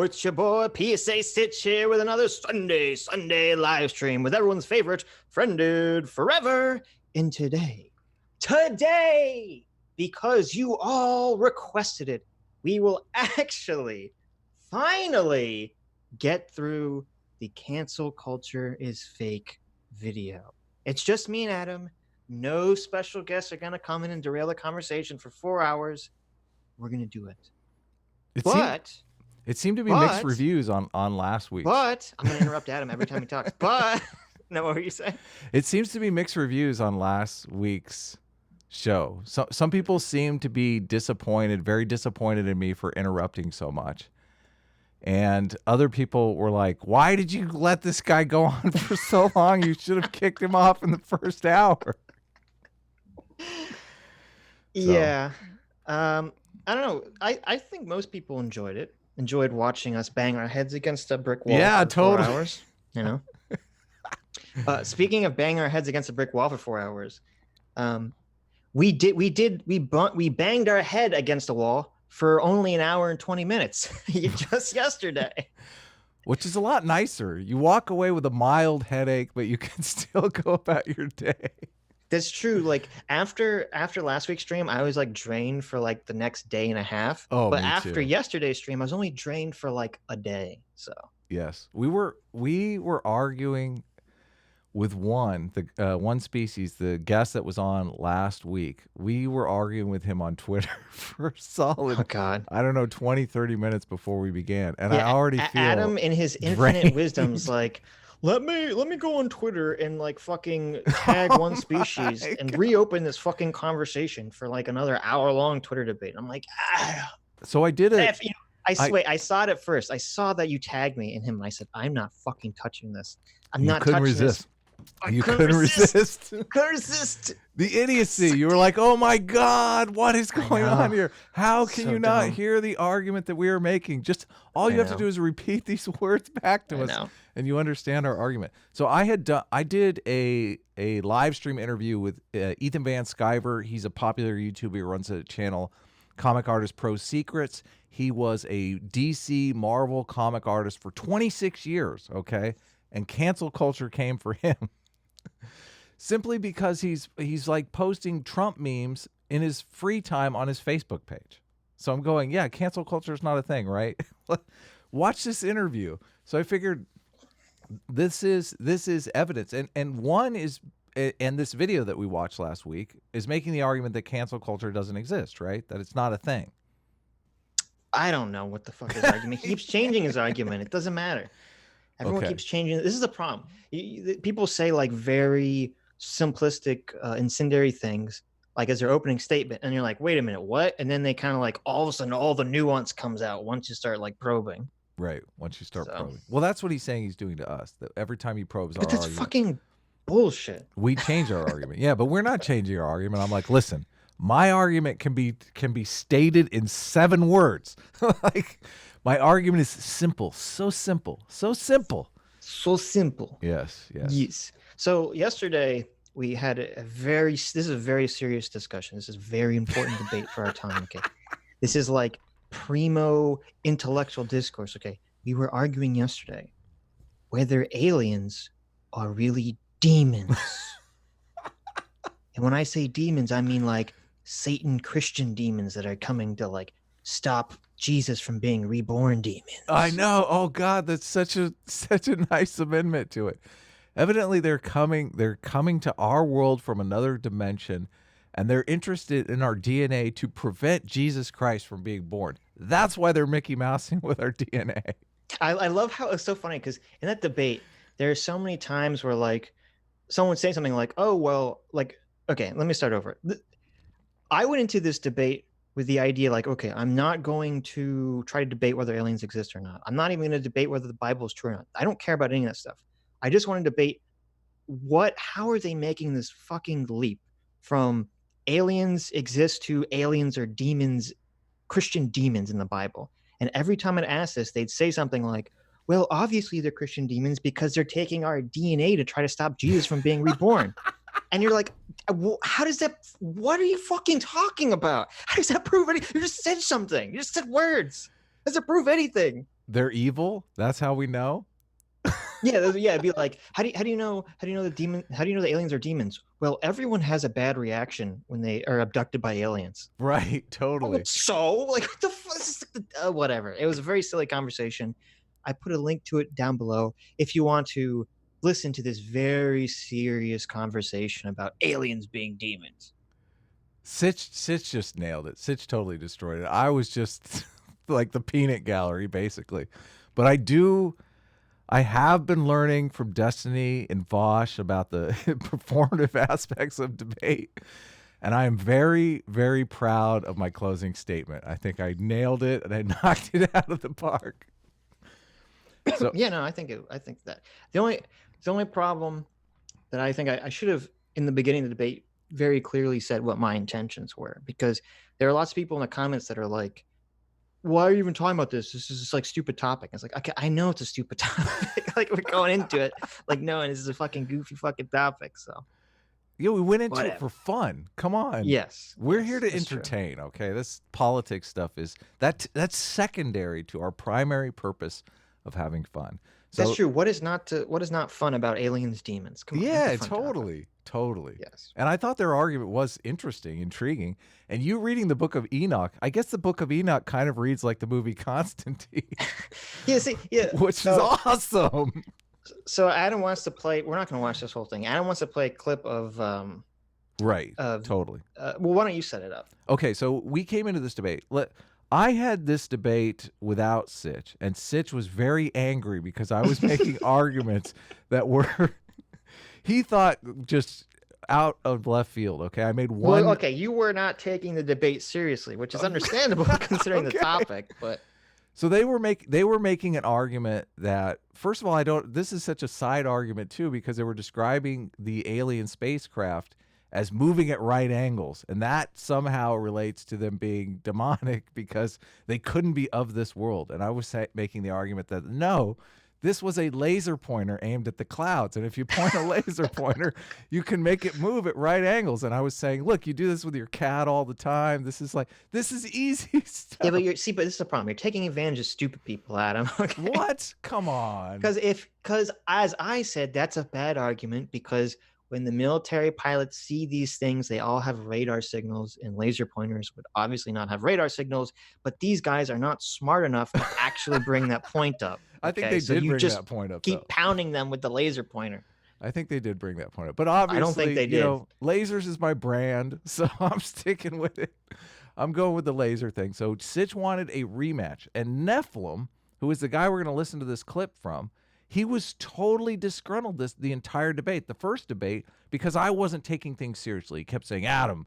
Yo, it's your boy PSA Sitch here with another Sunday live stream with everyone's favorite friended forever. And today, because you all requested it, we will actually finally get through the cancel culture is fake video. It's just me and Adam. No special guests are going to come in and derail the conversation for 4 hours. We're going to do it. It seemed to be mixed reviews on last week. But I'm going to interrupt Adam every time he talks. But no, what were you saying? It seems to be mixed reviews on last week's show. So some people seem to be disappointed, very disappointed in me for interrupting so much. And other people were like, why did you let this guy go on for so long? You should have kicked him off in the first hour. Yeah. I don't know. I think most people enjoyed watching us bang our heads against a brick wall for totally. 4 hours. You know? Speaking of banging our heads against a brick wall for 4 hours, we banged our head against a wall for only an hour and 20 minutes just yesterday. Which is a lot nicer. You walk away with a mild headache, but you can still go about your day. That's true. Like after last week's stream, I was like drained for like the next day and a half. Oh, but me after too. yesterday's stream, I was only drained for like a day. So yes, we were arguing with one species, the guest that was on last week. We were arguing with him on Twitter for a solid, I don't know, 20, 30 minutes before we began. And I already feel Adam in his infinite drained. wisdom's like, let me go on Twitter and like fucking tag one species and reopen this fucking conversation for like another hour-long Twitter debate. I'm like, So I did it. I saw it at first. I saw that you tagged me and him, and I said, I'm not fucking touching this. I'm not touching resist. this. You couldn't resist. Couldn't resist. The idiocy. You were like, oh my God, what is going on here? How can you not hear the argument that we are making? Just all you have to do is repeat these words back to us and you understand our argument. So I did a live stream interview with Ethan Van Sciver. He's a popular YouTuber who runs a channel, Comic Artist Pro Secrets. He was a DC Marvel comic artist for 26 years, okay? And cancel culture came for him simply because he's like posting Trump memes in his free time on his Facebook page. So I'm going, yeah, cancel culture is not a thing, right? Watch this interview. So I figured this is evidence. And this video that we watched last week is making the argument that cancel culture doesn't exist, right? That it's not a thing. I don't know what the fuck his argument. He keeps changing his argument. It doesn't matter. Everyone keeps changing. This is the problem. People say like very simplistic, incendiary things, like as their opening statement, and you're like, wait a minute, what? And then they kind of like all of a sudden all the nuance comes out once you start like probing. Right. Once you start probing. Well, that's what he's saying he's doing to us. That every time he probes our argument. But that's fucking bullshit. We change our argument. Yeah, but we're not changing our argument. I'm like, listen, my argument can be stated in 7 words. Like, my argument is simple, so simple, so simple. So simple. Yes. So yesterday we had this is a very serious discussion. This is a very important debate for our time, okay? This is like primo intellectual discourse, okay? We were arguing yesterday whether aliens are really demons. And when I say demons, I mean like Satan Christian demons that are coming to like stop Jesus from being reborn demons. I know. Oh God, that's such a nice amendment to it. Evidently they're coming to our world from another dimension, and they're interested in our DNA to prevent Jesus Christ from being born. That's why they're Mickey Mousing with our DNA. I love how it's so funny, because in that debate, there are so many times where like someone would say something like, oh, well, like, okay, let me start over. I went into this debate with the idea like, okay, I'm not going to try to debate whether aliens exist or not. I'm not even going to debate whether the Bible is true or not. I don't care about any of that stuff. I just want to debate how are they making this fucking leap from aliens exist to aliens are demons, Christian demons in the Bible. And every time I'd ask this, they'd say something like, well, obviously they're Christian demons because they're taking our DNA to try to stop Jesus from being reborn. And you're like, how does that, what are you fucking talking about? How does that prove anything? You just said something. You just said words. Does it prove anything? They're evil? That's how we know? Yeah, it'd be like, how do you know the aliens are demons? Well, everyone has a bad reaction when they are abducted by aliens. Right, totally. So, like, what the fuck? Whatever. It was a very silly conversation. I put a link to it down below if you want to listen to this very serious conversation about aliens being demons. Sitch just nailed it. Sitch totally destroyed it. I was just like the peanut gallery, basically. But I have been learning from Destiny and Vosh about the performative aspects of debate. And I am very, very proud of my closing statement. I think I nailed it and I knocked it out of the park. So yeah, no, I think that the only problem that I think I should have in the beginning of the debate very clearly said what my intentions were, because there are lots of people in the comments that are like, why are you even talking about this? This is just like stupid topic. It's like, okay, I know it's a stupid topic. Like, we're going into it like, no, and this is a fucking goofy fucking topic. So yeah, we went into it for fun. Come on. Yes. We're here to entertain, true. Okay? This politics stuff is that's secondary to our primary purpose of having fun. So, that's true. What is not fun about aliens, demons? Come on, yeah, totally. Totally. Yes. And I thought their argument was interesting, intriguing. And you reading the Book of Enoch, I guess the Book of Enoch kind of reads like the movie Constantine. Yeah, see, yeah. Which is awesome. So Adam wants to play, we're not going to watch this whole thing. Adam wants to play a clip of right. Totally. Well, why don't you set it up? Okay, so we came into this debate. I had this debate without Sitch, and Sitch was very angry because I was making arguments that were he thought just out of left field. Okay, I made one. Well, okay, you were not taking the debate seriously, which is understandable considering the topic. But so they were making an argument that, first of all, this is such a side argument too, because they were describing the alien spacecraft as moving at right angles, and that somehow relates to them being demonic because they couldn't be of this world. And I was making the argument that no, this was a laser pointer aimed at the clouds, and if you point a laser pointer, you can make it move at right angles. And I was saying, look, you do this with your cat all the time. This is easy stuff. Yeah, but this is the problem. You're taking advantage of stupid people, Adam. Okay? What? Come on. Because as I said, that's a bad argument, because when the military pilots see these things, they all have radar signals, and laser pointers would obviously not have radar signals, but these guys are not smart enough to actually bring that point up. Okay? I think they did bring that point up. Keep pounding them with the laser pointer. I think they did bring that point up. But obviously, I don't think they did. Lasers is my brand, so I'm sticking with it. I'm going with the laser thing. So Sitch wanted a rematch, and Nephilim, who is the guy we're going to listen to this clip from, he was totally disgruntled the entire debate, the first debate, because I wasn't taking things seriously. He kept saying, Adam,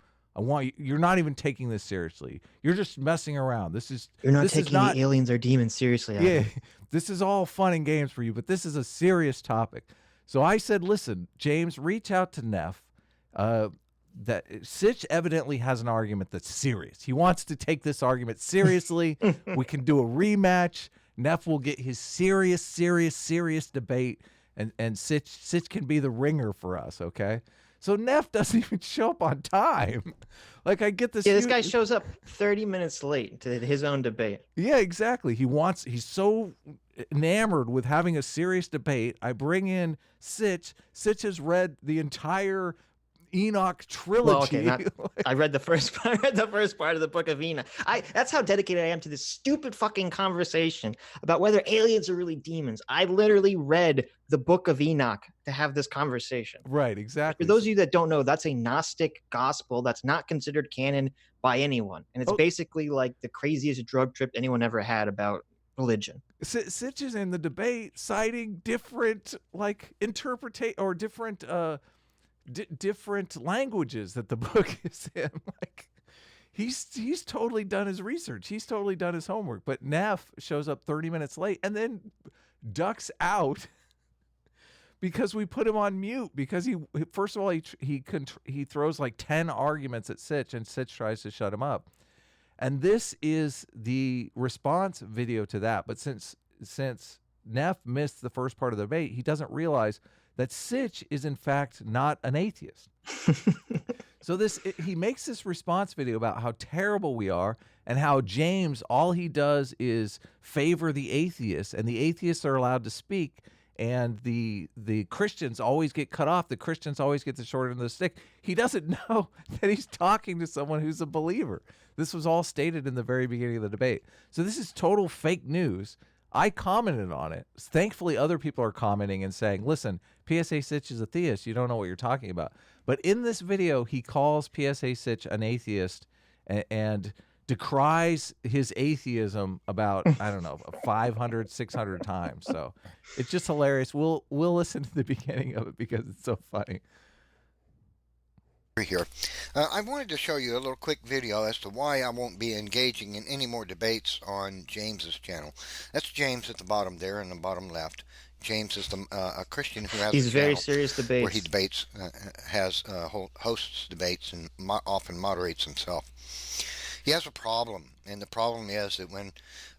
you're not even taking this seriously. You're just messing around. You're not taking the aliens or demons seriously, Adam. Yeah, this is all fun and games for you, but this is a serious topic. So I said, listen, James, reach out to Neff. That Sitch evidently has an argument that's serious. He wants to take this argument seriously. We can do a rematch. Neff will get his serious debate, and Sitch can be the ringer for us, okay? So Neff doesn't even show up on time. Like, I get this. Yeah, this guy shows up 30 minutes late to his own debate. Yeah, exactly. He's so enamored with having a serious debate. I bring in Sitch. Sitch has read the entire Enoch trilogy. Well, okay, I read the first part of the Book of Enoch. That's how dedicated I am to this stupid fucking conversation about whether aliens are really demons. I literally read the Book of Enoch to have this conversation. Right, exactly. For those of you that don't know, that's a Gnostic gospel that's not considered canon by anyone. And it's basically like the craziest drug trip anyone ever had about religion. Sitch is in the debate citing different different languages that the book is in. Like, he's totally done his research. He's totally done his homework. But Neff shows up 30 minutes late and then ducks out because we put him on mute, because first of all he throws like 10 arguments at Sitch, and Sitch tries to shut him up. And this is the response video to that. But since Neff missed the first part of the debate, he doesn't realize that Sitch is in fact not an atheist. So he makes this response video about how terrible we are and how James, all he does is favor the atheists, and the atheists are allowed to speak, and the Christians always get cut off. The Christians always get the short end of the stick. He doesn't know that he's talking to someone who's a believer. This was all stated in the very beginning of the debate. So this is total fake news. I commented on it. Thankfully, other people are commenting and saying, listen, PSA Sitch is a theist. You don't know what you're talking about. But in this video, he calls PSA Sitch an atheist and decries his atheism about, I don't know, 500, 600 times. So it's just hilarious. We'll listen to the beginning of it because it's so funny. Here. I wanted to show you a little quick video as to why I won't be engaging in any more debates on James's channel. That's James at the bottom there in the bottom left. James is a Christian who has He's very serious debates where he debates, hosts debates, and often moderates himself. He has a problem, and the problem is that when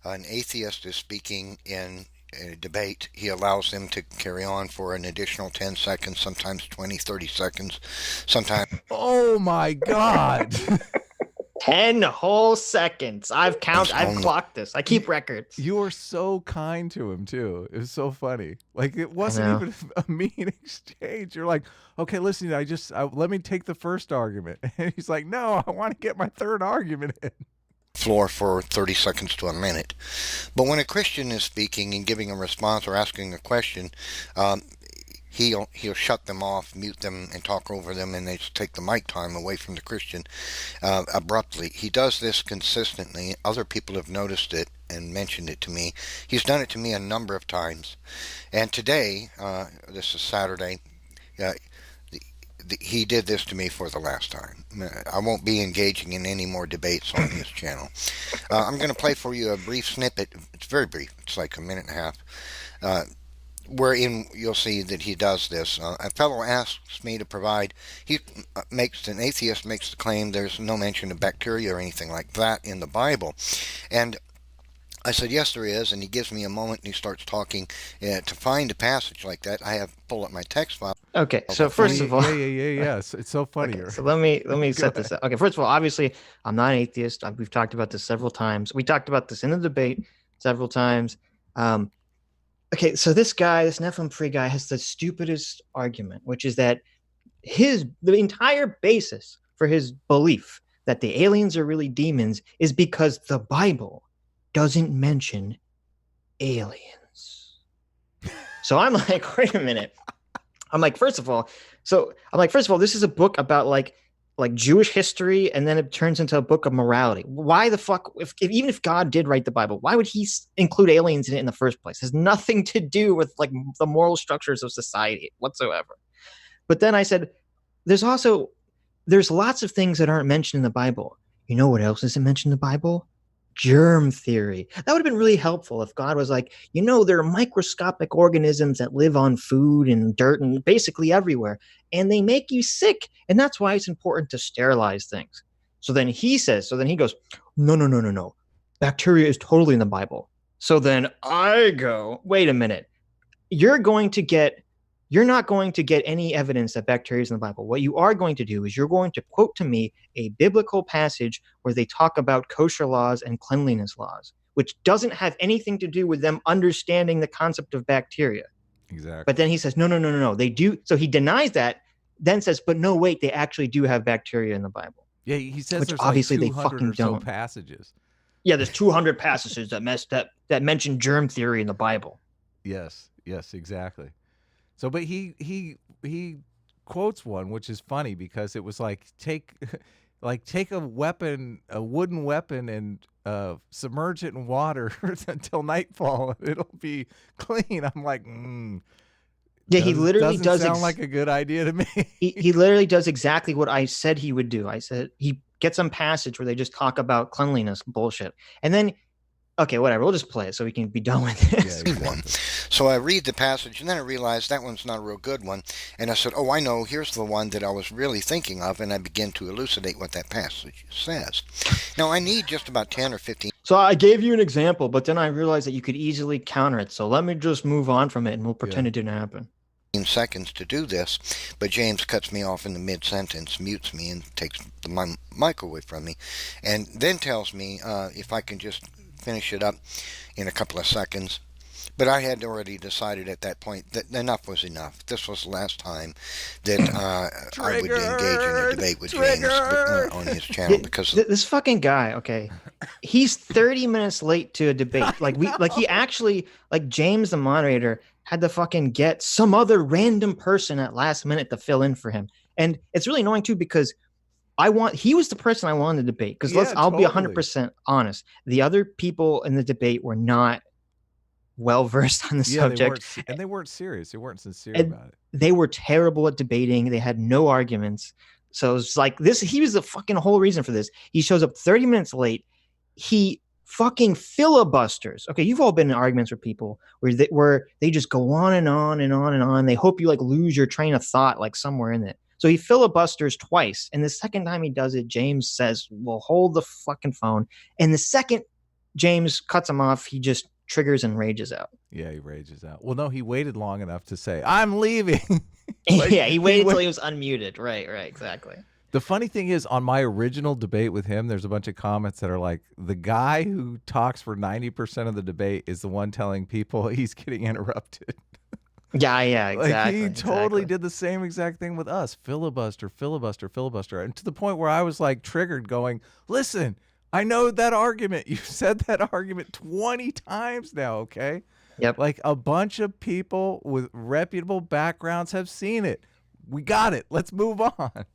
an atheist is speaking in a debate, he allows them to carry on for an additional 10 seconds, sometimes 20, 30 seconds, sometimes. Oh my God. 10 whole seconds. I've clocked this. I keep records. You were so kind to him too. It was so funny. Like, it wasn't even a mean exchange. You're like, okay, listen, let me take the first argument. And he's like, no, I want to get my third argument in. Floor for 30 seconds to a minute. But when a Christian is speaking and giving a response or asking a question, he'll shut them off, mute them, and talk over them, and they just take the mic time away from the Christian abruptly. He does this consistently. Other people have noticed it and mentioned it to me. He's done it to me a number of times. And today, this is Saturday, he did this to me for the last time. I won't be engaging in any more debates on his channel. I'm going to play for you a brief snippet. It's very brief. It's like a minute and a half. Wherein you'll see that he does this. A fellow asks me to provide, an atheist makes the claim there's no mention of bacteria or anything like that in the Bible. And I said, yes, there is, and he gives me a moment and he starts talking. To find a passage like that, I have to pull up my text file. Okay, so first of all... Yeah. It's so funny. Okay, so let me set this up. Okay, first of all, obviously, I'm not an atheist. We've talked about this several times. We talked about this in the debate several times. Okay, so this Nephilim Free guy has the stupidest argument, which is that the entire basis for his belief that the aliens are really demons is because the Bible doesn't mention aliens. So I'm like, wait a minute. I'm like, first of all, this is a book about like Jewish history, and then it turns into a book of morality. Why the fuck, even if God did write the Bible, why would he include aliens in it in the first place? It has nothing to do with like the moral structures of society whatsoever. But then I said, there's lots of things that aren't mentioned in the Bible. You know what else isn't mentioned in the Bible? Germ theory. That would have been really helpful if God was like, there are microscopic organisms that live on food and dirt and basically everywhere, and they make you sick, and that's why it's important to sterilize things. So then he goes, no. Bacteria is totally in the Bible. So then I go, wait a minute. You're not going to get any evidence that bacteria is in the Bible. What you are going to do is you're going to quote to me a biblical passage where they talk about kosher laws and cleanliness laws, which doesn't have anything to do with them understanding the concept of bacteria. Exactly. But then he says, no, they do. So he denies that, then says, but no, wait, they actually do have bacteria in the Bible. Yeah, he says which there's obviously like 200 they fucking or so don't. passages. Yeah, there's 200 passages that mention germ theory in the Bible. Yes, exactly. So, but he quotes one, which is funny because it was like take a weapon, a wooden weapon, and submerge it in water until nightfall, and it'll be clean. I'm like, yeah, he literally does sound like a good idea to me. he literally does exactly what I said he would do. I said he gets some passage where they just talk about cleanliness bullshit, and then. Okay, whatever. We'll just play it so we can be done with this. Yeah, exactly. So I read the passage, and then I realized that one's not a real good one. And I said, oh, I know. Here's the one that I was really thinking of, and I begin to elucidate what that passage says. Now, I need just about 10 or 15. So I gave you an example, but then I realized that you could easily counter it. So let me just move on from it, and we'll pretend it didn't happen. seconds to do this, but James cuts me off in the mid-sentence, mutes me, and takes my mic away from me, and then tells me if I can just finish it up in a couple of seconds. But I had already decided at that point that enough was enough. This was the last time that I would engage in a debate with James on his channel, because this fucking guy, okay, he's 30 minutes late to a debate. He actually, like, James the moderator had to fucking get some other random person at last minute to fill in for him. And it's really annoying too, because he was the person I wanted to debate. Because I'll be 100% honest. The other people in the debate were not well versed on the subject, and they weren't serious. They weren't sincere about it. They were terrible at debating. They had no arguments. So it's like this. He was the fucking whole reason for this. He shows up 30 minutes late. He fucking filibusters. Okay, you've all been in arguments with people where they just go on and on and on and on. They hope you like lose your train of thought like somewhere in it. So he filibusters twice, and the second time he does it, James says, "Well, hold the fucking phone." And the second James cuts him off, he just triggers and rages out. Yeah, he rages out. Well, no, he waited long enough to say, "I'm leaving." Yeah, he waited until he was unmuted. Right, exactly. The funny thing is, on my original debate with him, there's a bunch of comments that are like, the guy who talks for 90% of the debate is the one telling people he's getting interrupted. Yeah, exactly. He totally did the same exact thing with us. Filibuster. And to the point where I was like triggered going, listen, I know that argument. You've said that argument 20 times now, okay? Yep. Like a bunch of people with reputable backgrounds have seen it. We got it. Let's move on.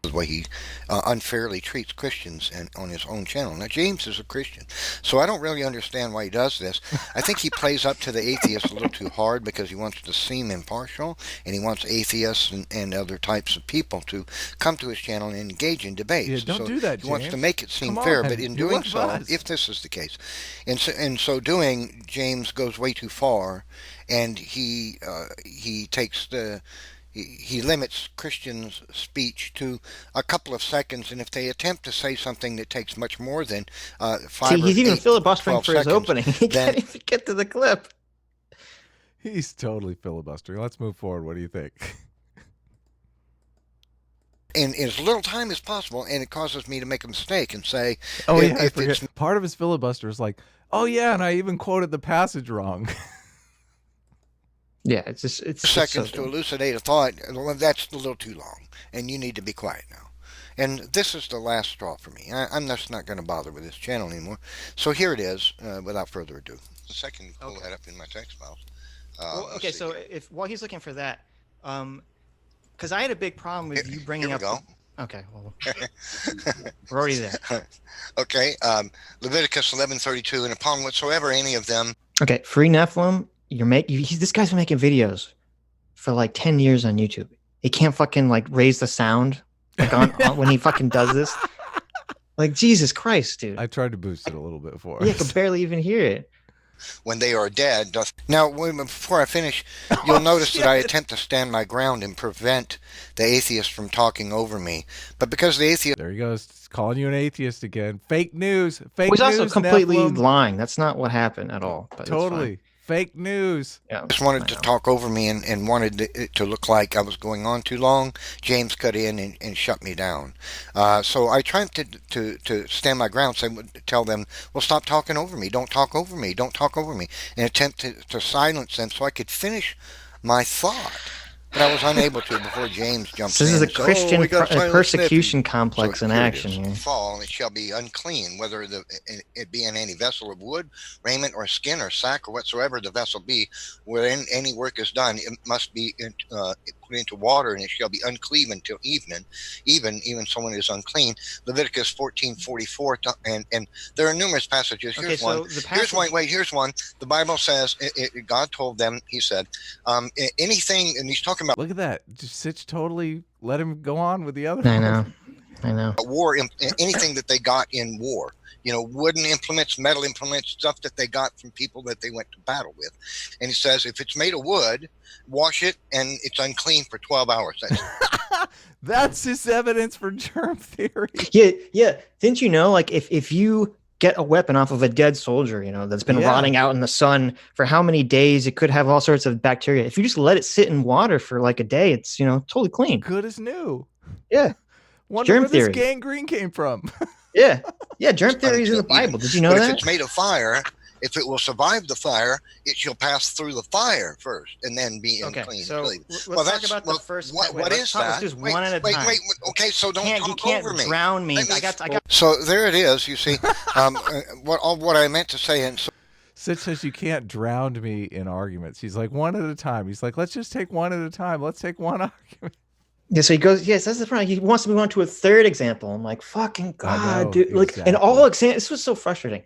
The way he unfairly treats Christians on his own channel. Now, James is a Christian, so I don't really understand why he does this. I think he plays up to the atheists a little too hard because he wants to seem impartial, and he wants atheists and other types of people to come to his channel and engage in debates. Yeah, don't do that, James. He wants to make it seem fair, but in doing so, if this is the case, in so doing, James goes way too far, and he takes the... He limits Christians' speech to a couple of seconds, and if they attempt to say something that takes much more than 5 he's even filibustering for his seconds, opening. He can't even get to the clip. He's totally filibustering. Let's move forward. What do you think? In as little time as possible, and it causes me to make a mistake and say, "Oh yeah, I forget." Part of his filibuster is like, "Oh yeah," and I even quoted the passage wrong. Yeah, it's seconds so to elucidate a thought. Well, that's a little too long, and you need to be quiet now. And this is the last straw for me. I'm just not going to bother with this channel anymore. So here it is, without further ado. The second, pull that up in my text files. Okay, so while he's looking for that, because I had a big problem with you bringing up. Okay, well, we're already there. Okay, Leviticus 11:32, and upon whatsoever any of them. Okay, free Nephilim. This guy's been making videos for like 10 years on YouTube. He can't fucking like raise the sound like on when he fucking does this. Like, Jesus Christ, dude. I tried to boost it a little bit for us. Yeah, I could barely even hear it. When they are dead. Now, before I finish, you'll notice that I attempt to stand my ground and prevent the atheist from talking over me. But because the atheist... There he goes, calling you an atheist again. Fake news. Fake news, he's also completely Nephilim. Lying. That's not what happened at all. But totally. Fake news. Yeah, just wanted to talk over me and wanted it to look like I was going on too long. James cut in and shut me down. So I tried to stand my ground, tell them, well, stop talking over me. Don't talk over me. Don't talk over me. And attempt to silence them so I could finish my thought. But I was unable to before James jumped in. This is a Christian persecution complex in action here. Fall, and it shall be unclean, whether it be in any vessel of wood, raiment, or skin, or sack, or whatsoever the vessel be, wherein any work is done, it must be put into water, and it shall be unclean until evening. Even someone is unclean. Leviticus 14:44, and there are numerous passages. Here's one. Here's one. The Bible says, God told them, he said, anything, and he's talking about. Look at that. Sitch totally let him go on with the other. I know. War, anything that they got in war. Wooden implements, metal implements, stuff that they got from people that they went to battle with. And he says, if it's made of wood, wash it, and it's unclean for 12 hours. That's his evidence for germ theory. Yeah. Didn't you know, like, if you get a weapon off of a dead soldier, that's been rotting out in the sun for how many days. It could have all sorts of bacteria. If you just let it sit in water for like a day, it's, totally clean. Good as new. Yeah. Wonder where this gangrene came from. Yeah. Yeah. Germ theory is in the Bible. Did you know that? If it's made of fire, if it will survive the fire, it shall pass through the fire first and then be unclean. So let's talk about the first. What is that? Let's just one at a time. Wait. Okay, so don't talk over me. Drown me. So there it is. You see, what I meant to say. And so, Sitch says you can't drown me in arguments. He's like, one at a time. He's like, let's just take one at a time. Let's take one argument. Yeah, so he goes, yes, that's the problem. He wants to move on to a third example. I'm like, fucking God, dude. Like, and all examples, this was so frustrating.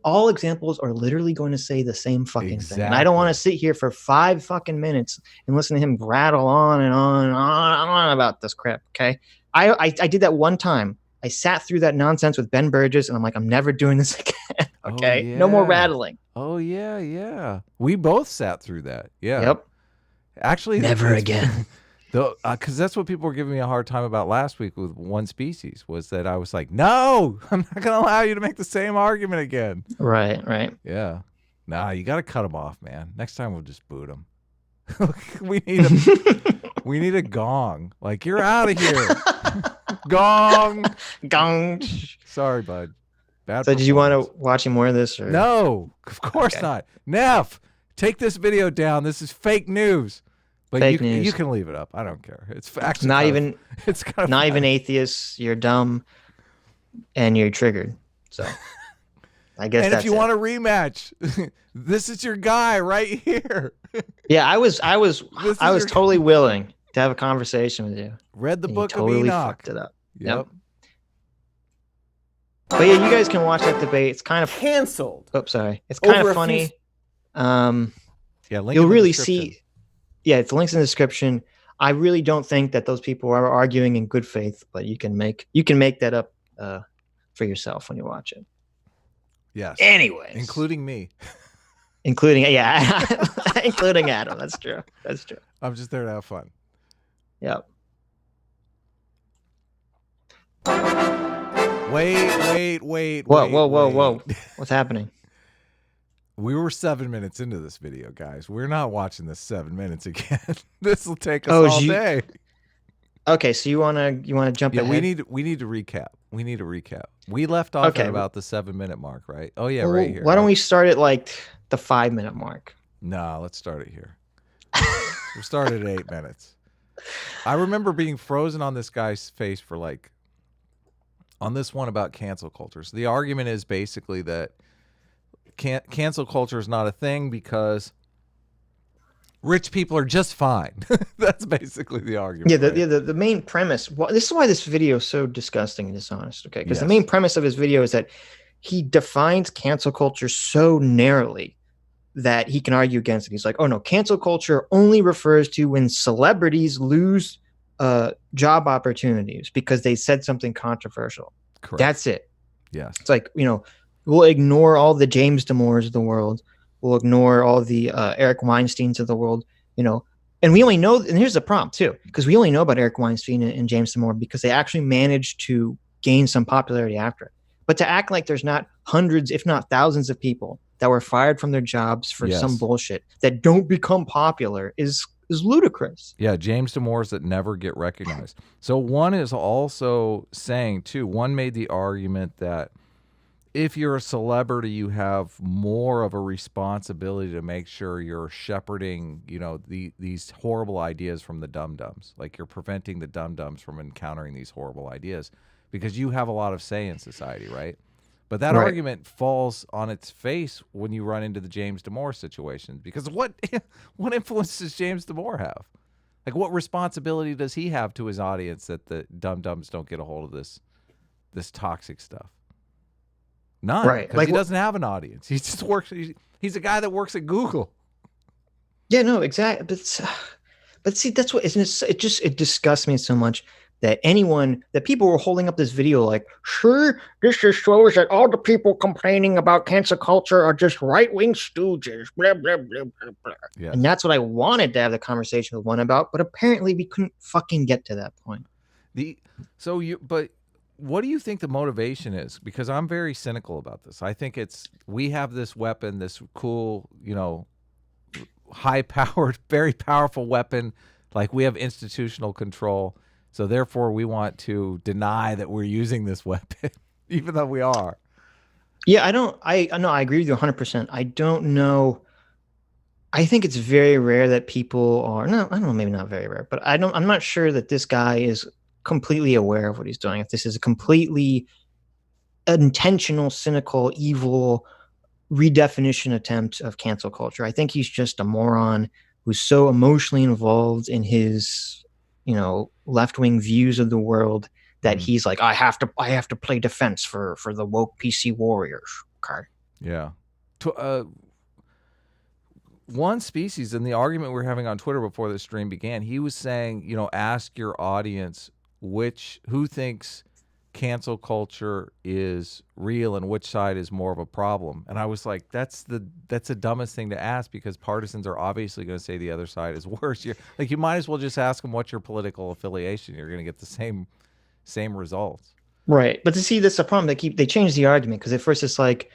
All examples are literally going to say the same fucking thing. And I don't want to sit here for 5 fucking minutes and listen to him rattle on and on and on about this crap, okay? I did that one time. I sat through that nonsense with Ben Burgess, and I'm like, I'm never doing this again, okay? Oh, yeah. No more rattling. Oh, yeah. We both sat through that, yeah. Yep. Actually, never again. Because that's what people were giving me a hard time about last week with One Species, was that I was like, no, I'm not going to allow you to make the same argument again. Right. Yeah. Nah, you got to cut them off, man. Next time we'll just boot them. we need a gong. Like, you're out of here. Gong. Sorry, bud. So did you want to watch more of this? Or? No, of course not. Neff, take this video down. This is fake news. But you can leave it up. I don't care. It's actually not even atheists. You're dumb, and you're triggered. So I guess. And if you want a rematch, this is your guy right here. Yeah, I was totally willing to have a conversation with you. Read the book totally of Enoch. Fucked it up. Yep. But yeah, you guys can watch that debate. It's kind of canceled. Oops, sorry. It's kind of funny. Yeah, you'll really see. Yeah, it's links in the description. I really don't think that those people are arguing in good faith, but you can make that up for yourself when you watch it. Yes. Anyways, including me. Including Adam. That's true. I'm just there to have fun. Yep. Wait. Whoa. What's happening? We were 7 minutes into this video, guys. We're not watching this 7 minutes again. This will take us all day. Okay, so you wanna jump ahead? we need to recap. We left off at about the 7 minute mark, right? Oh yeah, right here. Why don't we start at like the 5 minute mark? Nah, let's start it here. We started at 8 minutes. I remember being frozen on this guy's face for like on this one about cancel culture. So the argument is basically that cancel culture is not a thing because rich people are just fine. That's basically the argument. Yeah, the main premise. Well, this is why this video is so disgusting and dishonest. Okay, because the main premise of his video is that he defines cancel culture so narrowly that he can argue against it. He's like, oh no, cancel culture only refers to when celebrities lose job opportunities because they said something controversial. Correct. That's it. Yes. It's like, we'll ignore all the James Damores of the world. We'll ignore all the Eric Weinsteins of the world, And we only know, and here's the problem too, because we only know about Eric Weinstein and James Damore because they actually managed to gain some popularity after it. But to act like there's not hundreds, if not thousands of people that were fired from their jobs for some bullshit that don't become popular is ludicrous. Yeah, James Damores that never get recognized. So one is also saying too, one made the argument that if you're a celebrity, you have more of a responsibility to make sure you're shepherding, these horrible ideas from the dum-dums. Like you're preventing the dum-dums from encountering these horrible ideas because you have a lot of say in society, right? But that argument falls on its face when you run into the James Damore situation because what influence does James Damore have? Like what responsibility does he have to his audience that the dum-dums don't get a hold of this toxic stuff? None, right? Because he doesn't have an audience. He just works. He's a guy that works at Google. Yeah, no, exactly. But see, that's what it disgusts me so much that people were holding up this video like, sure, this just shows that all the people complaining about cancel culture are just right-wing stooges, blah blah blah blah blah. Yes. And that's what I wanted to have the conversation with one about, but apparently we couldn't fucking get to that point. But what do you think the motivation is? Because I'm very cynical about this. I think we have this weapon, this cool, high-powered, very powerful weapon. Like, we have institutional control. So therefore, we want to deny that we're using this weapon, even though we are. Yeah, I agree with you 100%. I don't know. I think it's very rare that people are, no, I don't know, maybe not very rare, but I'm not sure that this guy is completely aware of what he's doing. If this is a completely intentional, cynical, evil redefinition attempt of cancel culture. I think he's just a moron who's so emotionally involved in his, left-wing views of the world that he's like, I have to play defense for the woke PC warriors card. Yeah. One species, in the argument we were having on Twitter before the stream began, he was saying, ask your audience who thinks cancel culture is real and which side is more of a problem. And I was like, that's the dumbest thing to ask, because partisans are obviously going to say the other side is worse. You might as well just ask them what's your political affiliation. You're going to get the same results. Right. But to see, that's the problem. They changed the argument, because at first it's like,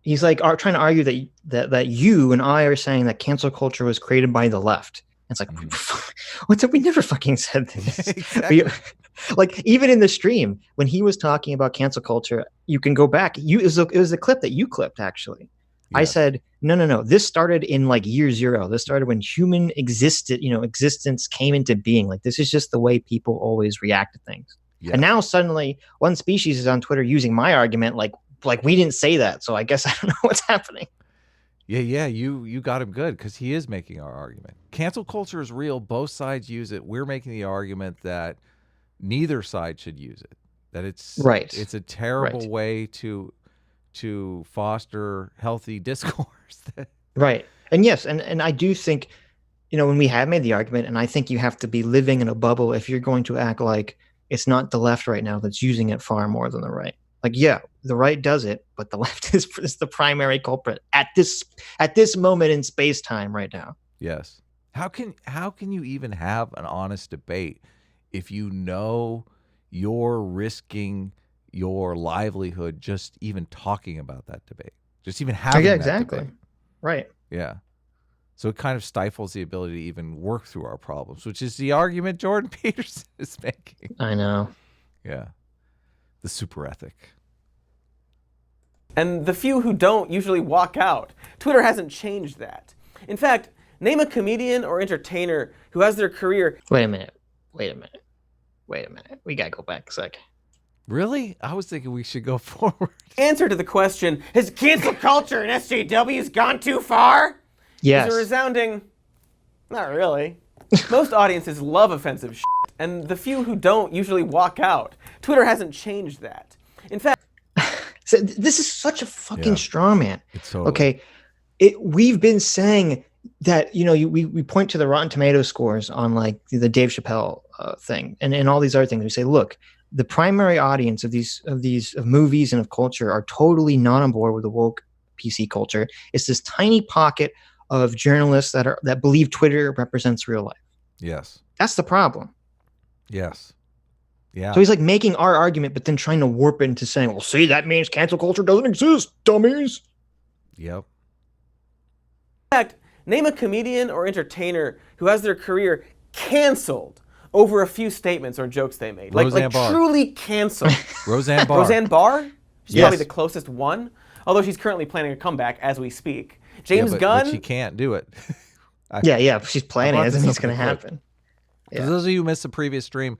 he's like trying to argue that you and I are saying that cancel culture was created by the left. It's like, what's up? We never fucking said this. Exactly. Like, even in the stream when he was talking about cancel culture, you can go back. It was a clip that you clipped, actually. Yes. I said, no. This started in like year zero. This started when human existence came into being. Like, this is just the way people always react to things. Yes. And now suddenly one species is on Twitter using my argument like we didn't say that. So I guess I don't know what's happening. Yeah, you got him good, because he is making our argument. Cancel culture is real. Both sides use it. We're making the argument that neither side should use it. That it's a terrible way to foster healthy discourse. Right. And yes, and I do think, when we have made the argument, and I think you have to be living in a bubble if you're going to act like it's not the left right now that's using it far more than the right. Like, yeah, the right does it, but the left is the primary culprit at this moment in space time right now. Yes. How can you even have an honest debate if you're risking your livelihood just even talking about that debate, just even having that debate? Right. Yeah. So it kind of stifles the ability to even work through our problems, which is the argument Jordan Peterson is making. I know. Yeah. The super ethic. And the few who don't usually walk out. Twitter hasn't changed that. In fact, name a comedian or entertainer who has their career... Wait a minute. We gotta go back a sec. Really? I was thinking we should go forward. Answer to the question, has cancel culture and SJWs gone too far? Yes. Is a resounding, not really. Most audiences love offensive shit, and the few who don't usually walk out. Twitter hasn't changed that. In fact... So this is such a fucking straw man. It's totally... Okay. We've been saying that, we point to the Rotten Tomato scores on like the Dave Chappelle thing and all these other things. We say, look, the primary audience of these movies and of culture are totally not on board with the woke PC culture. It's this tiny pocket of journalists that believe Twitter represents real life. Yes. That's the problem. Yes. Yeah. So he's like making our argument, but then trying to warp it into saying, well, see, that means cancel culture doesn't exist, dummies. Yep. In fact, name a comedian or entertainer who has their career canceled over a few statements or jokes they made. Like truly canceled. Roseanne Barr. Roseanne Barr? She's probably the closest one, although she's currently planning a comeback as we speak. James Gunn? But she can't do it. She's planning. It doesn't mean it's going to happen. For those of you who missed the previous stream,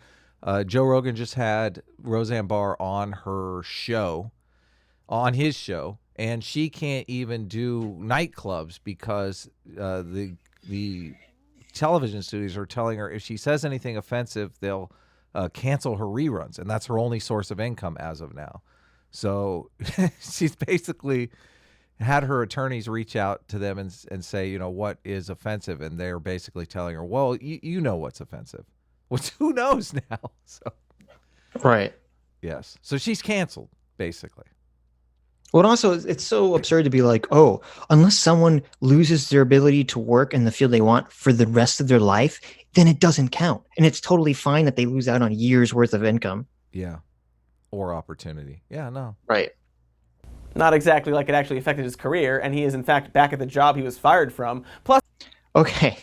Joe Rogan just had Roseanne Barr on his show, and she can't even do nightclubs because the television studios are telling her if she says anything offensive, they'll cancel her reruns, and that's her only source of income as of now. So she's basically had her attorneys reach out to them and say, what is offensive, and they're basically telling her, well, you know what's offensive. Which who knows now? So, right. Yes. So she's canceled, basically. Well, also, it's so absurd to be like, oh, unless someone loses their ability to work in the field they want for the rest of their life, then it doesn't count. And it's totally fine that they lose out on years worth of income. Yeah. or opportunity. Yeah, no. Right. Not exactly like it actually affected his career, and he is in fact back at the job he was fired from. Plus, okay.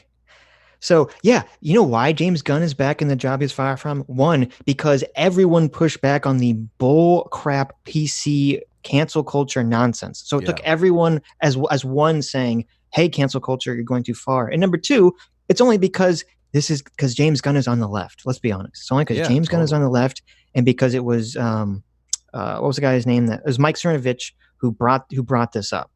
So yeah, you know why James Gunn is back in the job he's fired from? One, because everyone pushed back on the bull crap PC cancel culture nonsense. So it took everyone as one saying, "Hey, cancel culture, you're going too far." And number two, it's only because James Gunn is on the left. Let's be honest. It's only because James Gunn is on the left, and because it was what was the guy's name? It was Mike Cernovich who brought this up.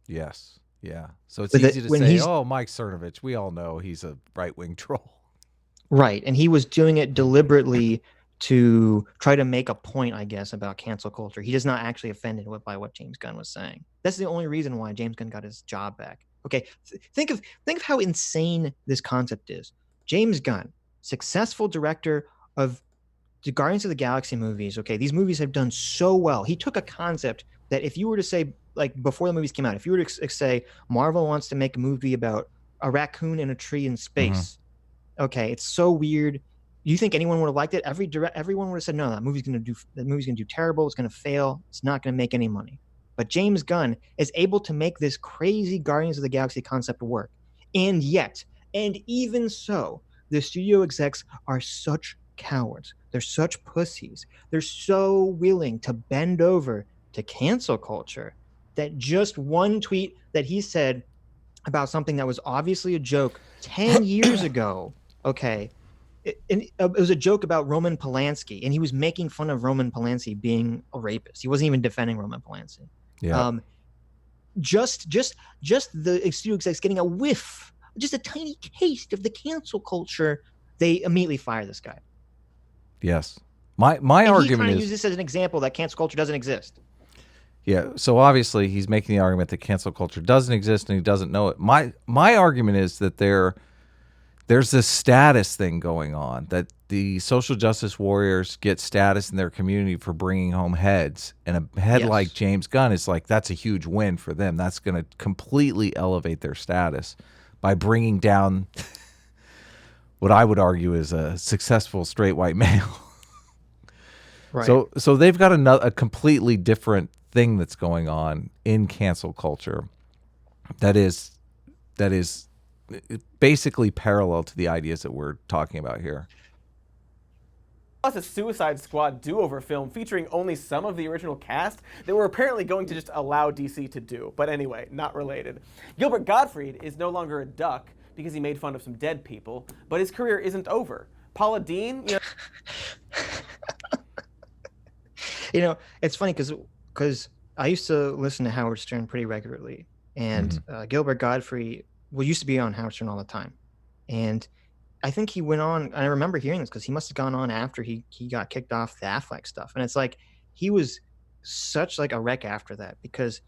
Yes. Yeah. So it's easy to say, oh, Mike Cernovich, we all know he's a right-wing troll. Right. And he was doing it deliberately to try to make a point, I guess, about cancel culture. He is not actually offended by what James Gunn was saying. That's the only reason why James Gunn got his job back. Okay. Think of how insane this concept is. James Gunn, successful director of the Guardians of the Galaxy movies. Okay. These movies have done so well. He took a concept that if you were to say, like before the movies came out, if you were to say Marvel wants to make a movie about a raccoon in a tree in space, okay, it's so weird. You think anyone would have liked it? Everyone would have said, no, that movie's gonna do terrible. It's gonna fail. It's not gonna make any money. But James Gunn is able to make this crazy Guardians of the Galaxy concept work, and even so, the studio execs are such cowards. They're such pussies. They're so willing to bend over to cancel culture that just one tweet that he said about something that was obviously a joke 10 years ago, okay, it was a joke about Roman Polanski, and he was making fun of Roman Polanski being a rapist. He wasn't even defending Roman Polanski. Yeah. Just the studio execs getting a whiff, just a tiny taste of the cancel culture, they immediately fire this guy. Yes. My argument he's trying is to use this as an example that cancel culture doesn't exist. Yeah, so obviously he's making the argument that cancel culture doesn't exist and he doesn't know it. My argument is that there's this status thing going on, that the social justice warriors get status in their community for bringing home heads, and a head like James Gunn is like, that's a huge win for them. That's going to completely elevate their status by bringing down what I would argue is a successful straight white male. Right. So they've got a completely different thing that's going on in cancel culture that is basically parallel to the ideas that we're talking about here. Plus a Suicide Squad do-over film featuring only some of the original cast that we're apparently going to just allow DC to do. But anyway, not related. Gilbert Gottfried is no longer a duck because he made fun of some dead people, but his career isn't over. Paula Deen, you know, it's funny because I used to listen to Howard Stern pretty regularly, and Gilbert Gottfried used to be on Howard Stern all the time, and I think he went on. I remember hearing this because he must have gone on after he got kicked off the Affleck stuff, and it's like he was such like a wreck after that because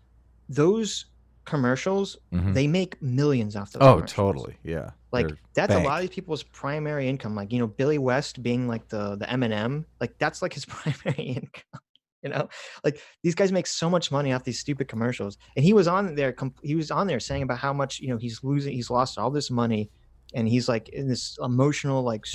those commercials they make millions off those. Oh, totally, yeah. Like that's a lot of these people's primary income. Like Billy West being like the M&M, like that's like his primary income. Like these guys make so much money off these stupid commercials, and he was on there saying about how much he's lost all this money, and he's like in this emotional like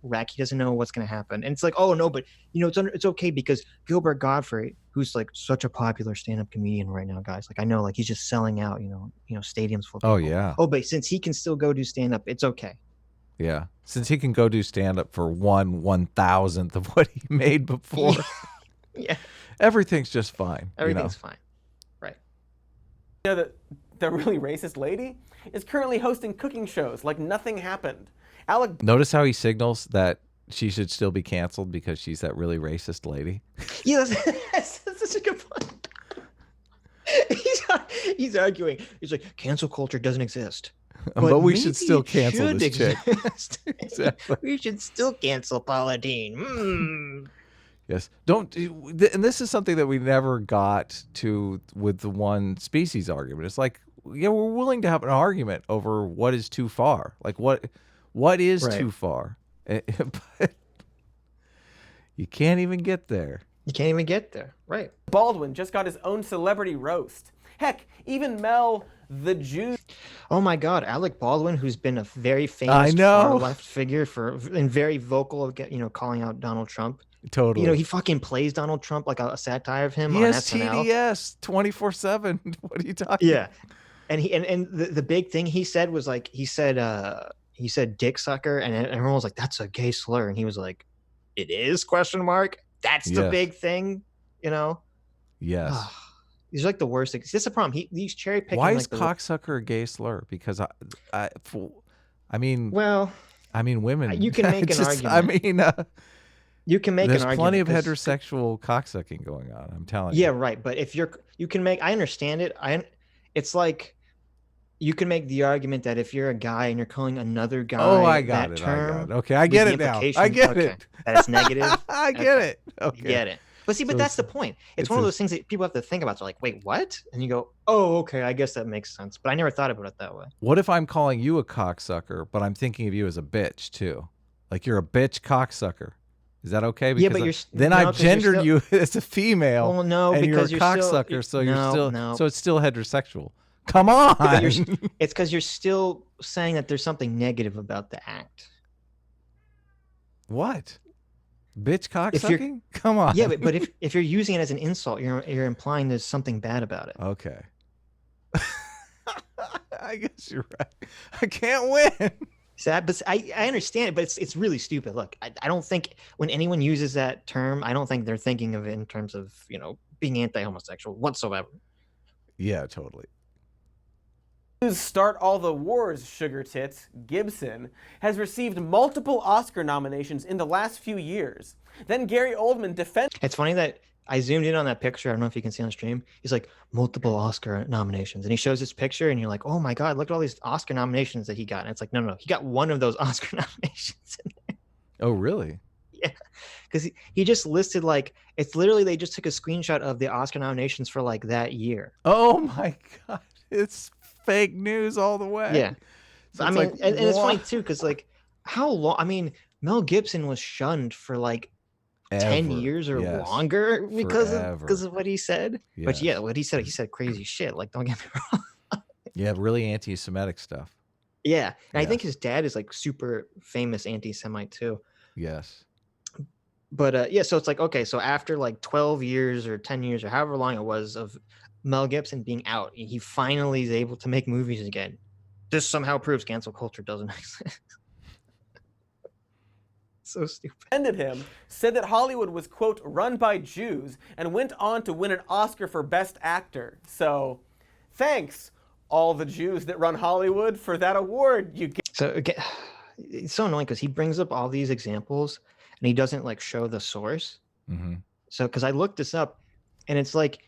wreck. He doesn't know what's going to happen, and it's like, oh no, but it's okay because Gilbert Gottfried, who's like such a popular stand-up comedian right now, guys, like I know like he's just selling out stadiums full of people. Oh yeah. Oh, but since he can still go do stand-up, it's okay. Yeah, since he can go do stand-up for 1/1000th of what he made before. Yeah. Everything's just fine. Everything's fine. Right. The really racist lady is currently hosting cooking shows like nothing happened. Notice how he signals that she should still be canceled because she's that really racist lady? Yeah, that's such a good point. He's arguing. He's like, cancel culture doesn't exist. But we should still cancel this chick. Exactly. We should still cancel Paula Deen. Yes. And this is something that we never got to with the one species argument. It's like, yeah, we're willing to have an argument over what is too far. Like what is too far? But you can't even get there. You can't even get there. Right. Baldwin just got his own celebrity roast. Heck, even Mel the Jew. Oh my God, Alec Baldwin, who's been a very famous far left figure and very vocal of calling out Donald Trump. Totally. You know, he fucking plays Donald Trump like a satire of him he on has SNL. TDS 24/7. What are you talking? Yeah, and the big thing he said was like he said dick sucker, and everyone was like, that's a gay slur, and he was like, it is ? That's the big thing, you know. Yes. He's like the worst. It's just a problem. He's cherry picking. Why is cocksucker a gay slur? Because I mean, women. You can make an argument. I mean, you can make an argument. There's plenty of heterosexual cocksucking going on. I'm telling you. Yeah, right. But if you can make. I understand it. It's like you can make the argument that if you're a guy and you're calling another guy, I got it. Okay, I get it now. I get it. That it's negative. I get it. Okay, you get it. But see, but that's the point. It's one of those things that people have to think about. So like, wait, what? And you go, oh, okay, I guess that makes sense. But I never thought about it that way. What if I'm calling you a cocksucker, but I'm thinking of you as a bitch too? Like you're a bitch cocksucker. Is that okay? Because then I've gendered you as a female. Well, no, and because you're a cocksucker, so it's still heterosexual. Come on. It's because you're still saying that there's something negative about the act. What? Bitch cocksucking? Come on. Yeah, but if you're using it as an insult, you're implying there's something bad about it. Okay. I guess you're right. I can't win. But I understand it, but it's really stupid. Look, I don't think when anyone uses that term, I don't think they're thinking of it in terms of, you know, being anti-homosexual whatsoever. Yeah, totally. Start All the Wars, Sugar Tits, Gibson, has received multiple Oscar nominations in the last few years. Then Gary Oldman defends... It's funny that I zoomed in on that picture. I don't know if you can see on the stream. He's like, multiple Oscar nominations. And he shows this picture, and you're like, oh my God, look at all these Oscar nominations that he got. And it's like, no. He got one of those Oscar nominations in there. Oh, really? Yeah. Because he just listed, like, it's literally, they just took a screenshot of the Oscar nominations for, like, that year. Oh my God. It's fake news all the way. Yeah. So I mean, and it's funny too, because like how long? I mean, Mel Gibson was shunned for like 10 years or longer because of what he said. Yes. But yeah, what he said crazy shit. Like, don't get me wrong. Yeah, really anti-Semitic stuff. Yeah, and I think his dad is like super famous anti-Semite too. Yes. But yeah, so it's like, okay, so after like 12 years or 10 years or however long it was of Mel Gibson being out, he finally is able to make movies again. This somehow proves cancel culture doesn't exist. So stupid. Ended him, said that Hollywood was, quote, run by Jews, and went on to win an Oscar for Best Actor. So, thanks, all the Jews that run Hollywood, for that award you get. So again, it's so annoying because he brings up all these examples and he doesn't like show the source. Mm-hmm. So because I looked this up, and it's like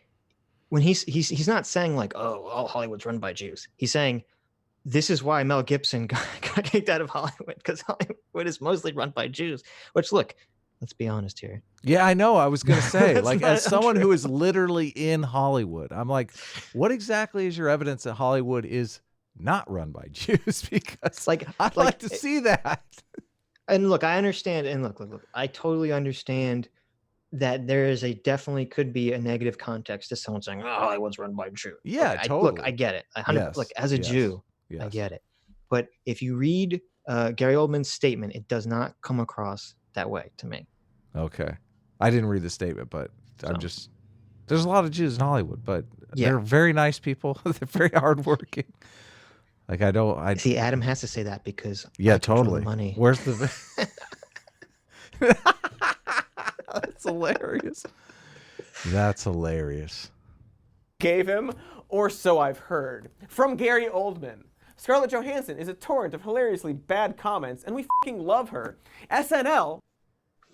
when he's not saying like, oh, all Hollywood's run by Jews. He's saying this is why Mel Gibson got kicked out of Hollywood, because Hollywood is mostly run by Jews. Which, look, let's be honest here. Yeah, I know. I was going to say, like, as someone who is literally in Hollywood, I'm like, what exactly is your evidence that Hollywood is not run by Jews? Because like I'd like to see that. And look, I understand. And look, I totally understand that there is definitely could be a negative context to someone saying, oh, Hollywood's run by Jews. Yeah, totally. I get it. Look, as a Jew, I get it. But if you read Gary Oldman's statement, it does not come across that way to me. Okay. I didn't read the statement, but there's a lot of Jews in Hollywood, but they're very nice people. They're very hardworking. Like, see, Adam has to say that because totally. Money. Where's the... That's hilarious. That's hilarious. Gave him, or so I've heard. From Gary Oldman. Scarlett Johansson is a torrent of hilariously bad comments, and we fucking love her. SNL.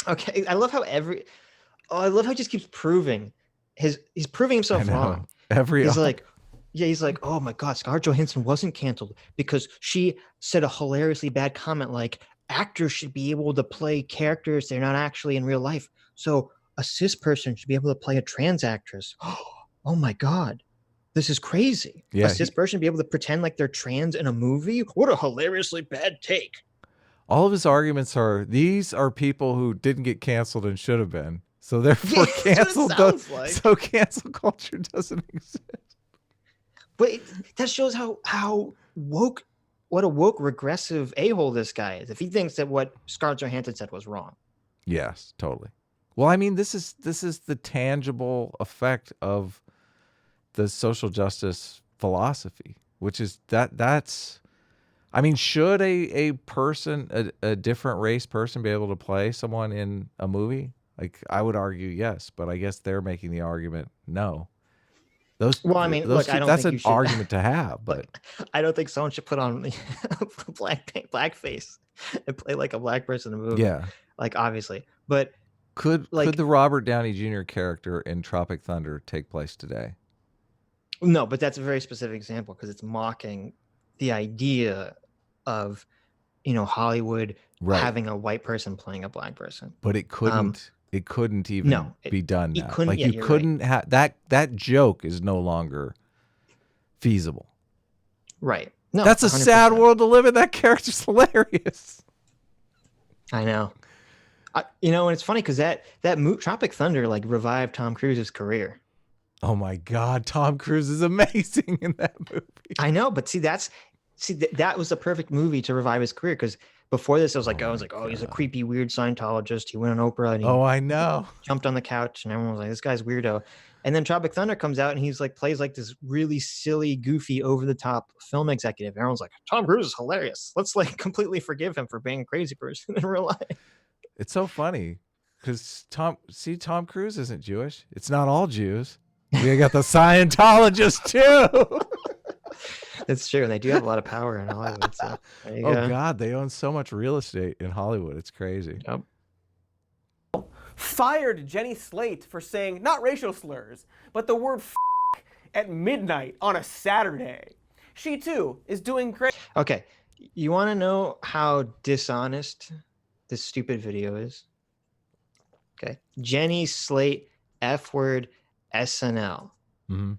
Okay, I love how he just keeps proving he's proving himself wrong. He's like, oh my God, Scarlett Johansson wasn't canceled because she said a hilariously bad comment like, actors should be able to play characters they're not actually in real life. So a cis person should be able to play a trans actress. Oh my God, this is crazy. Yeah, a cis person be able to pretend like they're trans in a movie? What a hilariously bad take. All of his arguments are, these are people who didn't get canceled and should have been. So therefore so cancel culture doesn't exist. But that shows how woke, what a woke regressive a-hole this guy is. If he thinks that what Scarlett Johansson said was wrong. Yes, totally. Well, I mean, this is the tangible effect of the social justice philosophy, which is that's. I mean, should a person, a different race person, be able to play someone in a movie? Like, I would argue yes, but I guess they're making the argument no. Well, I mean, look, I don't that's think an you should, argument to have, but I don't think someone should put on blackface and play like a black person in a movie. Yeah, like obviously, but could the Robert Downey Jr. character in Tropic Thunder take place today? No, but that's a very specific example because it's mocking the idea of, Hollywood having a white person playing a black person. But it couldn't. It couldn't even be done now. Couldn't, like you couldn't have that joke is no longer feasible. Right. No, that's 100%. A sad world to live in. That character's hilarious. I know. And it's funny because that Tropic Thunder like revived Tom Cruise's career. Oh my God, Tom Cruise is amazing in that movie. I know, but that was the perfect movie to revive his career because before this, I was like, he's a creepy, weird Scientologist. He went on Oprah and I know. Jumped on the couch and everyone was like, this guy's weirdo. And then Tropic Thunder comes out and he's like plays like this really silly, goofy, over the top film executive. Everyone's like, Tom Cruise is hilarious. Let's like completely forgive him for being a crazy person in real life. It's so funny because Tom Cruise isn't Jewish. It's not all Jews. We got the Scientologists too. It's true. And they do have a lot of power in Hollywood. So there you go. God, they own so much real estate in Hollywood. It's crazy. Yep. Fired Jenny Slate for saying not racial slurs, but the word f at midnight on a Saturday. She too is doing great. Okay. You want to know how dishonest this stupid video is? Okay. Jenny Slate, F word, SNL. Mm-hmm.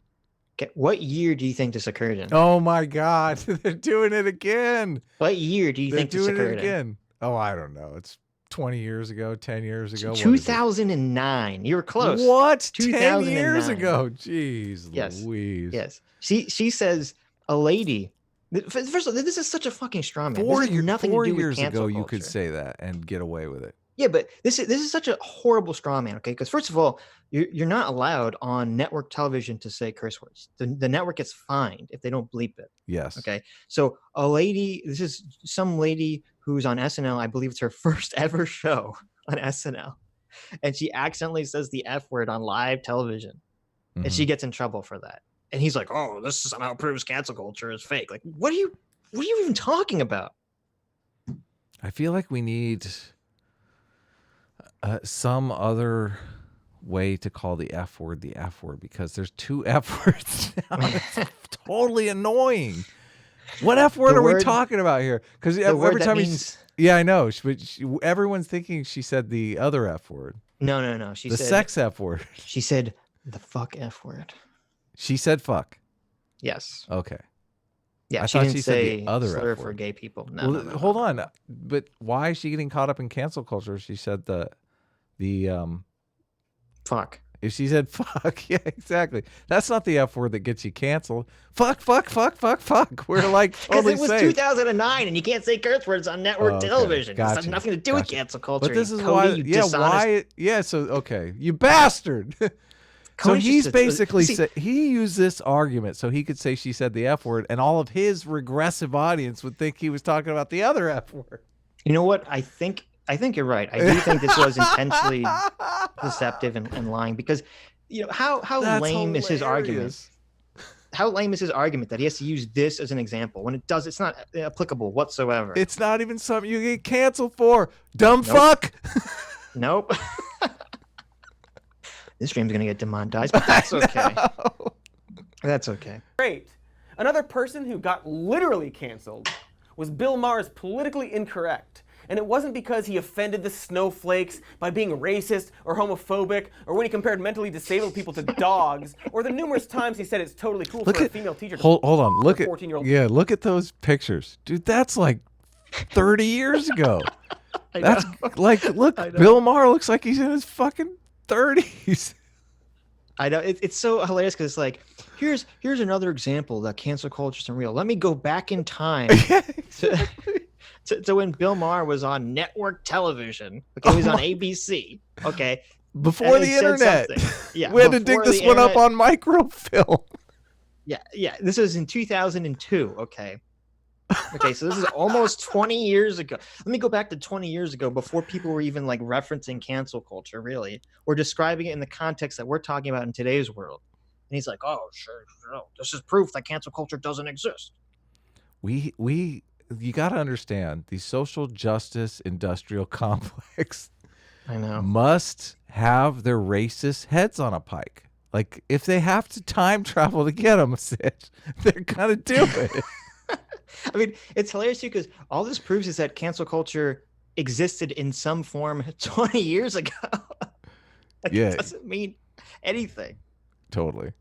Okay, what year do you think this occurred in? Oh my God, they're doing it again. What year do you think this occurred in? They're doing it again. Oh, I don't know. It's 20 years ago, 10 years ago. 2009. You were close. What? 10 years ago. Jeez, yes. Louise. Yes. She says a lady. First of all, this is such a fucking straw man. 4 years ago, you could say that and get away with it. Yeah, but this is such a horrible straw man, okay? Because first of all, you're not allowed on network television to say curse words. The network gets fined if they don't bleep it. Yes. Okay. So this is some lady who's on SNL. I believe it's her first ever show on SNL. And she accidentally says the F word on live television. And she gets in trouble for that. And he's like, oh, this somehow proves cancel culture is fake. Like, what are you even talking about? I feel like we need some other way to call the F word because there's 2 F words now. It's totally annoying. What F word are we talking about here? Because every time I know, but everyone's thinking she said the other F word. No. She said the sex F word. She said the fuck F word. She said fuck. Yes. Okay. Yeah, I thought she said the other slur F word for gay people. No, hold on. But why is she getting caught up in cancel culture? She said the fuck. If she said fuck, yeah, exactly. That's not the F word that gets you canceled. Fuck. We're like totally because it was 2009, and you can't say curse words on network television. Gotcha. It has nothing to do with cancel culture. But this is Cody, why? Yeah. So okay, you bastard. So he's basically said he used this argument so he could say she said the F word, and all of his regressive audience would think he was talking about the other F word. You know what? I think you're right. I do think this was intentionally deceptive and lying because, how lame is his argument? How lame is his argument that he has to use this as an example when it's not applicable whatsoever? It's not even something you get canceled for. Dumb fuck. Nope. This stream's gonna get demonetized, but that's okay. That's okay. Great. Another person who got literally canceled was Bill Maher's politically incorrect. And it wasn't because he offended the snowflakes by being racist or homophobic, or when he compared mentally disabled people to dogs, or the numerous times he said it's totally cool for a female teacher to hold on. Look at 14-year-old. Yeah, look at those pictures. Dude, that's like 30 years ago. That's like, look, Bill Maher looks like he's in his fucking 30s. I know it's so hilarious because it's like here's another example that cancel culture isn't real. Let me go back in time to when Bill Maher was on network television. Okay, he was on ABC. Okay, Before the internet. Yeah, we had to dig this one up on microfilm. Yeah. This is in 2002. Okay, so this is almost 20 years ago. Let me go back to 20 years ago, before people were even like referencing cancel culture, really, or describing it in the context that we're talking about in today's world. And he's like, "Oh, sure, this is proof that cancel culture doesn't exist." You got to understand, the social justice industrial complex, I know, must have their racist heads on a pike. Like, if they have to time travel to get them, they're gonna do it. I mean, it's hilarious too, because all this proves is that cancel culture existed in some form 20 years ago. It doesn't mean anything. Totally.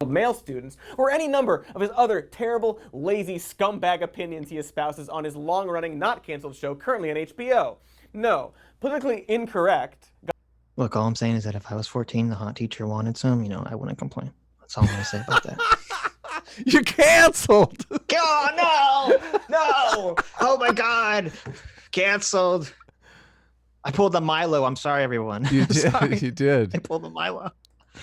Male students, or any number of his other terrible, lazy, scumbag opinions he espouses on his long-running, not-canceled show currently on HBO. No, politically incorrect. Look, all I'm saying is that if I was 14, the hot teacher wanted some, I wouldn't complain. That's all I'm going to say about that. You're canceled. Oh, no. Oh, my God. Canceled. I pulled the Milo. I'm sorry, everyone. You did. You did. I pulled the Milo.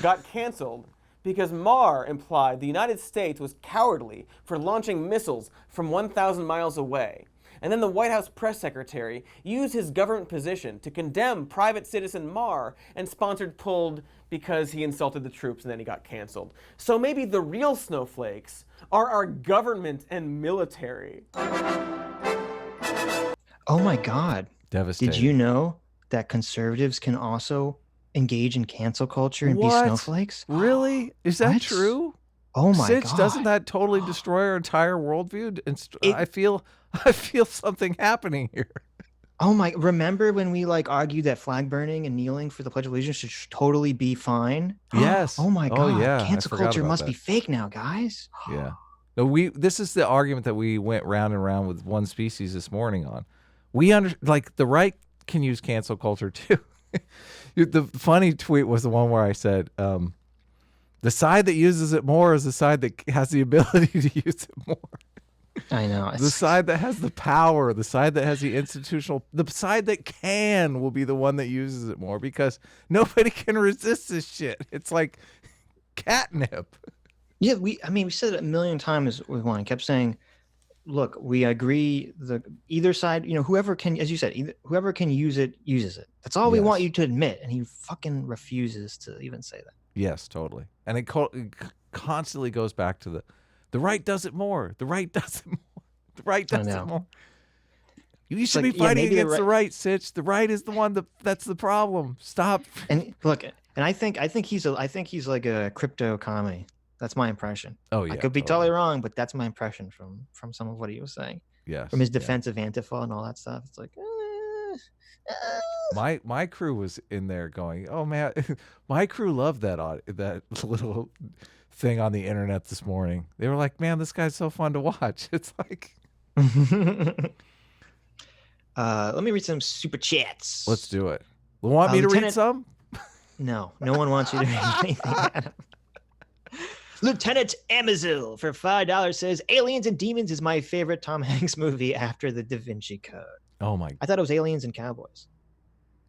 Got canceled because Maher implied the United States was cowardly for launching missiles from 1,000 miles away. And then the White House press secretary used his government position to condemn private citizen Maher and sponsored pulled because he insulted the troops, and then he got canceled. So maybe the real snowflakes are our government and military. Oh my God. Devastating. Did you know that conservatives can also engage in cancel culture and be snowflakes? Really? Is that true? Oh my Sitch, God. doesn't that totally destroy our entire worldview? I feel something happening here. Oh my, remember when we argued that flag burning and kneeling for the Pledge of Allegiance should totally be fine? Yes. Oh my God. Oh, yeah. Cancel culture must be fake now, guys. Yeah. No, this is the argument that we went round and round with One Species this morning on. The right can use cancel culture too. The funny tweet was the one where I said, the side that uses it more is the side that has the ability to use it more. I know. The side that has the power, the side that has the institutional, the side that will be the one that uses it more, because nobody can resist this shit. It's like catnip. Yeah, we said it a million times with one. I kept saying, look, we agree either side, whoever can, as you said, whoever can use it, uses it. That's all we want you to admit. And he fucking refuses to even say that. Yes, totally. And it constantly goes back to the right does it more. The right does it more. The right does it more. You should be fighting against the right, Sitch. The right is the one that's the problem. Stop. And look, and I think he's like a crypto commie. That's my impression. Oh yeah. I could be totally wrong, but that's my impression from some of what he was saying. Yes. From his defensive Antifa and all that stuff. It's like my crew was in there going, "Oh man," my crew loved that little thing on the internet this morning. They were like, "Man, this guy's so fun to watch." It's like, let me read some super chats. Let's do it. Want me to read some? No one wants you to read anything, Adam. Lieutenant Amazil for $5 says, Aliens and Demons is my favorite Tom Hanks movie after The Da Vinci Code. Oh my. I thought it was Aliens and Cowboys.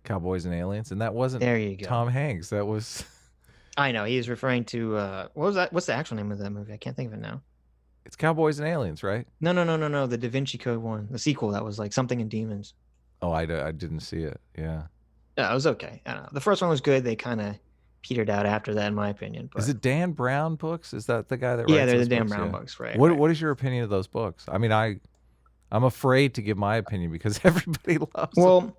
Cowboys and Aliens, and that wasn't there you go. Tom Hanks. That was I know, he is referring to what was that? What's the actual name of that movie? I can't think of it now. It's Cowboys and Aliens, right? No, the Da Vinci Code one, the sequel that was like something in demons. Oh, I didn't see it. Yeah. Yeah, it was okay. I don't know. The first one was good. They kind of petered out after that, in my opinion. But... Is it Dan Brown books? Is that the guy that writes they're those the Dan books? Brown books, right? What is your opinion of those books? I mean, I'm afraid to give my opinion because everybody loves them.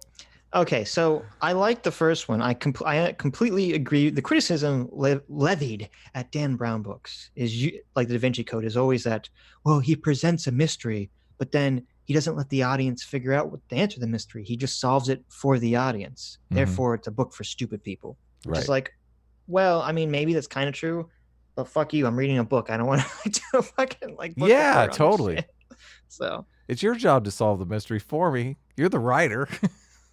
Okay, so I like the first one. I completely agree. The criticism levied at Dan Brown books is like the Da Vinci Code is always that, well, he presents a mystery, but then he doesn't let the audience figure out what to answer the mystery. He just solves it for the audience. Mm-hmm. Therefore, it's a book for stupid people. Which is like, well, I mean, maybe that's kind of true, but fuck you. I'm reading a book. I don't want to fucking like. Yeah, totally. So it's your job to solve the mystery for me. You're the writer.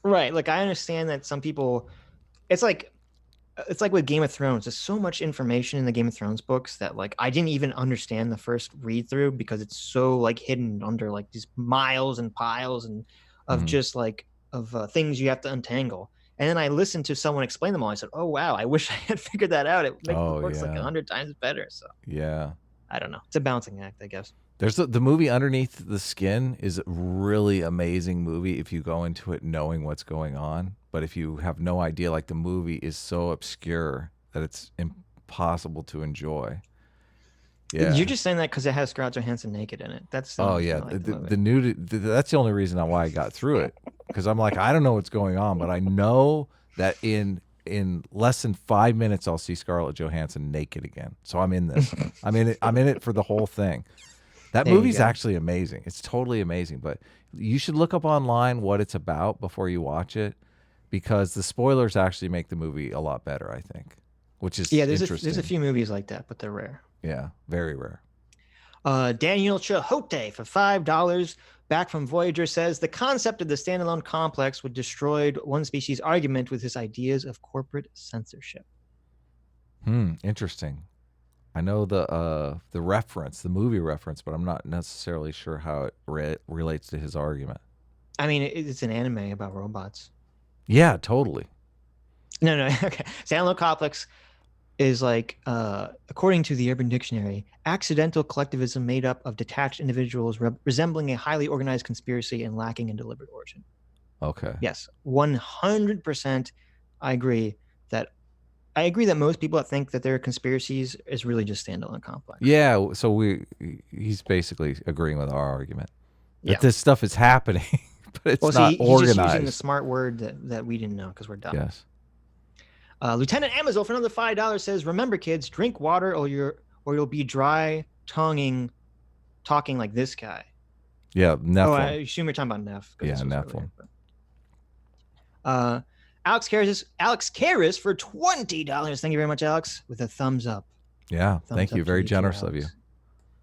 Right. Like, I understand that some people, it's like with Game of Thrones. There's so much information in the Game of Thrones books that like I didn't even understand the first read through because it's so like hidden under like these miles and piles and of just like of things you have to untangle. And then I listened to someone explain them all. I said, "Oh wow, I wish I had figured that out. It works like 100 times better." So yeah, I don't know. It's a balancing act, I guess. There's the movie Underneath the Skin is a really amazing movie if you go into it knowing what's going on. But if you have no idea, like the movie is so obscure that it's impossible to enjoy. Yeah. You're just saying that because it has Scarlett Johansson naked in it. That's the the nudity. That's the only reason why I got through it, because I'm like, I don't know what's going on, but I know that in less than 5 minutes I'll see Scarlett Johansson naked again. So I'm in this. I'm in it for the whole thing. That movie's actually amazing. It's totally amazing. But you should look up online what it's about before you watch it, because the spoilers actually make the movie a lot better, I think, which is interesting. There's a few movies like that, but they're rare. Yeah, very rare. Daniel Chihote for $5 back from Voyager says the concept of the standalone complex would destroy one species' argument with his ideas of corporate censorship. Interesting. I know the reference, the movie reference, but I'm not necessarily sure how it relates to his argument. I mean, it's an anime about robots. Yeah, totally. No, okay. Standalone complex is like, according to the Urban Dictionary, accidental collectivism made up of detached individuals resembling a highly organized conspiracy and lacking in deliberate origin. Okay. Yes, 100%. I agree that most people that think that there are conspiracies is really just standalone complex. Yeah, so he's basically agreeing with our argument that this stuff is happening, but it's not organized. He's just using the smart word that we didn't know because we're dumb. Yes. Lieutenant Amazon for another $5 says, "Remember, kids, drink water or you'll be dry talking like this guy." Yeah, Nephilim. Oh, I assume you're talking about Neph. Yeah, Nephilim. Alex Karras for $20. Thank you very much, Alex, with a thumbs up. Yeah, thank you. Very generous of you.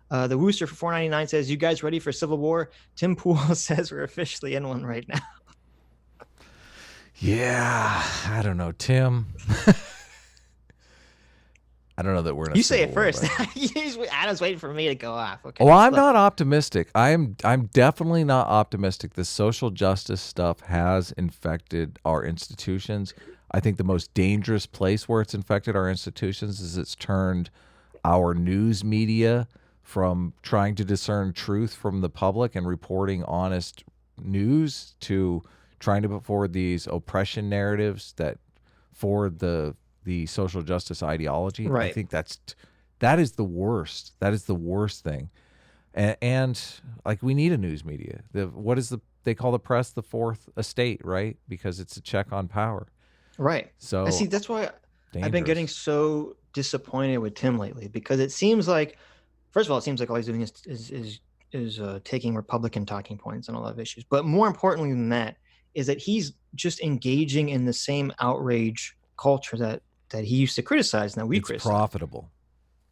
The Wooster for $4.99 says, "You guys ready for Civil War?" Tim Pool says we're officially in one right now. Yeah, I don't know, Tim. I don't know that we're in a You say it war, first. Adam's waiting for me to go off. Okay. Well, I'm not optimistic. I'm definitely not optimistic. The social justice stuff has infected our institutions. I think the most dangerous place where it's infected our institutions is it's turned our news media from trying to discern truth from the public and reporting honest news to trying to put forward these oppression narratives that forward the social justice ideology. Right. I think that is the worst. That is the worst thing. And like, we need a news media. They call the press the fourth estate, right? Because it's a check on power. Right. So I see. That's why I've been getting so disappointed with Tim lately, because it seems like, first of all, it seems like all he's doing is taking Republican talking points on a lot of issues. But more importantly than that is that he's just engaging in the same outrage culture that he used to criticize and that we criticize. It's profitable.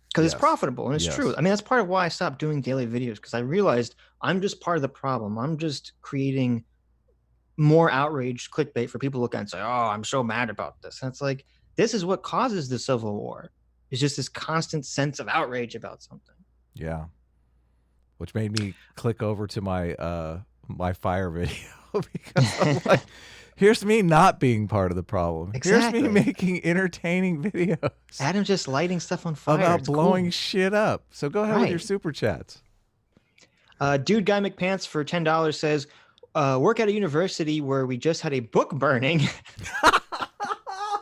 Because it's profitable and it's true. I mean, that's part of why I stopped doing daily videos, because I realized I'm just part of the problem. I'm just creating more outrage clickbait for people to look at and say, "Oh, I'm so mad about this." And it's like, this is what causes the Civil War. It's just this constant sense of outrage about something. Yeah. Which made me click over to my my fire video because I'm like, here's me not being part of the problem. Exactly. Here's me making entertaining videos. Adam's just lighting stuff on fire. About blowing shit up. So go ahead with your super chats. Dude Guy McPants for $10 says, "Work at a university where we just had a book burning."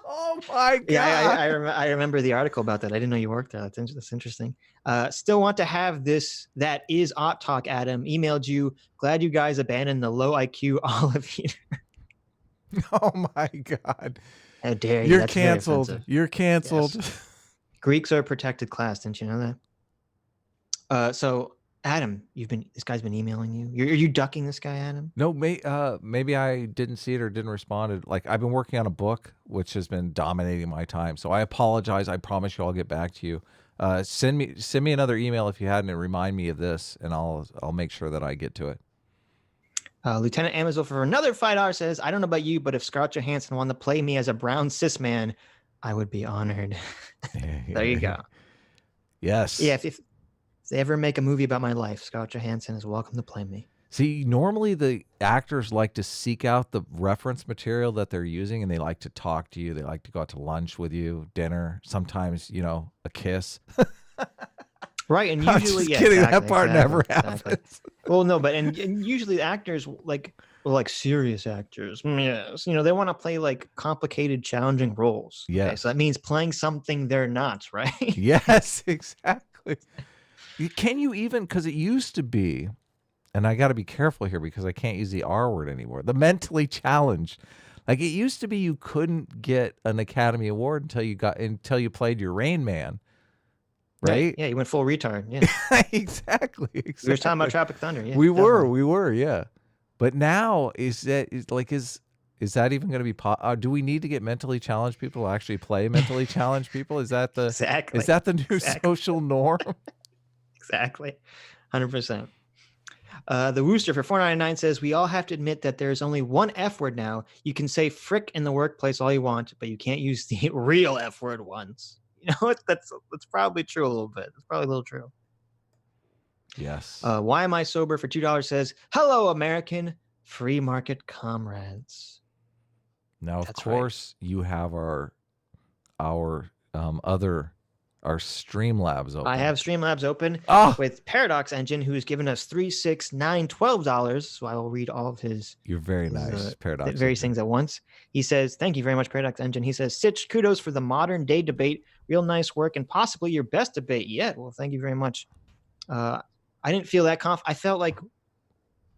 Oh my God. Yeah, I remember the article about that. I didn't know you worked there. That's interesting. Still want to have this. That is Op Talk, Adam. Emailed you. Glad you guys abandoned the low IQ olive eater. Oh my God. How dare you? You're That's canceled. You're canceled. Yes. Greeks are a protected class. Didn't you know that? So Adam, this guy's been emailing you. Are you ducking this guy, Adam? No, maybe I didn't see it or didn't respond. Like, I've been working on a book, which has been dominating my time. So I apologize. I promise you I'll get back to you. Send me another email if you hadn't, and remind me of this, and I'll make sure that I get to it. Lieutenant Amazon for another $5 says, "I don't know about you, but if Scarlett Johansson wanted to play me as a brown cis man, I would be honored." There you go. Yes. Yeah, if they ever make a movie about my life, Scarlett Johansson is welcome to play me. See, normally the actors like to seek out the reference material that they're using, and they like to talk to you. They like to go out to lunch with you, dinner, sometimes, a kiss. Right, and I'm usually, just kidding. That part never happens. Well, no, but and usually the actors like serious actors, yes, they want to play like complicated, challenging roles. Okay? Yes. So that means playing something they're not, right? Yes, exactly. Can you even? Because it used to be, and I got to be careful here because I can't use the R word anymore. The mentally challenged. Like it used to be, you couldn't get an Academy Award until you played your Rain Man. Right? Yeah, you went full retard. Yeah. Exactly. We were talking about Tropic Thunder. Yeah, we were, yeah. But now is that even going to be? Do we need to get mentally challenged people to actually play mentally challenged people? Is that the exactly? Is that the new social norm? Exactly, 100%. The Wooster for $4.99 says, we all have to admit that there's only one F word now. You can say frick in the workplace all you want, but you can't use the real F word once. That's probably true a little bit. It's probably a little true. Yes. Why Am I Sober for $2 says, hello, American free market comrades. Now, of course, you have our Streamlabs open. I have Streamlabs open with Paradox Engine, who's given us $3, $6, $9, $12. So I will read all of his. You're very nice, Paradox. Various things at once. He says, "Thank you very much, Paradox Engine." He says, "Sitch, kudos for the modern day debate. Real nice work, and possibly your best debate yet." Well, thank you very much. I didn't feel that I felt like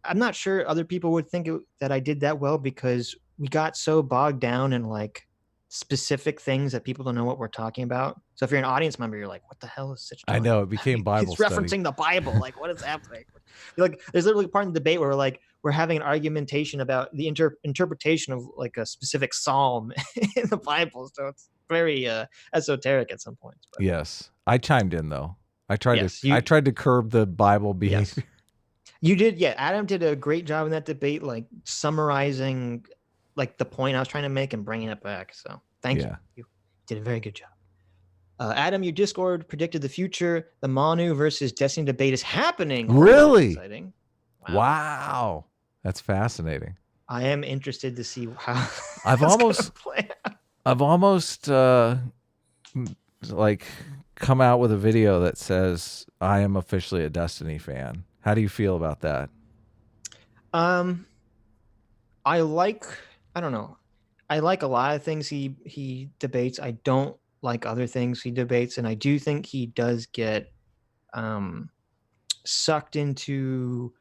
I'm not sure other people would think that I did that well because we got so bogged down in like specific things that people don't know what we're talking about. So if you're an audience member, you're like, what the hell is Sitch doing? I know, it became Bible He's referencing the Bible. Like, what is happening? Like, there's literally a part in the debate where we're having an argumentation about the interpretation of like a specific psalm in the Bible. So it's very esoteric at some points. But. Yes. I chimed in though. I tried to curb the Bible behavior. Yes. You did, yeah. Adam did a great job in that debate, like summarizing like the point I was trying to make and bringing it back. So thank you. You did a very good job. Adam, your Discord predicted the future. The Manu versus Destiny debate is happening. Really? Exciting. Wow. That's fascinating. I am interested to see how I've almost like come out with a video that says I am officially a Destiny fan. How do you feel about that? I don't know. I like a lot of things he debates. I don't like other things he debates, and I do think he does get sucked into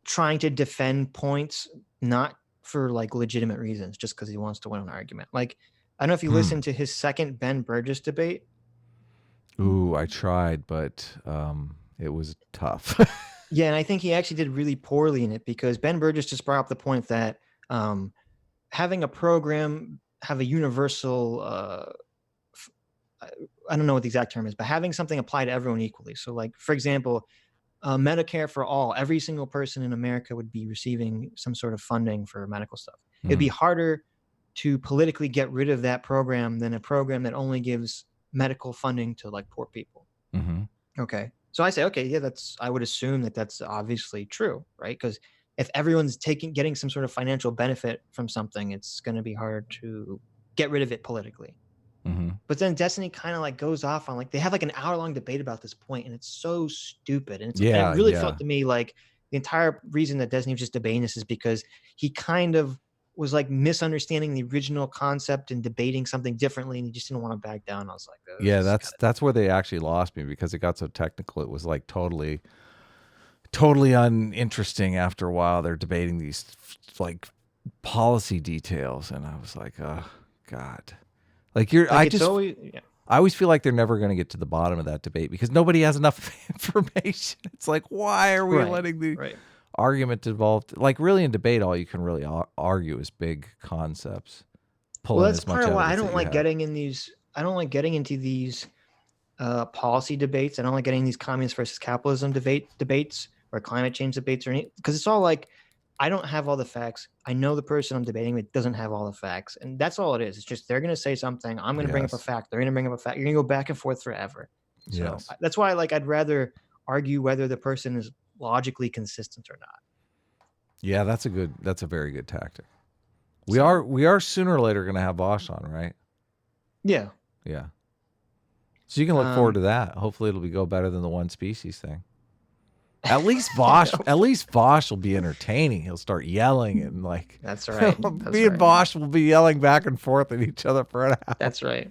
trying to defend points, not for like legitimate reasons, just because he wants to win an argument. Like, I don't know if you listened to his second Ben Burgess debate. Ooh, I tried, but it was tough. Yeah, and I think he actually did really poorly in it because Ben Burgess just brought up the point that having a program have a universal, I don't know what the exact term is, but having something apply to everyone equally. So like, for example, Medicare for all, every single person in America would be receiving some sort of funding for medical stuff. It'd be harder to politically get rid of that program than a program that only gives medical funding to like poor people. Okay. So I say, okay, yeah, I would assume that that's obviously true, right? Because if everyone's getting some sort of financial benefit from something, it's going to be hard to get rid of it politically. But then Destiny kind of like goes off on like, they have like an hour-long debate about this point, and it's so stupid. And it really felt to me like the entire reason that Destiny was just debating this is because he kind of was like misunderstanding the original concept and debating something differently, and he just didn't want to back down. I was like, yeah, that's where they actually lost me because it got so technical. It was like totally uninteresting after a while. They're debating these like policy details, and I was like, oh God. Like I always feel like they're never going to get to the bottom of that debate because nobody has enough information. It's like, why are we letting the argument involved? Like really in debate, all you can really argue is big concepts. Well, that's part of why I don't like getting in these. I don't like getting into these policy debates. I don't like getting these communist versus capitalism debates or climate change debates or anything, because it's all like, I don't have all the facts. I know the person I'm debating with doesn't have all the facts. And that's all it is. It's just they're going to say something. I'm going to bring up a fact. They're going to bring up a fact. You're going to go back and forth forever. So that's why like I'd rather argue whether the person is logically consistent or not. Yeah, that's a very good tactic. We are sooner or later going to have Vosh on, right? Yeah. Yeah. So you can look forward to that. Hopefully it'll go better than the one species thing. At least Vosh will be entertaining. He'll start yelling and like. That's right. Me and Vosh will be yelling back and forth at each other for an hour. That's right.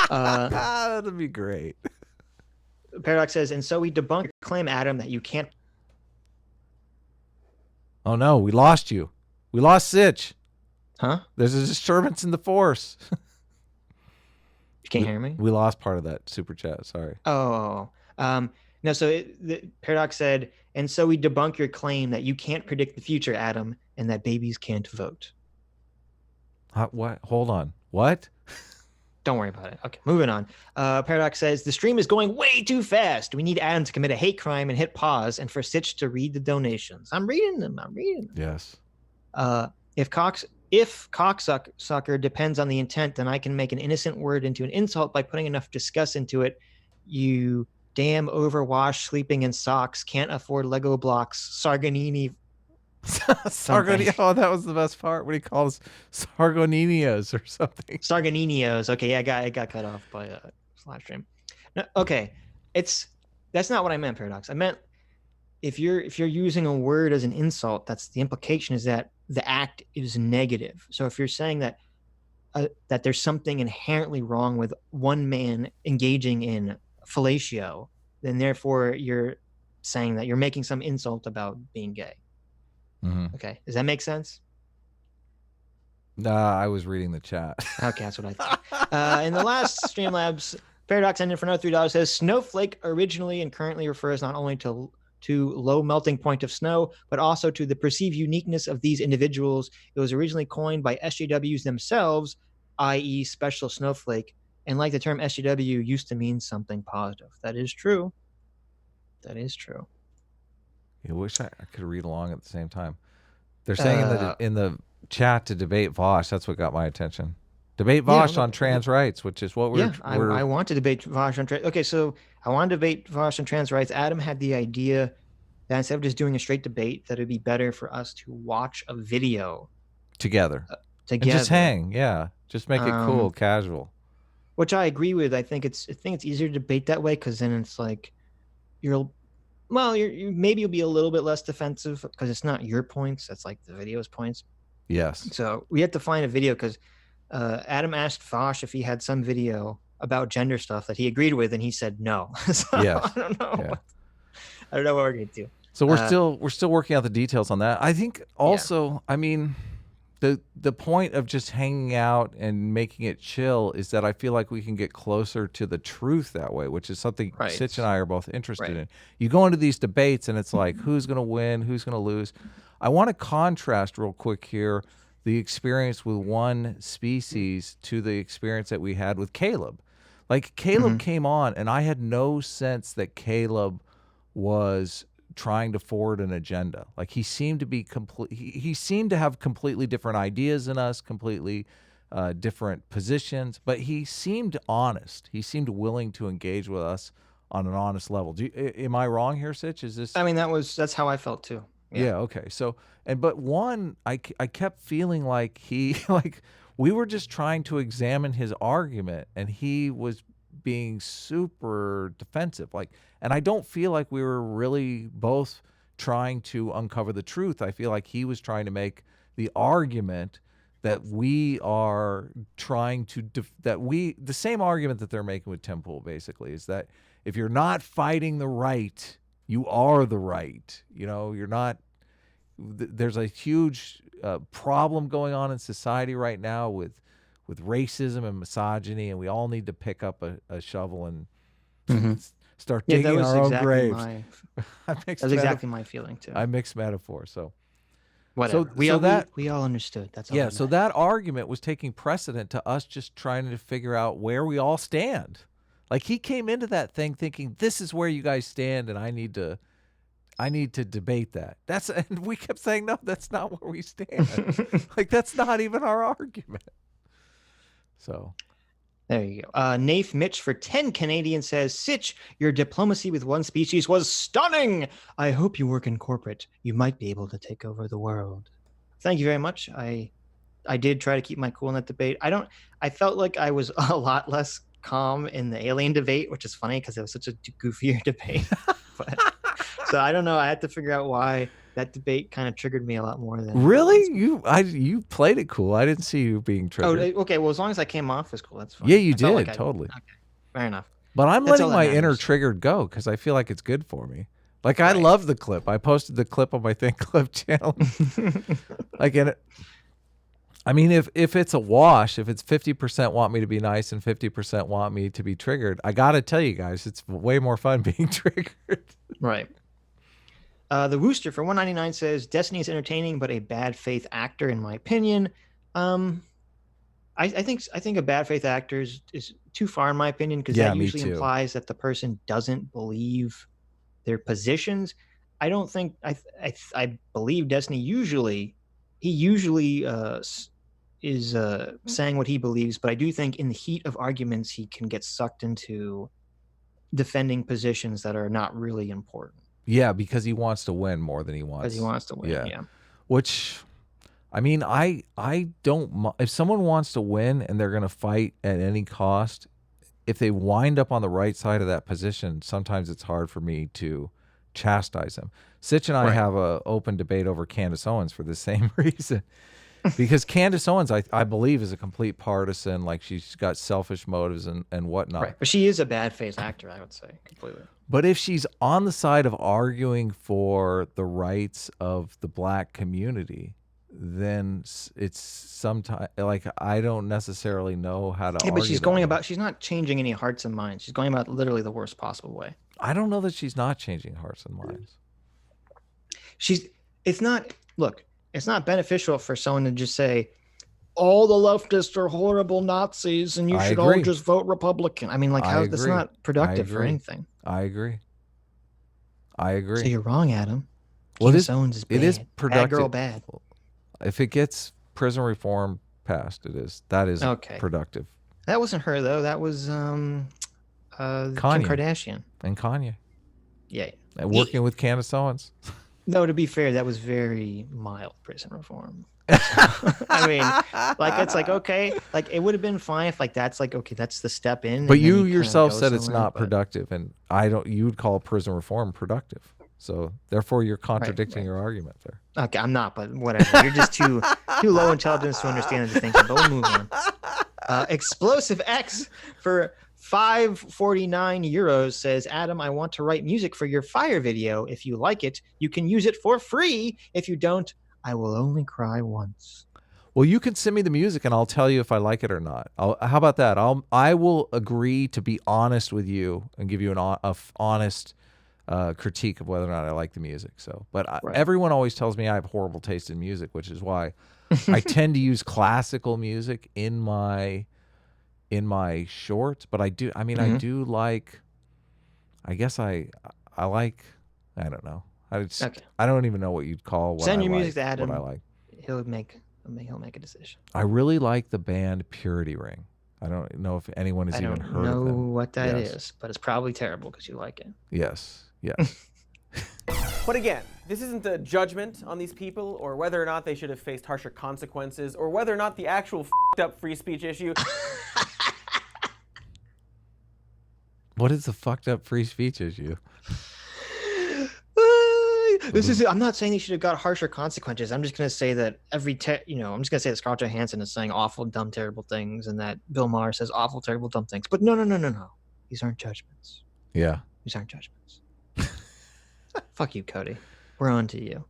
That'd be great. Paradox says, and so we debunk your claim, Adam, that you can't. Oh no, we lost you. We lost Sitch. Huh? There's a disturbance in the force. You can't hear me? We lost part of that super chat. Sorry. Oh. No, so the Paradox said, and so we debunk your claim that you can't predict the future, Adam, and that babies can't vote. What? Hold on. What? Don't worry about it. Okay, moving on. Paradox says, the stream is going way too fast. We need Adam to commit a hate crime and hit pause, and for Sitch to read the donations. I'm reading them. Yes. If cocksucker depends on the intent, then I can make an innocent word into an insult by putting enough disgust into it. You damn overwashed, sleeping in socks, can't afford Lego blocks, Sarganini. Oh, that was the best part when he calls Sargoninios or something. Sargoninios. Okay, yeah, it got cut off by live stream. No, okay, that's not what I meant, Paradox. I meant if you're using a word as an insult, that's the implication is that the act is negative. So if you're saying that that there's something inherently wrong with one man engaging in fellatio, then therefore you're saying that you're making some insult about being gay. Mm-hmm. Okay, does that make sense? I was reading the chat. Okay, that's what I thought. In the last Streamlabs, Paradox ended for another $3 says snowflake originally and currently refers not only to low melting point of snow, but also to the perceived uniqueness of these individuals. It was originally coined by SJWs themselves, i.e. special snowflake, and like the term SJW used to mean something positive. That is true. That is true. I wish I could read along at the same time. They're saying in the chat to debate Vosh. That's what got my attention. Debate Vosh on trans rights, which is what I want to debate Vosh on trans. Okay, so I want to debate Vosh on trans rights. Adam had the idea that instead of just doing a straight debate, that it'd be better for us to watch a video together. And just hang, yeah. Just make it cool, casual. Which I agree with. I think it's easier to debate that way because then it's like maybe you'll be a little bit less defensive because it's not your points. That's like the video's points. Yes. So we have to find a video because Adam asked Vosh if he had some video about gender stuff that he agreed with, and he said no. So yes. I don't know. Yeah. I don't know what we're going to do. So we're still working out the details on that. I think also, I mean, the point of just hanging out and making it chill is that I feel like we can get closer to the truth that way, which is something Sitch and I are both interested in. You go into these debates and it's like, who's going to win? Who's going to lose? I want to contrast real quick here the experience with one species to the experience that we had with Caleb. Like Caleb came on and I had no sense that Caleb was trying to forward an agenda. Like he seemed to be he seemed to have completely different ideas than us, completely different positions, but he seemed honest. He seemed willing to engage with us on an honest level. Am I wrong here, Sitch? Is this? I mean, that's how I felt too. Yeah. Okay. So, but I kept feeling like we were just trying to examine his argument and he was being super defensive. And I don't feel like we were really both trying to uncover the truth. I feel like he was trying to make the argument that we are trying to, the same argument that they're making with Tim Pool basically is that if you're not fighting the right, you are the right. You know, you're not, there's a huge problem going on in society right now with racism and misogyny, and we all need to pick up a shovel and start digging our own graves. That was exactly my feeling too. I mixed metaphor, so whatever. We all understood. That's all. Yeah. So that argument was taking precedent to us just trying to figure out where we all stand. Like he came into that thing thinking, "This is where you guys stand, and I need to debate that." And we kept saying, "No, that's not where we stand." Like that's not even our argument. So, There you go. Nafe Mitch for 10 Canadian says, Sitch, your diplomacy with one species was stunning. I hope you work in corporate. You might be able to take over the world. Thank you very much. I did try to keep my cool in that debate. I felt like I was a lot less calm in the alien debate, which is funny because it was such a goofier debate. So I don't know. I had to figure out why that debate kind of triggered me a lot more than really. You played it cool. I didn't see you being triggered. Oh, okay. Well, as long as I came off as cool, that's fine. Yeah, you did like totally. Okay, fair enough. But I'm letting my inner triggered go because I feel like it's good for me. Like I love the clip. I posted the clip on my Think Clip channel. Like in it. I mean, if it's a wash, if it's 50% want me to be nice and 50% want me to be triggered, I got to tell you guys, it's way more fun being triggered. Right. The Wooster for 199 says, Destiny is entertaining, but a bad faith actor, in my opinion. I think a bad faith actor is too far, in my opinion, because that usually implies that the person doesn't believe their positions. I don't think I believe Destiny usually is saying what he believes, but I do think in the heat of arguments he can get sucked into defending positions that are not really important. Yeah, because he wants to win more than he wants. Because he wants to win, yeah. Which, I mean, I don't. If someone wants to win and they're going to fight at any cost, if they wind up on the right side of that position, sometimes it's hard for me to chastise them. Sitch and I have an open debate over Candace Owens for the same reason. Because Candace Owens, I believe, is a complete partisan. Like, she's got selfish motives and whatnot. Right. But she is a bad faith actor, I would say, completely. But if she's on the side of arguing for the rights of the black community, then it's sometimes like I don't necessarily know how to argue. But she's not changing any hearts and minds. She's going about literally the worst possible way. I don't know that she's not changing hearts and minds. It's not beneficial for someone to just say, all the leftists are horrible Nazis and you should all just vote Republican. I mean, like, that's not productive for anything. I agree. So you're wrong, Adam. Candace Owens is bad. It is productive. Bad girl, bad. If it gets prison reform passed, that is productive. That wasn't her, though. That was Kim Kardashian. And Kanye. Yeah. And working with Candace Owens. No, to be fair, that was very mild prison reform. I mean, like, it's like, okay, like, it would have been fine if, like, that's like, okay, that's the step in. But you yourself said it's not productive, and you would call prison reform productive. So therefore, you're contradicting your argument there. Okay, I'm not, but whatever. You're just too low intelligence to understand the thinking. But we'll move on. Explosive X for 549 euros says, Adam, I want to write music for your fire video. If you like it, you can use it for free. If you don't, I will only cry once. Well, you can send me the music and I'll tell you if I like it or not. How about that? I will agree to be honest with you and give you an honest critique of whether or not I like the music. So, but everyone always tells me I have horrible taste in music, which is why I tend to use classical music in my shorts. But I do like, I guess I like, I don't know. I don't even know what you'd call what Send I your like, music to Adam. What I like. He'll make a decision. I really like the band Purity Ring. I don't know if anyone has even heard of them. I don't know what that is, but it's probably terrible because you like it. Yes. But again, this isn't a judgment on these people or whether or not they should have faced harsher consequences or whether or not the actual f***ed up free speech issue. What is the fucked up free speech issue? I'm not saying he should have got harsher consequences. I'm just going to say that I'm just going to say that Scarlett Johansson is saying awful, dumb, terrible things and that Bill Maher says awful, terrible, dumb things. But no. These aren't judgments. Yeah. These aren't judgments. Fuck you, Cody. We're on to you.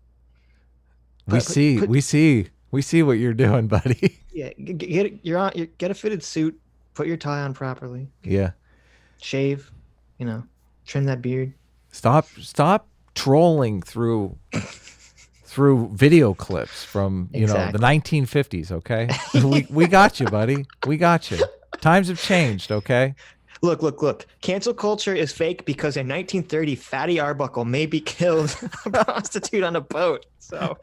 We see what you're doing, buddy. Yeah. Get a fitted suit. Put your tie on properly. Yeah. Shave. Trim that beard. Stop trolling through video clips from the 1950s. Okay, we got you, buddy. We got you. Times have changed. Okay. Look. Cancel culture is fake because in 1930, Fatty Arbuckle maybe killed a prostitute on a boat. So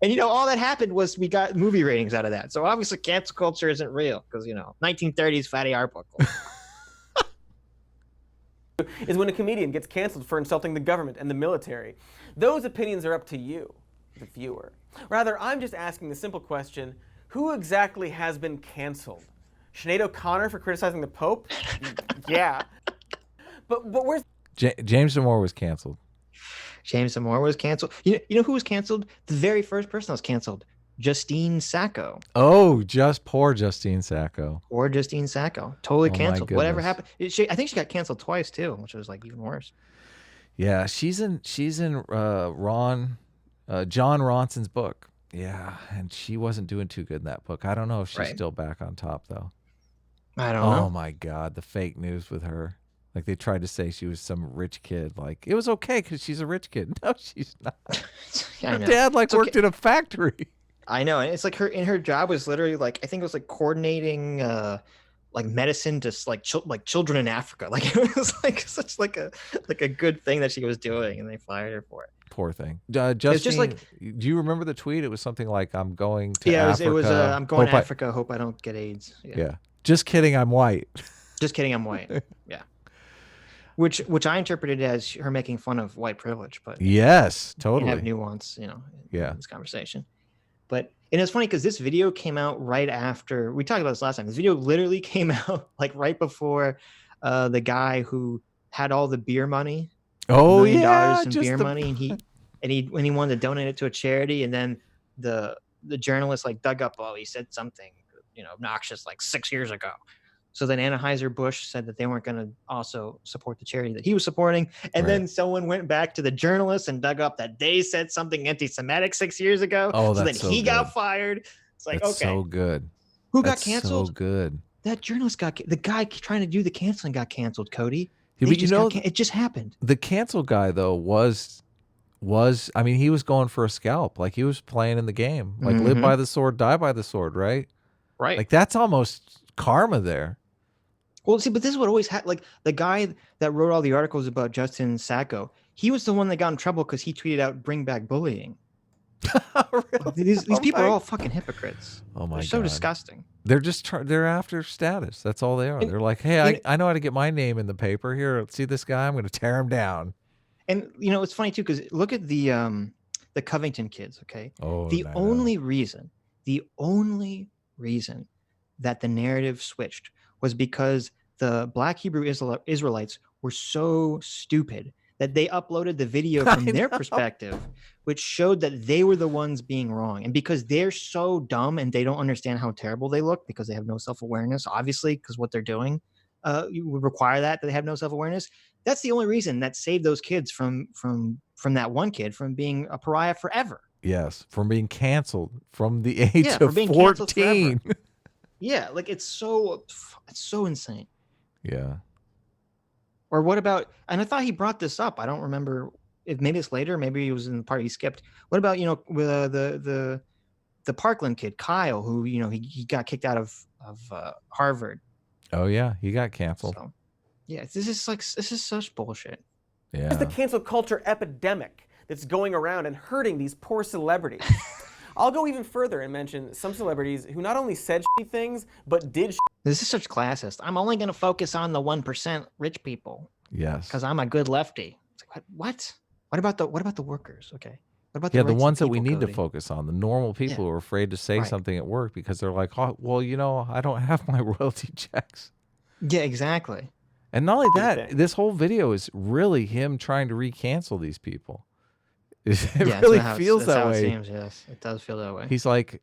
And all that happened was we got movie ratings out of that. So obviously cancel culture isn't real because 1930s Fatty Arbuckle. Is when a comedian gets canceled for insulting the government and the military. Those opinions are up to you, the viewer. Rather, I'm just asking the simple question, who exactly has been canceled? Sinead O'Connor for criticizing the Pope? Yeah. But where's... James Damore was canceled. James Damore was canceled. You know who was canceled? The very first person that was canceled. Justine Sacco. Oh, poor Justine Sacco. Or Justine Sacco. Totally canceled. Whatever happened. I think she got canceled twice too, which was like even worse. Yeah, she's in John Ronson's book. Yeah, and she wasn't doing too good in that book. I don't know if she's still back on top though. I don't know. Oh my God, the fake news with her. Like they tried to say she was some rich kid. Like it was okay because she's a rich kid. No, she's not. Her dad worked in a factory. I know, and it's like her job was literally like I think it was like coordinating like medicine to like children in Africa. Like it was like such like a good thing that she was doing, and they fired her for it. Poor thing. Justine, it's just like, do you remember the tweet? It was something like, "I'm going to Africa. It was I'm going to Africa. Hope I don't get AIDS." Yeah. Just kidding. I'm white. Just kidding. I'm white. Yeah. Which I interpreted as her making fun of white privilege, but yes, totally have nuance, in yeah, this conversation. And it's funny because this video came out right after we talked about this last time. This video literally came out like right before the guy who had all the beer money. Oh $1 million yeah, in beer money, and he when he wanted to donate it to a charity, and then the journalist dug up, he said something obnoxious 6 years ago. So then Anheuser-Busch said that they weren't going to also support the charity that he was supporting. And then someone went back to the journalist and dug up that they said something anti-Semitic 6 years ago. Oh, so that's then he got fired. It's like, that's okay. so good. Who got canceled? So good. That journalist the guy trying to do the canceling got canceled, Cody. Yeah, but it just happened. The cancel guy, though, was I mean, he was going for a scalp. Like, he was playing in the game. Like, live by the sword, die by the sword, right? Right. Like, that's almost karma there. Well, see, but this is what always happened. Like, the guy that wrote all the articles about Justine Sacco, he was the one that got in trouble because he tweeted out, "Bring back bullying." Really? These people are all fucking hypocrites. Oh, my God. They're so disgusting. They're just they're after status. That's all they are. They're like, hey, I know how to get my name in the paper. Here, see this guy? I'm going to tear him down. And, it's funny, too, because look at the Covington kids, okay? Oh, the only reason that the narrative switched was because the Black Hebrew Israelites were so stupid that they uploaded the video from their perspective, which showed that they were the ones being wrong. And because they're so dumb and they don't understand how terrible they look because they have no self-awareness, obviously, because what they're doing you would require that they have no self-awareness. That's the only reason that saved those kids from that one kid from being a pariah forever. Yes, from being canceled from the age of 14. Yeah, like it's so insane. Yeah. Or what about? And I thought he brought this up. I don't remember if maybe it's later. Maybe he was in the part he skipped. What about with the Parkland kid Kyle, who he got kicked out of Harvard. Oh yeah, he got canceled. So, yeah, this is such bullshit. Yeah. It's the cancel culture epidemic that's going around and hurting these poor celebrities. I'll go even further and mention some celebrities who not only said shitty things, but did This is such classist. I'm only going to focus on the 1% rich people. Yes. Because I'm a good lefty. It's like, what? What about the workers? Okay. What about the ones that we need to focus on, the normal people who are afraid to say something at work because they're like, oh, well, I don't have my royalty checks. Yeah, exactly. And not only that, this whole video is really him trying to re-cancel these people. It really feels that way. It seems, yes, it does feel that way. He's like,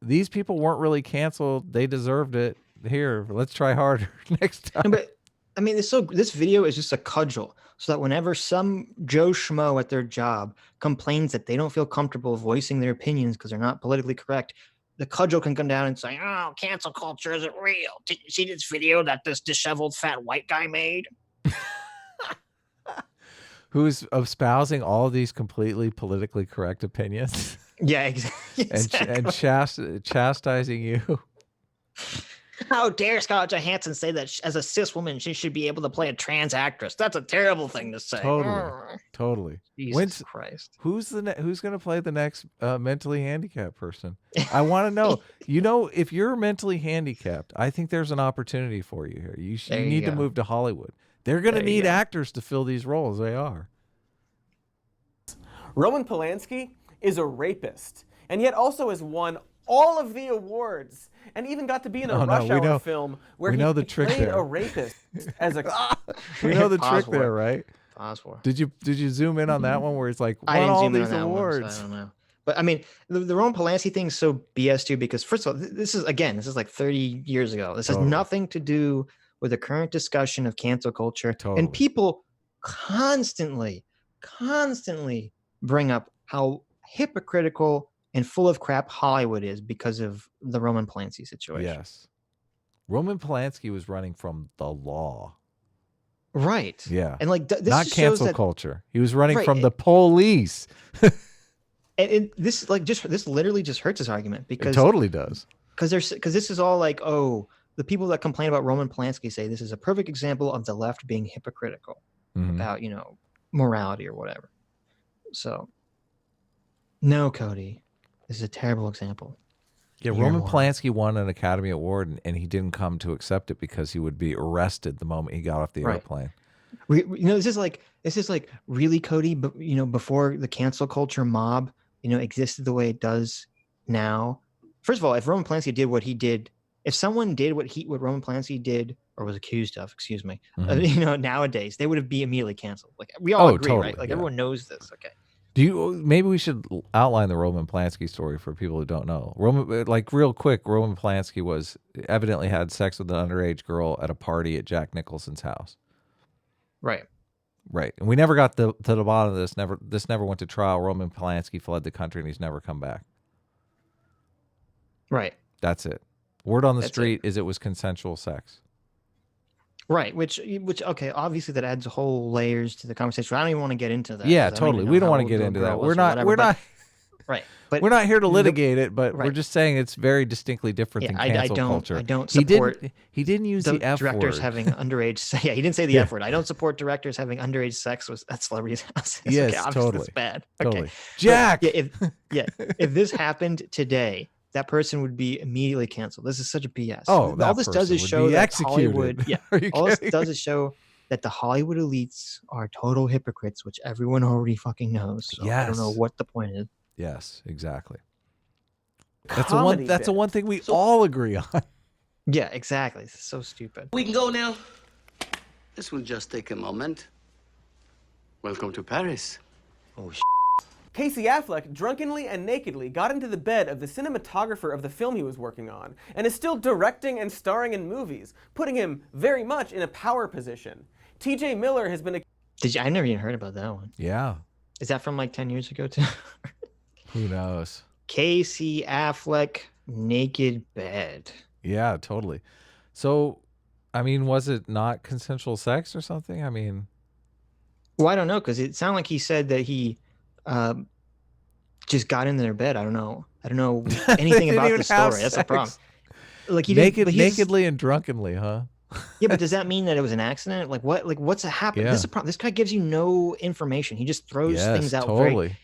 these people weren't really canceled. They deserved it. Here, let's try harder next time. No, but I mean, this video is just a cudgel, so that whenever some Joe Schmo at their job complains that they don't feel comfortable voicing their opinions because they're not politically correct, the cudgel can come down and say, "Oh, cancel culture isn't real. Did you see this video that this disheveled fat white guy made?" Who's espousing all of these completely politically correct opinions. Yeah, exactly. And chastising you. How dare Scarlett Johansson say that as a cis woman she should be able to play a trans actress? That's a terrible thing to say. Totally. Jesus Christ. Who's going to play the next mentally handicapped person? I want to know. You know, if you're mentally handicapped, I think there's an opportunity for you here. You need to move to Hollywood. They're going to need actors to fill these roles. They are. Roman Polanski is a rapist, and yet also has won all of the awards, and even got to be in a Rush Hour film where he played a rapist as a. We know the trick there, right? Did you zoom in on that one where it's like won all these awards? One, so I don't know. But I mean, the Roman Polanski thing is so BS too, because first of all, this is like 30 years ago. This has nothing to do with the current discussion of cancel culture, and people constantly bring up how hypocritical and full of crap Hollywood is because of the Roman Polanski situation. Yes. Roman Polanski was running from the law. Right. Yeah. And like this not cancel culture. He was running from the police. and this literally just hurts his argument, because it totally does. Because this is all like, oh, the people that complain about Roman Polanski say this is a perfect example of the left being hypocritical about, morality or whatever. So no, Cody. This is a terrible example. Yeah, Roman Polanski won an Academy Award, and he didn't come to accept it because he would be arrested the moment he got off the airplane. This is like really, Cody. But before the cancel culture mob, existed the way it does now. First of all, if Roman Polanski did what he did, if someone did what Roman Polanski did or was accused of, excuse me, nowadays they would be immediately canceled. Like we all agree, right? Like everyone knows this. Okay. Maybe we should outline the Roman Polanski story for people who don't know. Real quick, Roman Polanski evidently had sex with an underage girl at a party at Jack Nicholson's house. Right. Right. And we never got to the bottom of this. This never went to trial. Roman Polanski fled the country and he's never come back. Right. That's it. Word on the street is it was consensual sex. Right, which okay, obviously that adds whole layers to the conversation. I don't even want to get into that. Yeah, totally. We don't want to get into that. We're not right. But we're not here to litigate it, but we're just saying it's very distinctly different than cancel culture. I don't support he didn't use the F word. Directors having underage he didn't say the F word. I don't support directors having underage sex at celebrities' houses. Yes, okay, totally. It's bad. Totally. Okay. Jack. But, if this happened today, that person would be immediately canceled. This is such a BS. Oh, all this does is show that Hollywood. Yeah, all this does is show that the Hollywood elites are total hypocrites, which everyone already fucking knows. So I don't know what the point is. Yes, exactly. That's the one thing we all agree on. Yeah, exactly. It's so stupid. We can go now. This will just take a moment. Welcome to Paris. Oh, Casey Affleck drunkenly and nakedly got into the bed of the cinematographer of the film he was working on, and is still directing and starring in movies, putting him very much in a power position. TJ Miller has been I never even heard about that one. Yeah. Is that from like 10 years ago too? Who knows? Casey Affleck, naked bed. Yeah, totally. So, I mean, was it not consensual sex or something? I mean... Well, I don't know, because it sounded like he said that he just got into their bed. I don't know anything about the story. That's the problem. Like he nakedly and drunkenly, huh? Yeah, but does that mean that it was an accident? Like what? Like what's happened? Yeah. This is a problem. This guy gives you no information. He just throws things out. Totally.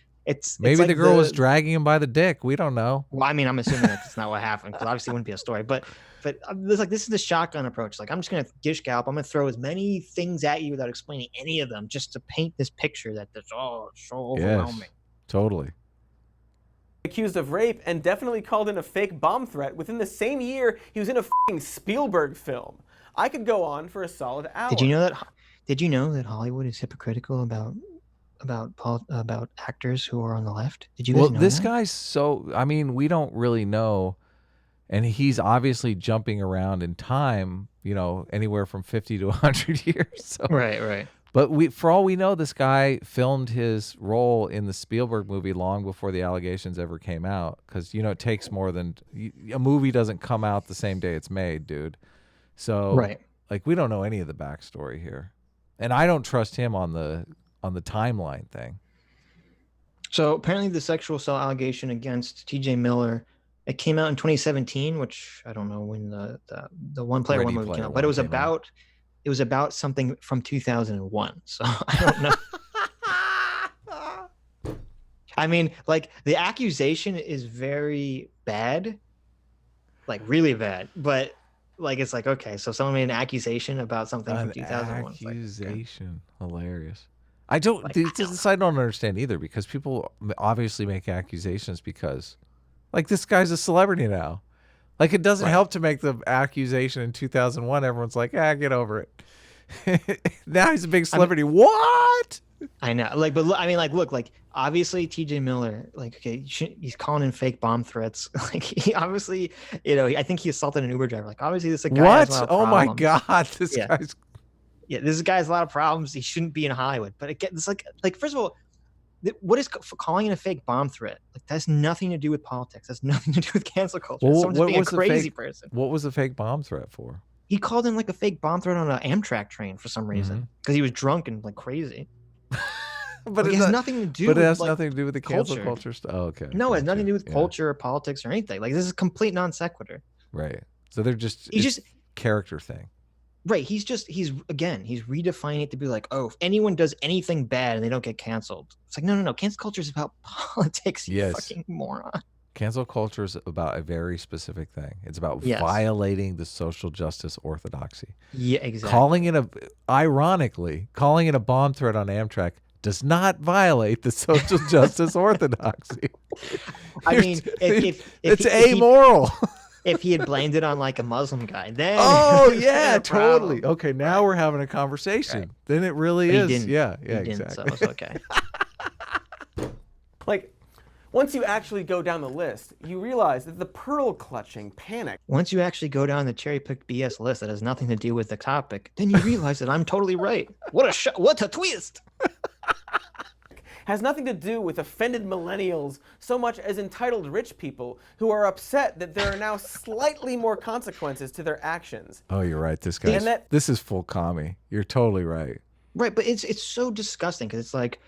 Maybe like the girl was dragging him by the dick. We don't know. Well, I mean, I'm assuming that's not what happened, because obviously it wouldn't be a story. But this is the shotgun approach. Like I'm just gonna gish gallop. I'm gonna throw as many things at you without explaining any of them, just to paint this picture that it's so overwhelming. Yes, totally. Accused of rape and definitely called in a fake bomb threat. Within the same year, he was in a f***ing Spielberg film. I could go on for a solid hour. Did you know that Hollywood is hypocritical about actors who are on the left? Did you guys know this that? guy's I mean, we don't really know, and he's obviously jumping around in time, anywhere from 50 to 100 years. So. Right. But for all we know, this guy filmed his role in the Spielberg movie long before the allegations ever came out, because it takes more than a movie doesn't come out the same day it's made, dude. So like we don't know any of the backstory here, and I don't trust him on the timeline thing. So apparently the sexual assault allegation against TJ Miller It came out in 2017, which I don't know when the One Player One movie came out, but it was about something from 2001. So I don't know. I mean, like, the accusation is very bad, like really bad, but like, it's like, okay, so someone made an accusation about something from 2001. Accusation. Like, okay. Hilarious. I don't understand either, because people obviously make accusations because, like, this guy's a celebrity now. Like, it doesn't help to make the accusation in 2001. Everyone's like, get over it. Now he's a big celebrity. What? I know, like, but I mean, like, look, like, obviously TJ Miller, like, okay, he's calling in fake bomb threats. Like, he obviously, I think he assaulted an Uber driver. Like, obviously this is a guy. What? Oh my God, this guy's. Yeah, this guy has a lot of problems. He shouldn't be in Hollywood. But again, it's like first of all, what is calling in a fake bomb threat? Like, that has nothing to do with politics. That's nothing to do with cancel culture. Well, someone's just being a crazy person. What was the fake bomb threat for? He called in like a fake bomb threat on an Amtrak train for some reason because he was drunk and like crazy. But it has nothing to do. But it has nothing to do with the cancel culture stuff. Oh, okay. No, it has nothing to do with culture or politics or anything. Like, this is a complete non sequitur. Right. So they're just character thing. Right. He's redefining it to be like, oh, if anyone does anything bad and they don't get canceled. It's like, no. Cancel culture is about politics. You fucking moron. Cancel culture is about a very specific thing. It's about violating the social justice orthodoxy. Yeah, exactly. Ironically, calling it a bomb threat on Amtrak does not violate the social justice orthodoxy. I mean, it's amoral. If he had blamed it on like a Muslim guy, then totally. Okay, now we're having a conversation. Right. Then it really is. Yeah, exactly. So it's okay. Like, once you actually go down the list, you realize that the pearl clutching panic. Once you actually go down the cherry-picked BS list that has nothing to do with the topic, then you realize that I'm totally right. What a twist! Has nothing to do with offended millennials so much as entitled rich people who are upset that there are now slightly more consequences to their actions. Oh, you're right. This is full commie. You're totally right. Right, but it's so disgusting because it's like,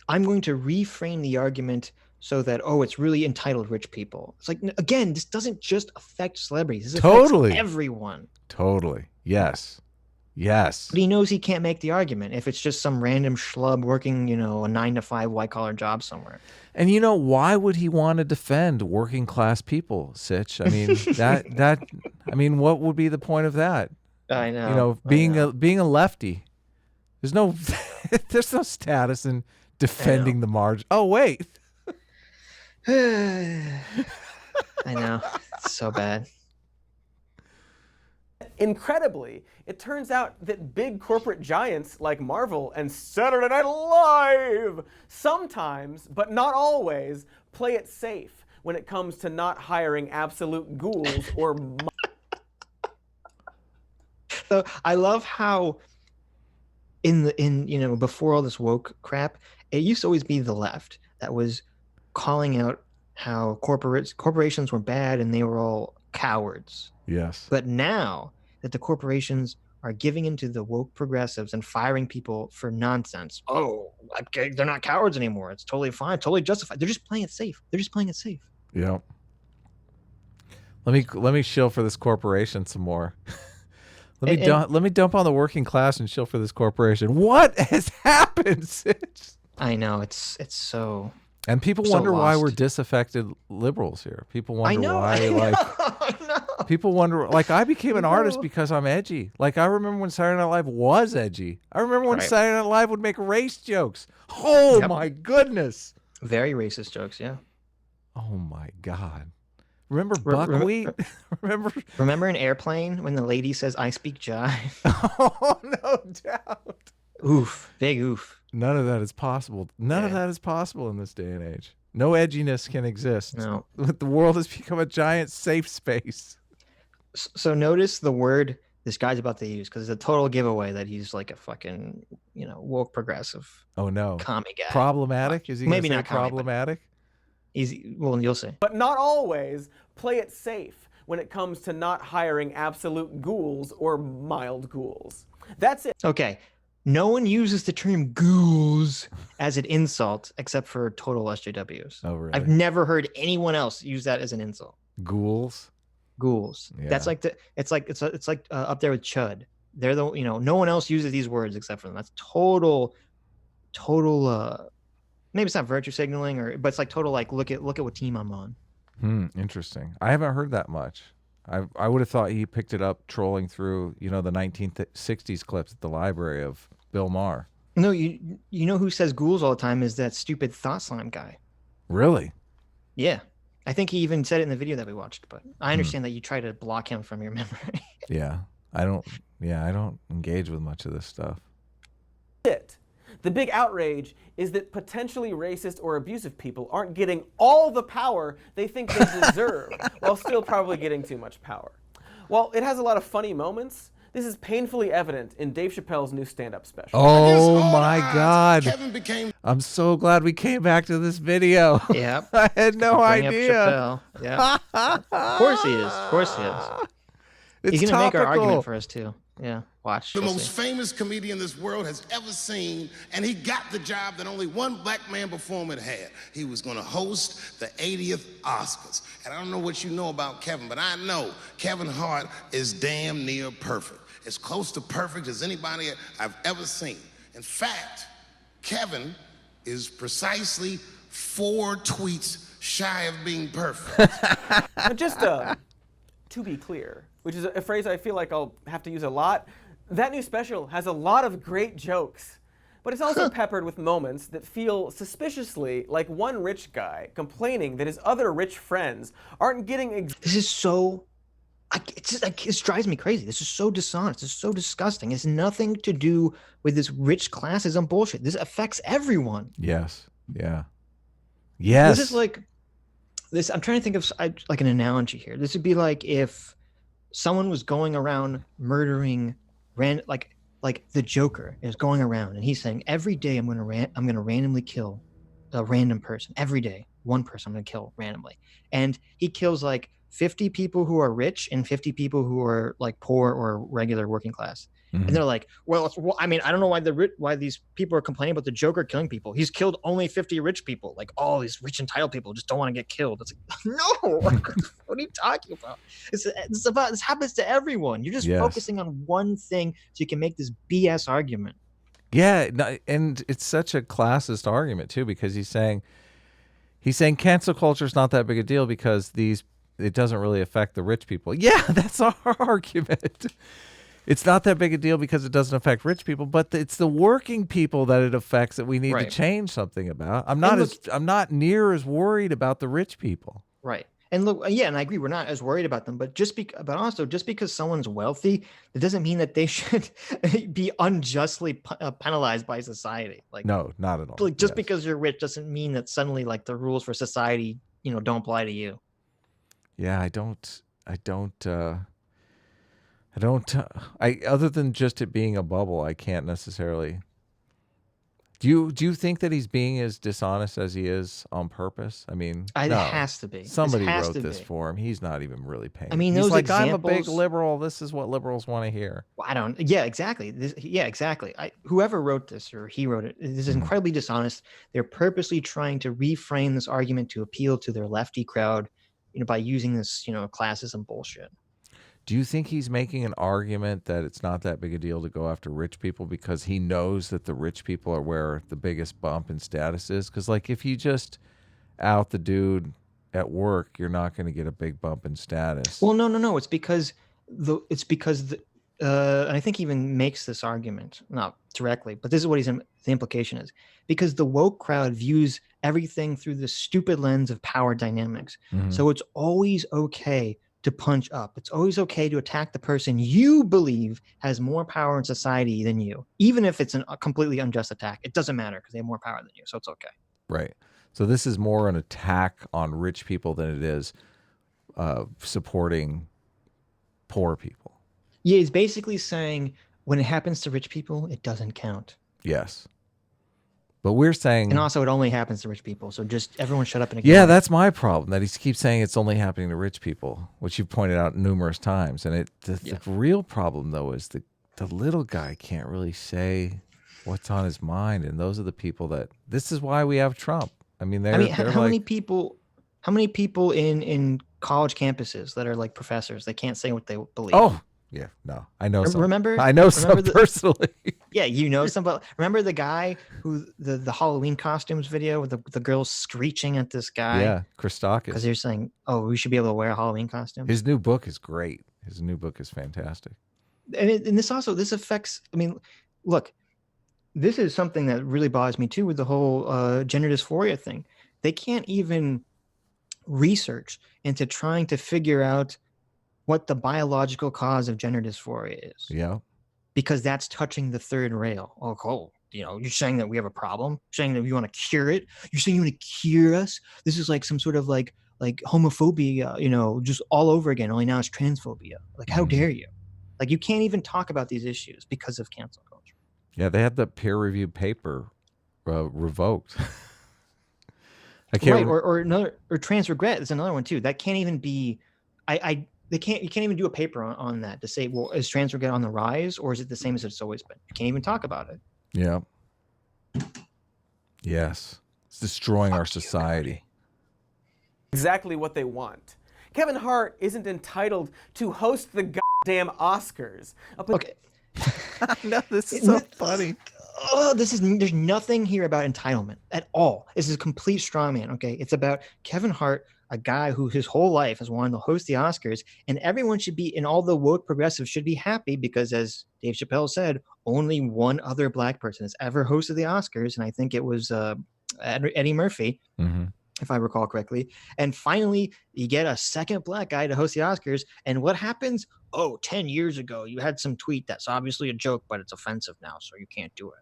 I'm going to reframe the argument so that, it's really entitled rich people. It's like, again, this doesn't just affect celebrities. This affects everyone. Totally. Yes. But he knows he can't make the argument if it's just some random schlub working, a 9-to-5 white-collar job somewhere. And why would he want to defend working class people, Sitch? I mean, what would be the point of that? I know. Being a lefty, there's no status in defending the margin. Oh, wait. I know. It's so bad. Incredibly, it turns out that big corporate giants like Marvel and Saturday Night Live sometimes, but not always, play it safe when it comes to not hiring absolute ghouls or... So I love how before all this woke crap, it used to always be the left that was calling out how corporations were bad and they were all cowards. Yes. But now that the corporations are giving into the woke progressives and firing people for nonsense, okay, they're not cowards anymore. It's totally fine, totally justified. They're just playing it safe. Yeah. Let me shill for this corporation some more. Let me dump on the working class and shill for this corporation. What has happened, Sitch? I know, it's so. And people wonder why we're disaffected liberals here. People wonder why, people wonder, like, I became an artist because I'm edgy. Like, I remember when Saturday Night Live was edgy. I remember when Saturday Night Live would make race jokes. Oh, my goodness. Very racist jokes, yeah. Oh, my God. Remember buckwheat? Remember in Airplane when the lady says, "I speak jive"? Oh, no doubt. Oof. Big oof. None of that is possible. None of that is possible in this day and age. No edginess can exist. No. The world has become a giant safe space. So notice the word this guy's about to use, because it's a total giveaway that he's like a fucking, woke progressive. Oh, no. Commie guy. Problematic? Is he maybe not problematic? Well, you'll see. But not always play it safe when it comes to not hiring absolute ghouls or mild ghouls. That's it. Okay. No one uses the term ghouls as an insult except for total SJWs. Oh, really? I've never heard anyone else use that as an insult. Ghouls. Ghouls. Yeah. That's like it's like up there with chud. They're the no one else uses these words except for them. That's total maybe it's not virtue signaling but it's like total like look at what team I'm on. Interesting. I haven't heard that much. I would have thought he picked it up trolling through, the 1960s clips at the library of Bill Maher. No, you know who says ghouls all the time is that stupid Thought Slime guy. Really? Yeah. I think he even said it in the video that we watched, but I understand that you try to block him from your memory. Yeah. I don't engage with much of this stuff. The big outrage is that potentially racist or abusive people aren't getting all the power they think they deserve, while still probably getting too much power. While it has a lot of funny moments, this is painfully evident in Dave Chappelle's new stand-up special. Oh my God. I'm so glad we came back to this video. Yeah. I had no idea. Yeah. Of course he is. He's going to make our argument for us too. Yeah, watch. The most famous comedian this world has ever seen, and he got the job that only one black man before him had had. He was going to host the 80th Oscars. And I don't know what you know about Kevin, but I know Kevin Hart is damn near perfect. As close to perfect as anybody I've ever seen. In fact, Kevin is precisely 4 tweets shy of being perfect. Just to be clear, which is a phrase I feel like I'll have to use a lot, that new special has a lot of great jokes, but it's also peppered with moments that feel suspiciously like one rich guy complaining that his other rich friends aren't getting This is so... it drives me crazy. This is so dishonest. This is so disgusting. It's nothing to do with this rich classism bullshit. This affects everyone. Yes. Yeah. Yes. This is like... I'm trying to think of like an analogy here. This would be like if someone was going around murdering like the Joker is going around and he's saying every day I'm gonna randomly kill a random person. Every day, one person I'm gonna kill randomly, and he kills like 50 people who are rich and 50 people who are like poor or regular working class. And they're like, well, I mean, I don't know why these people are complaining about the Joker killing people. He's killed only 50 rich people. Like all these rich entitled people just don't want to get killed. It's like, no, what are you talking about? This happens to everyone. You're just focusing on one thing so you can make this BS argument. Yeah, and it's such a classist argument too, because he's saying cancel culture is not that big a deal because it doesn't really affect the rich people. Yeah, that's our argument. It's not that big a deal because it doesn't affect rich people, but it's the working people that it affects that we need to change something about. I'm not near as worried about the rich people. Right. And look, yeah, and I agree, we're not as worried about them, but also just because someone's wealthy, it doesn't mean that they should be unjustly penalized by society. Like, no, not at all. Like, just because you're rich doesn't mean that suddenly like the rules for society, don't apply to you. Yeah, other than just it being a bubble, I can't necessarily. Do you think that he's being as dishonest as he is on purpose? I mean, it has to be. Somebody wrote this for him. He's not even really paying. I mean, he's those like, examples, I'm a big liberal. This is what liberals want to hear. Well, yeah, exactly. Exactly. Whoever wrote this, or he wrote it, this is incredibly dishonest. They're purposely trying to reframe this argument to appeal to their lefty crowd, by using this, classism bullshit. Do you think he's making an argument that it's not that big a deal to go after rich people because he knows that the rich people are where the biggest bump in status is? Because, like, if you just out the dude at work, you're not going to get a big bump in status. Well, no. It's because and I think he even makes this argument, not directly, but this is what the implication is. Because the woke crowd views everything through the stupid lens of power dynamics. So it's always okay to punch up. It's always okay to attack the person you believe has more power in society than you, even if it's a completely unjust attack. It doesn't matter because they have more power than you, so it's okay. Right. So this is more an attack on rich people than it is supporting poor people. Yeah, he's basically saying when it happens to rich people, it doesn't count. Yes. But we're saying... And also it only happens to rich people, so just everyone shut up and ignore. Yeah, that's my problem, that he keeps saying it's only happening to rich people, which you've pointed out numerous times. And the real problem, though, is the little guy can't really say what's on his mind, and those are the people that... This is why we have Trump. I mean, how many people in college campuses that are like professors. They can't say what they believe. Oh, yeah, no, I know some. Remember? I know some personally. Yeah, you know somebody. Remember the guy who the Halloween costumes video with the girls screeching at this guy? Yeah, Christakis. Because they're saying, "Oh, we should be able to wear a Halloween costume." His new book is great. His new book is fantastic. And this affects. I mean, look, this is something that really bothers me too with the whole gender dysphoria thing. They can't even research into trying to figure out what the biological cause of gender dysphoria is. Yeah. Because that's touching the third rail. Oh, you know, you're saying that we have a problem? You're saying that you want to cure it? You're saying you want to cure us? This is like some sort of like homophobia, you know, just all over again. Only now it's transphobia. Like, how dare you? Like, you can't even talk about these issues because of cancel culture. Yeah, they had the peer-reviewed paper revoked. I can't. Right, or trans regret is another one too. That can't even be. You can't even do a paper on that to say, well, is trans regret on the rise or is it the same as it's always been? You can't even talk about it. Yeah. Yes, it's destroying our society. Exactly what they want. Kevin Hart isn't entitled to host the goddamn Oscars. Okay. No, this is so funny. Oh, there's nothing here about entitlement at all. This is a complete straw man. Okay, it's about Kevin Hart, a guy who his whole life has wanted to host the Oscars, and everyone should be, and all the woke progressives should be happy because, as Dave Chappelle said, only one other black person has ever hosted the Oscars, and I think it was Eddie Murphy. Mm-hmm. If I recall correctly. And finally, you get a second black guy to host the Oscars. And what happens? Oh, 10 years ago, you had some tweet that's obviously a joke, but it's offensive now, so you can't do it.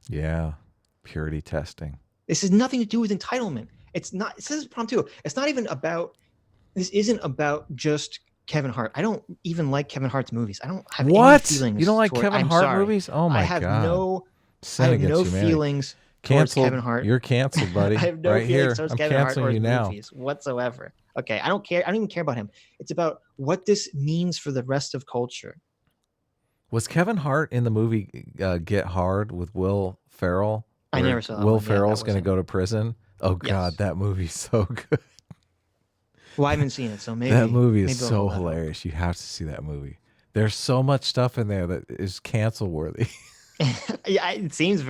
Yeah. Purity testing. This has nothing to do with entitlement. It's not, this is a problem too. It's not even about, this isn't about just Kevin Hart. I don't even like Kevin Hart's movies. I don't have any feelings. You don't like Kevin Hart movies? Oh my God. I have no feelings. Canceled. Kevin Hart. You're canceled, buddy. I have no right feelings here. towards I'm Kevin Hart or his now. movies whatsoever. Okay, I don't care. I don't even care about him. It's about what this means for the rest of culture. Was Kevin Hart in the movie Get Hard with Will Ferrell? I never saw that. Will Ferrell's going to go to prison. Oh God, that movie's so good. Well, I haven't seen it, so maybe that movie is so hilarious. You have to see that movie. There's so much stuff in there that is cancel worthy. Yeah, it seems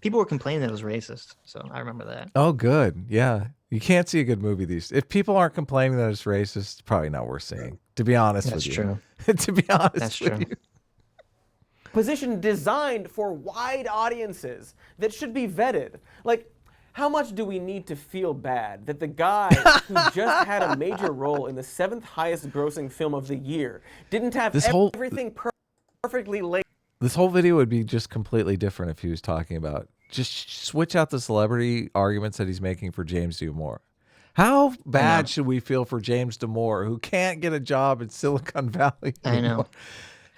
people were complaining that it was racist, so I remember that. Oh, good. Yeah, you can't see a good movie if people aren't complaining that it's racist, it's probably not worth seeing. To be honest with you, that's true. To be honest, that's with true. you. Position designed for wide audiences that should be vetted. Like, how much do we need to feel bad that the guy who just had a major role in the 7th highest grossing film of the year didn't have everything perfectly laid? This whole video would be just completely different if he was talking about just switch out the celebrity arguments that he's making for James Damore. How bad should we feel for James Damore, who can't get a job in Silicon Valley anymore? I know.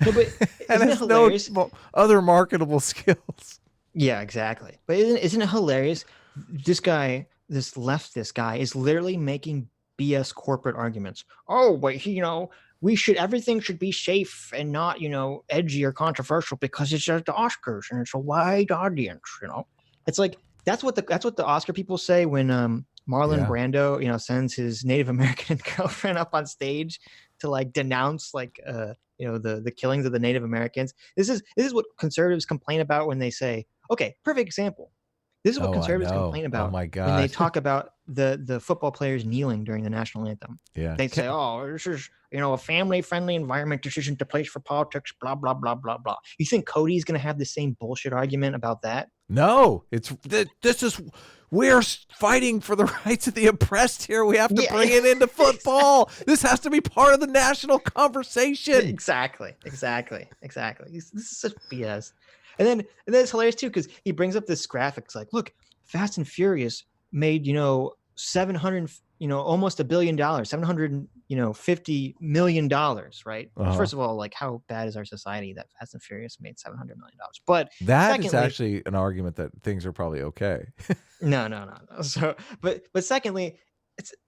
No, but and isn't has it hilarious? no other marketable skills. Yeah, exactly. But isn't it hilarious? This guy, this leftist guy, is literally making BS corporate arguments. Oh, but everything should be safe and not, edgy or controversial because it's just the Oscars and it's a wide audience. It's like that's what the Oscar people say when Marlon Brando, sends his Native American girlfriend up on stage to like denounce the killings of the Native Americans. This is what conservatives complain about when they say, okay, perfect example. This is what conservatives complain about when they talk about the football players kneeling during the national anthem. Yeah. They say, oh, this is, a family-friendly environment. This isn't the place for politics, blah, blah, blah, blah, blah. You think Cody's going to have the same bullshit argument about that? No. We're fighting for the rights of the oppressed here. We have to bring it into football. This has to be part of the national conversation. Exactly. This is such BS. And then it's hilarious too because he brings up this graphic. It's like, look, Fast and Furious made $700, almost $1 billion, $750 million, right? First of all, like, how bad is our society that Fast and Furious made $700 million? But that is actually an argument that things are probably okay. No. So, but secondly,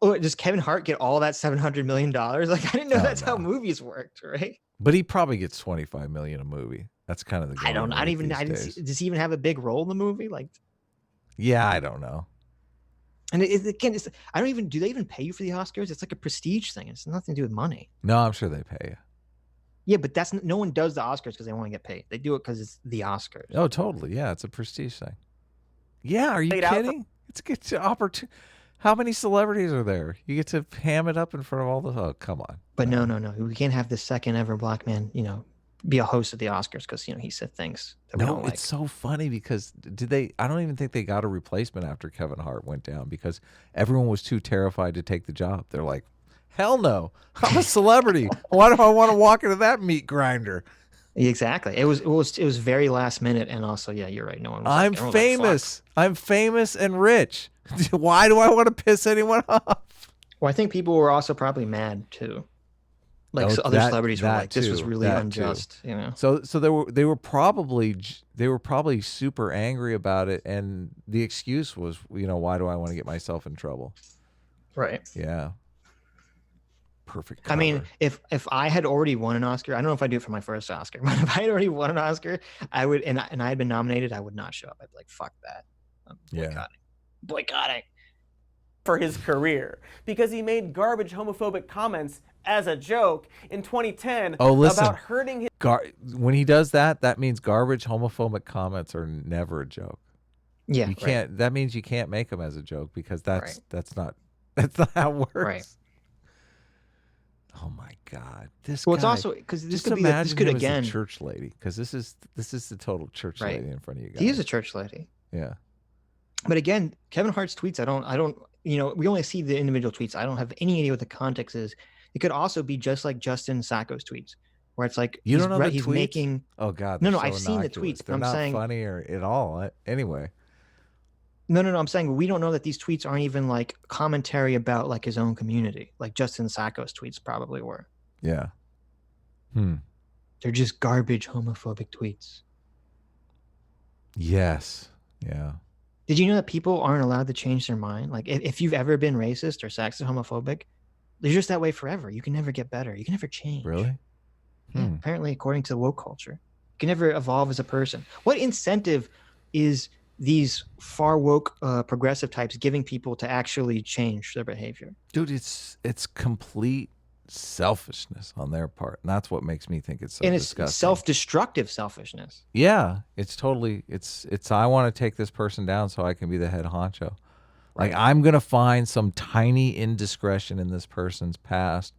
does Kevin Hart get all that $700 million? Like, I didn't know that's how movies worked, right? But he probably gets $25 million a movie. That's kind of the. I didn't even. Does he even have a big role in the movie? Like, yeah, I don't know. And again, I don't even, do they even pay you for the Oscars? It's like a prestige thing. It's nothing to do with money. No, I'm sure they pay you. Yeah, but no one does the Oscars because they want to get paid. They do it because it's the Oscars. Oh, totally. Yeah, it's a prestige thing. Yeah, are you kidding? It's a good opportunity. How many celebrities are there? You get to ham it up in front of all the. Oh, come on. But no. We can't have the second ever black man, be a host of the Oscars because he said things that we don't like. It's so funny because I don't even think they got a replacement after Kevin Hart went down because everyone was too terrified to take the job. They're like, hell no, I'm a celebrity. Why do I want to walk into that meat grinder? Exactly. It was very last minute, and also, yeah, you're right. No one. I'm famous. I'm famous and rich. Why do I want to piss anyone off? Well, I think people were also probably mad too. Like other celebrities were like, "This was really unjust," So they were probably super angry about it, and the excuse was, why do I want to get myself in trouble? Right. Yeah. Perfect cover. I mean, if I had already won an Oscar, I don't know if I'd do it for my first Oscar, but if I had already won an Oscar, I would, and I had been nominated, I would not show up. I'd be like, fuck that. I'm boycotting. For his career, because he made garbage homophobic comments as a joke in 2010 about hurting his. When he does that, that means garbage homophobic comments are never a joke. Yeah, you can't. Right. That means you can't make them as a joke because that's not how it works. Right. Oh my God! This. Well, it's also because this could be this could again as a church lady, because this is the total church lady in front of you guys. He is a church lady. Yeah. But again, Kevin Hart's tweets, I don't. We only see the individual tweets. I don't have any idea what the context is. It could also be just like Justin Sacco's tweets, where it's like you don't know the he's tweets? Making. Oh God! No, so I've seen the tweets. They're not funny or at all. Anyway. No. I'm saying we don't know that these tweets aren't even like commentary about like his own community, like Justin Sacco's tweets probably were. Yeah. They're just garbage homophobic tweets. Yes. Yeah. Did you know that people aren't allowed to change their mind? Like if you've ever been racist or sexist, homophobic, they're just that way forever. You can never get better. You can never change. Really? Yeah, apparently, according to the woke culture, you can never evolve as a person. What incentive is these far woke progressive types giving people to actually change their behavior? Dude, it's complete selfishness on their part, and that's what makes me think it's so disgusting. It's self-destructive selfishness. Yeah, it's totally it's I want to take this person down so I can be the head honcho. Like I'm gonna find some tiny indiscretion in this person's past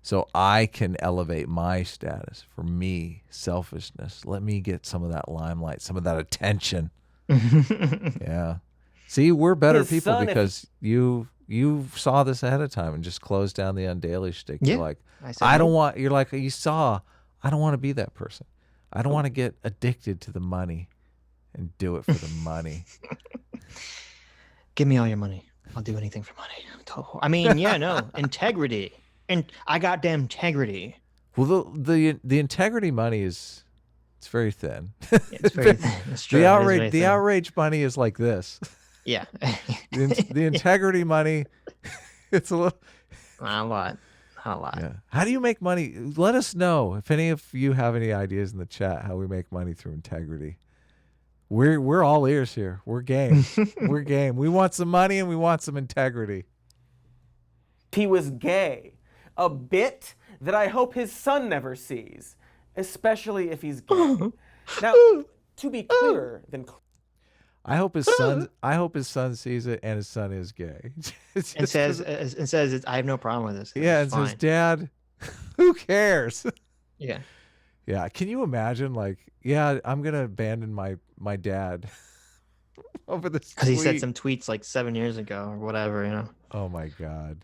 so I can elevate my status. For me, selfishness. Let me get some of that limelight, some of that attention. Yeah. See, we're better people because you saw this ahead of time and just closed down the undaily shtick. Yeah, you're like, I don't want to be that person. I don't want to get addicted to the money and do it for the money. Give me all your money. I'll do anything for money. I mean, yeah, no, integrity. And I got damn integrity. Well, the integrity money it's very thin. It's very thin. It's true. The outrage money is like this. Yeah. the integrity money, it's a lot. Not a lot. Yeah. How do you make money? Let us know if any of you have any ideas in the chat how we make money through integrity. We're all ears here. We're game. We're game. We want some money and we want some integrity. He was gay. A bit that I hope his son never sees, especially if he's gay. Now, to be clearer than I hope his son sees it and his son is gay. and says I have no problem with this. Yeah, and says, Dad, who cares? Yeah. Yeah. Can you imagine, like, yeah, I'm gonna abandon my dad over this because he said some tweets like 7 years ago or whatever, Oh my God.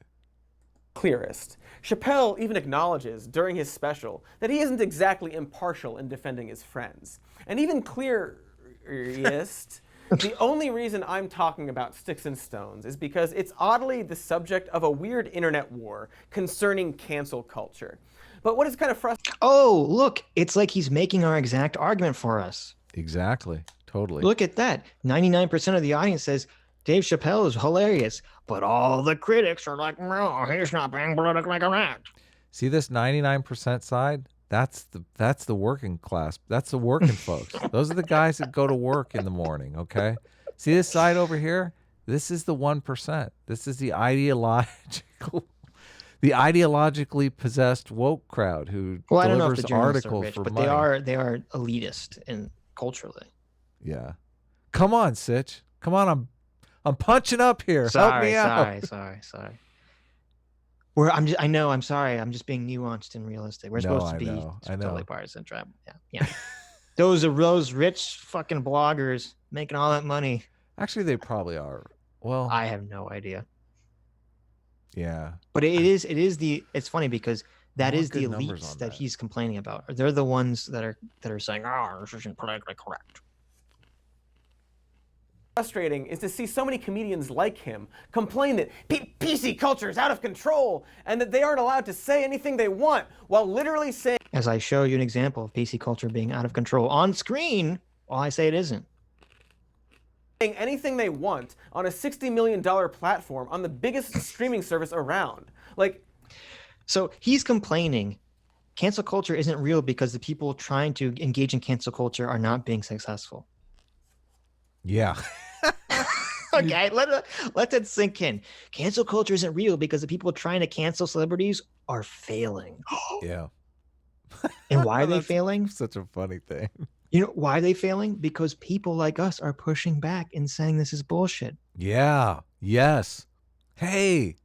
Clearest. Chappelle even acknowledges during his special that he isn't exactly impartial in defending his friends. And even clearest, the only reason I'm talking about Sticks and Stones is because it's oddly the subject of a weird internet war concerning cancel culture. But what is kind of frustrating... Oh, look, it's like he's making our exact argument for us. Exactly. Totally. Look at that. 99% of the audience says Dave Chappelle is hilarious, but all the critics are like, no, he's not being politically correct. See this 99% side? That's the working class. That's the working folks. Those are the guys that go to work in the morning, okay? See this side over here? This is the 1%. This is the ideologically possessed woke crowd who I don't know if the delivers journalists are articles rich, for but money. they are elitist and culturally. Yeah. Come on, Sitch. Come on, I'm punching up here. Help me out. Sorry. I'm sorry. I'm just being nuanced and realistic. We're supposed to be totally partisan. Yeah. Those rich fucking bloggers making all that money. Actually, they probably are. Well, I have no idea. Yeah. But it's funny because that is the elites that he's complaining about. They're the ones that are saying, this isn't politically correct. Frustrating is to see so many comedians like him complain that PC culture is out of control and that they aren't allowed to say anything they want, while literally saying, as I show you an example of PC culture being out of control on screen, while I say it isn't. Anything they want on a $60 million platform on the biggest streaming service around. So he's complaining cancel culture isn't real because the people trying to engage in cancel culture are not being successful. Yeah. Okay, let that sink in. Cancel culture isn't real because the people trying to cancel celebrities are failing. Yeah. And why are they failing? Such a funny thing. You know why are they failing? Because people like us are pushing back and saying this is bullshit. Yeah. Yes. Hey,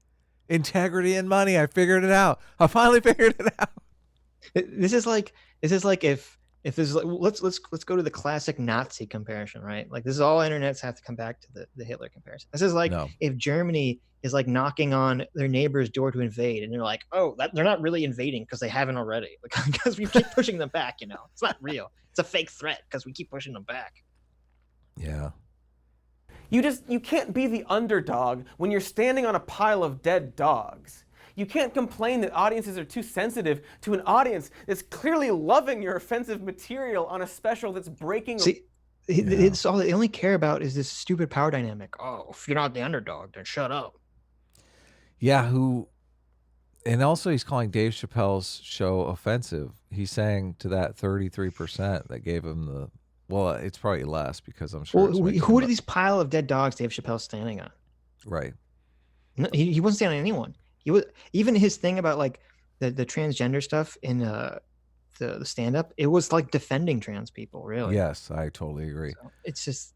integrity and money. I figured it out. I finally figured it out. This is like if this is like, let's go to the classic Nazi comparison, right? Like this is all internets have to come back to the Hitler comparison. This is like if Germany is like knocking on their neighbor's door to invade, and they're like, oh, they're not really invading because they haven't already, because we keep pushing them back. It's not real. It's a fake threat because we keep pushing them back. Yeah. You can't be the underdog when you're standing on a pile of dead dogs. You can't complain that audiences are too sensitive to an audience that's clearly loving your offensive material on a special that's breaking. See, it's all they only care about is this stupid power dynamic. Oh, if you're not the underdog, then shut up. Yeah, and also he's calling Dave Chappelle's show offensive. He's saying to that 33% that gave him it's probably less because I'm sure. Well, who are these pile of dead dogs Dave Chappelle's standing on? Right. No, he wasn't standing on anyone. He was, even his thing about like the transgender stuff in the stand-up, it was like defending trans people, really. Yes, I totally agree. So it's just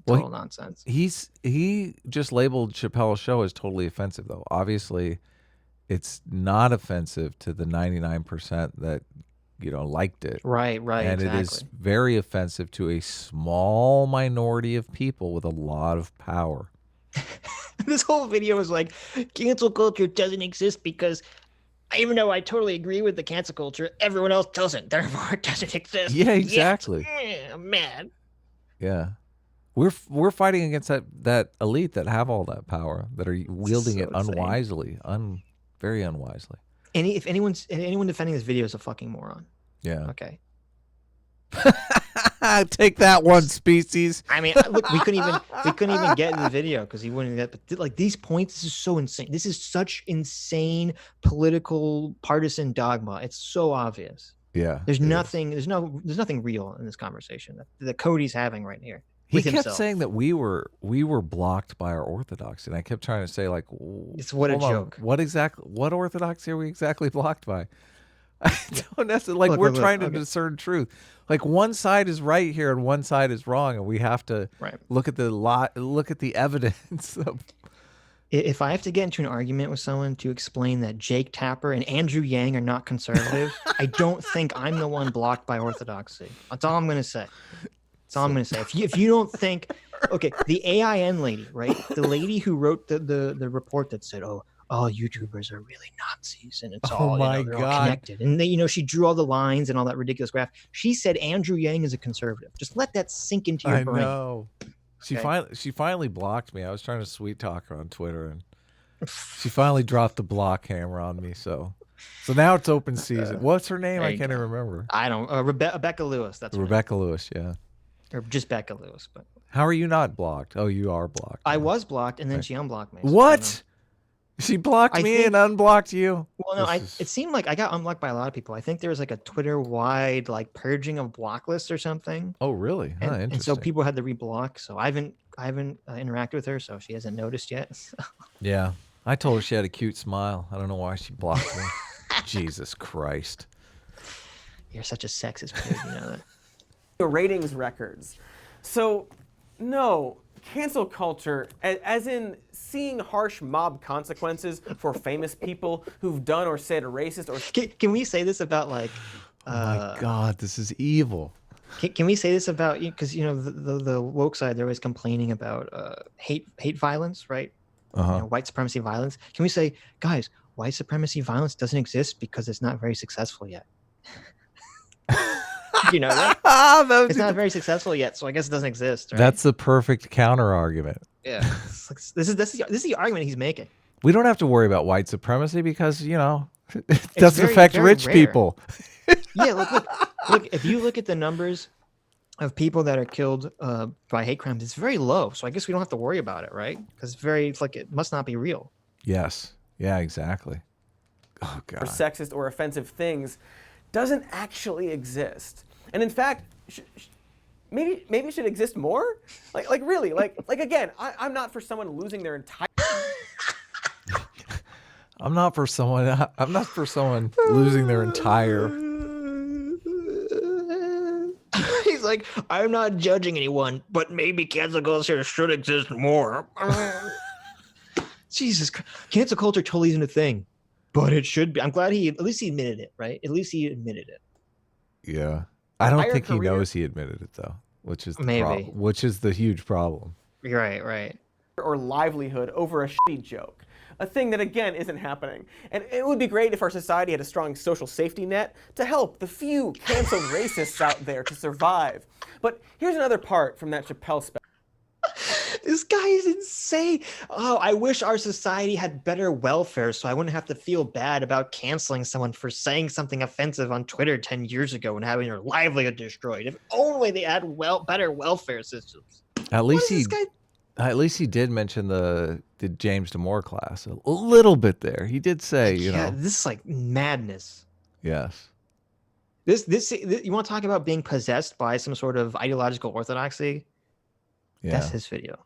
total nonsense. He just labeled Chappelle's show as totally offensive, though. Obviously, it's not offensive to the 99% that liked it. Right, and exactly. It is very offensive to a small minority of people with a lot of power. This whole video is like, cancel culture doesn't exist because even though I totally agree with the cancel culture, everyone else doesn't. Therefore, it doesn't exist. Yeah, exactly. I'm mad. Yeah. We're fighting against that elite that have all that power, that are wielding it unwisely, very unwisely. If anyone defending this video is a fucking moron. Yeah. Okay. Take that one, species. I mean, look, we couldn't even get in the video because he wouldn't get. But like these points, this is so insane. This is such insane political partisan dogma. It's so obvious. Yeah. There's nothing real in this conversation that Cody's having right here. He kept saying that we were blocked by our orthodoxy, and I kept trying to say like, it's what a joke. What orthodoxy are we exactly blocked by? I don't necessarily like. We're trying to discern truth. Like one side is right here and one side is wrong, and we have to look at the evidence. If I have to get into an argument with someone to explain that Jake Tapper and Andrew Yang are not conservative, I don't think I'm the one blocked by orthodoxy. That's all I'm going to say. That's all I'm going to say. If you don't think, okay, the AIN lady, right? The lady who wrote the report that said, oh, all YouTubers are really Nazis and it's all, they're all connected. And they, she drew all the lines and all that ridiculous graph. She said Andrew Yang is a conservative. Just let that sink into your brain. I know. Okay. She finally blocked me. I was trying to sweet talk her on Twitter, and she finally dropped the block hammer on me. So now it's open season. What's her name? I can't even remember. I don't. Rebecca Lewis. That's Rebecca Lewis. Yeah. Or just Becca Lewis. But how are you not blocked? Oh, you are blocked. I was blocked, and then she unblocked me. What? She blocked me and unblocked you. Well, no, it seemed like I got unblocked by a lot of people. I think there was like a Twitter-wide like purging of block lists or something. Oh, really? And so people had to reblock. So I haven't interacted with her, so she hasn't noticed yet. So. Yeah, I told her she had a cute smile. I don't know why she blocked me. Jesus Christ! You're such a sexist pig, you know that. The ratings records. So, no, cancel culture, as in seeing harsh mob consequences for famous people who've done or said racist or... Can we say this about, like... oh my God, this is evil. Can we say this about, because, you know, the woke side, they're always complaining about hate violence, right? You know, white supremacy violence. Can we say, guys, white supremacy violence doesn't exist because it's not very successful yet? You know that? It's not very successful yet, so I guess it doesn't exist. Right? That's the perfect counter argument. Yeah, this is the argument he's making. We don't have to worry about white supremacy because, you know, it doesn't affect rich people. Yeah, look. If you look at the numbers of people that are killed by hate crimes, it's very low. So I guess we don't have to worry about it, right? Because it's like it must not be real. Yes. Yeah. Exactly. Oh God. Or sexist or offensive things doesn't actually exist. And in fact, maybe it should exist more. Like really, like again, I'm not for someone losing their entire. I'm not for someone losing their entire. He's like, I'm not judging anyone, but maybe cancel culture should exist more. Jesus Christ. Cancel culture totally isn't a thing, but it should be. I'm glad at least he admitted it, right? At least he admitted it. Yeah. I don't think he knows he admitted it, though, which is the problem, which is the huge problem. Right. Or livelihood over a shitty joke. A thing that, again, isn't happening. And it would be great if our society had a strong social safety net to help the few canceled racists out there to survive. But here's another part from that Chappelle special. This guy is insane. Oh, I wish our society had better welfare so I wouldn't have to feel bad about canceling someone for saying something offensive on Twitter 10 years ago and having their livelihood destroyed. If only they had better welfare systems. At least he did mention the James Damore class a little bit there. He did say, you know. This is like madness. Yes. This you want to talk about being possessed by some sort of ideological orthodoxy? Yeah. That's his video.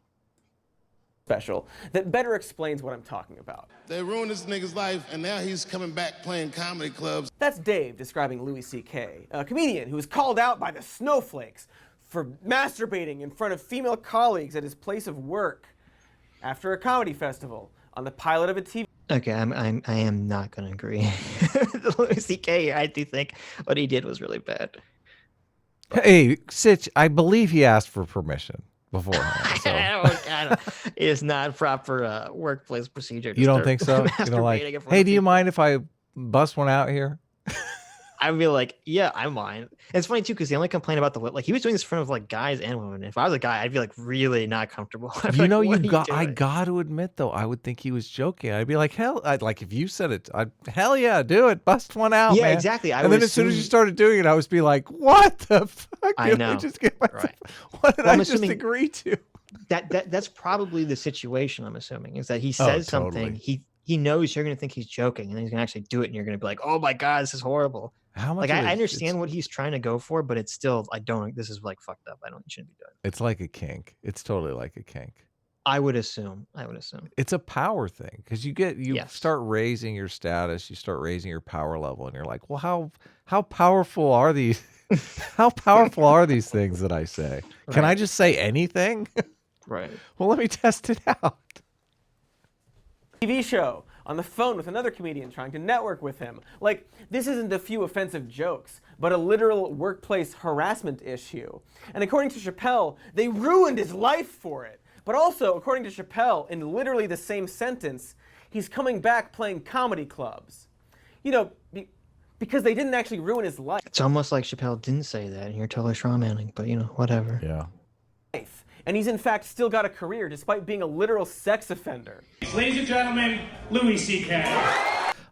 Special that better explains what I'm talking about. They ruined this nigga's life, and now he's coming back playing comedy clubs. That's Dave describing Louis C.K., a comedian who was called out by the snowflakes for masturbating in front of female colleagues at his place of work after a comedy festival on the pilot of a TV. Okay, I am not going to agree. Louis C.K., I do think what he did was really bad. Hey, Sitch, I believe he asked for permission beforehand. So. It is not proper workplace procedure. You don't think so? You know, like, hey, do you mind if I bust one out here? I'd be like, yeah, I mind. And it's funny too because they only complain about he was doing this in front of like guys and women. If I was a guy, I'd be like really not comfortable. You know, I got to admit though, I would think he was joking. I'd be like, like if you said it, hell yeah, do it, bust one out. Yeah, man. exactly. And then as soon as you started doing it, I would be like, what the fuck? I know. I just get myself, what did I just agree to? That's probably the situation. I'm assuming is that he says something. He knows you're going to think he's joking, and then he's going to actually do it, and you're going to be like, oh my god, this is horrible. How much? Like I understand what he's trying to go for, but it's still this is like fucked up. You shouldn't be doing it. It's like a kink. It's totally like a kink. I would assume. It's a power thing because you start raising your status, you start raising your power level, and you're like, well, how powerful are these? How powerful are these things that I say? Right. Can I just say anything? Right. Well, let me test it out. TV show on the phone with another comedian trying to network with him. Like, this isn't a few offensive jokes, but a literal workplace harassment issue. And according to Chappelle, they ruined his life for it. But also, according to Chappelle, in literally the same sentence, he's coming back playing comedy clubs. You know, because they didn't actually ruin his life. It's almost like Chappelle didn't say that, and you're totally strawmanning, but you know, whatever. Yeah. And he's in fact still got a career despite being a literal sex offender. Ladies and gentlemen, Louis C.K.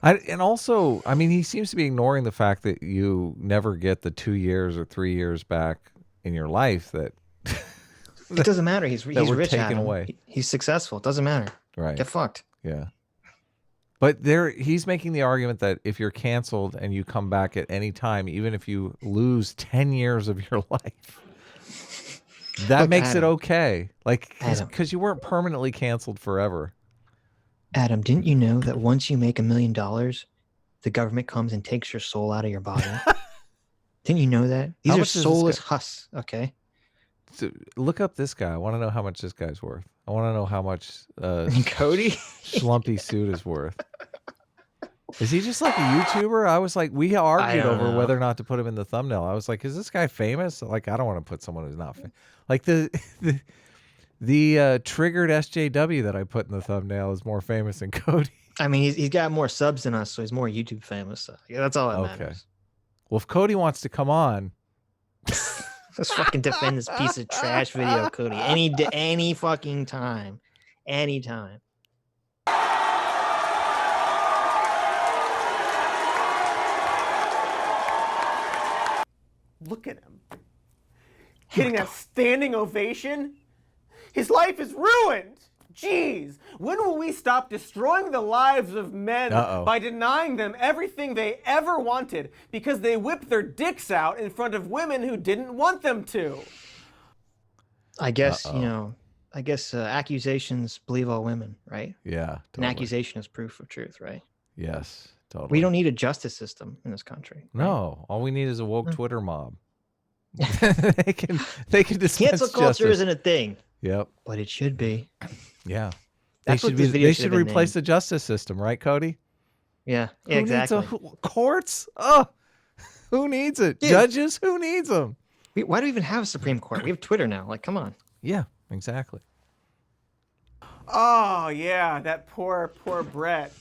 And also, I mean, he seems to be ignoring the fact that you never get the 2 years or 3 years back in your life that it doesn't matter. He's rich, taken away. He's successful. It doesn't matter. Right. Get fucked. Yeah. But he's making the argument that if you're canceled and you come back at any time, even if you lose 10 years of your life, That Look, makes Adam, it okay. Like, Adam. because you weren't permanently canceled forever. Adam, didn't you know that once you make $1 million, the government comes and takes your soul out of your body? Didn't you know that? These are soulless husks, okay? So look up this guy. I want to know how much this guy's worth. I want to know how much Cody Schlumpy suit is worth. Is he just like a YouTuber? I was like, we argued over whether or not to put him in the thumbnail. I was like, is this guy famous? Like, I don't want to put someone who's not famous. Like the triggered SJW that I put in the thumbnail is more famous than Cody. I mean, he's got more subs than us, so he's more YouTube famous. So yeah, that's all that matters. Well, if Cody wants to come on, let's fucking defend this piece of trash video, Cody. Any fucking time, anytime. Look at him. Getting a standing ovation? His life is ruined. Jeez, when will we stop destroying the lives of men by denying them everything they ever wanted because they whipped their dicks out in front of women who didn't want them to? I guess, accusations believe all women, right? Yeah, totally. An accusation is proof of truth, right? Yes, totally. We don't need a justice system in this country. Right? No, all we need is a woke Twitter mob. they can dispense cancel culture justice. Isn't a thing. Yep. But it should be. Yeah. They should replace the justice system, right, Cody? Yeah, exactly. Courts? Oh, who needs it? Yeah. Judges? Who needs them? Why do we even have a Supreme Court? We have Twitter now. Like, come on. Yeah, exactly. Oh, yeah, that poor Brett.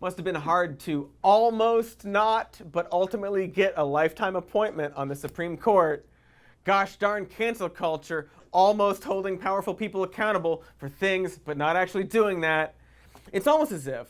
Must have been hard to almost not, but ultimately get a lifetime appointment on the Supreme Court. Gosh darn cancel culture, almost holding powerful people accountable for things, but not actually doing that. It's almost as if,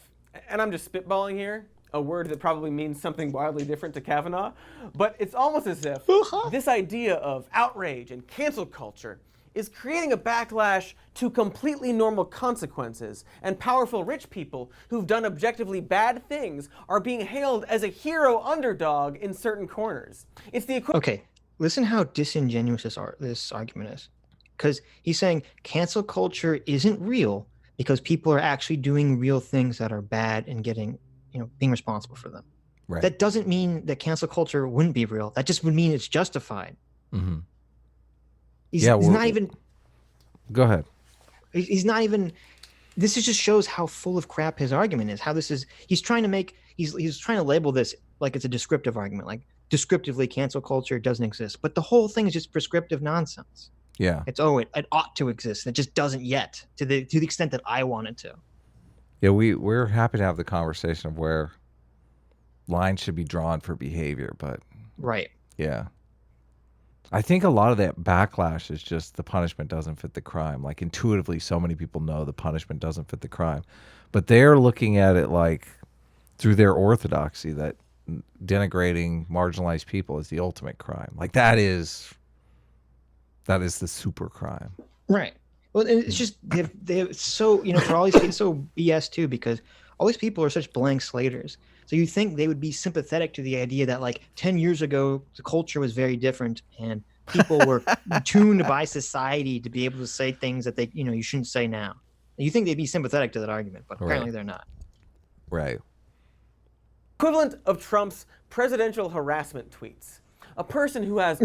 and I'm just spitballing here, a word that probably means something wildly different to Kavanaugh, but it's almost as if this idea of outrage and cancel culture is creating a backlash to completely normal consequences, and powerful rich people who've done objectively bad things are being hailed as a hero underdog in certain corners. It's the Okay, listen how disingenuous this argument is. Because he's saying cancel culture isn't real because people are actually doing real things that are bad and getting, being responsible for them. Right. That doesn't mean that cancel culture wouldn't be real. That just would mean it's justified. Mm-hmm. He's not even. Go ahead. He's not even. This just shows how full of crap his argument is. How this is. He's trying to label this like it's a descriptive argument. Like descriptively, cancel culture doesn't exist. But the whole thing is just prescriptive nonsense. Yeah. It's it ought to exist. It just doesn't yet to the extent that I want it to. Yeah, we're happy to have the conversation of where lines should be drawn for behavior, but right. Yeah. I think a lot of that backlash is just the punishment doesn't fit the crime. Like intuitively, so many people know the punishment doesn't fit the crime, but they're looking at it like through their orthodoxy that denigrating marginalized people is the ultimate crime. Like that is the super crime. Right. Well, it's just they're so for all these people, so BS too, because all these people are such blank slaters. So you think they would be sympathetic to the idea that like 10 years ago the culture was very different and people were tuned by society to be able to say things that they you shouldn't say now. You think they'd be sympathetic to that argument, but apparently they're not. Right. Equivalent of Trump's presidential harassment tweets. A person who has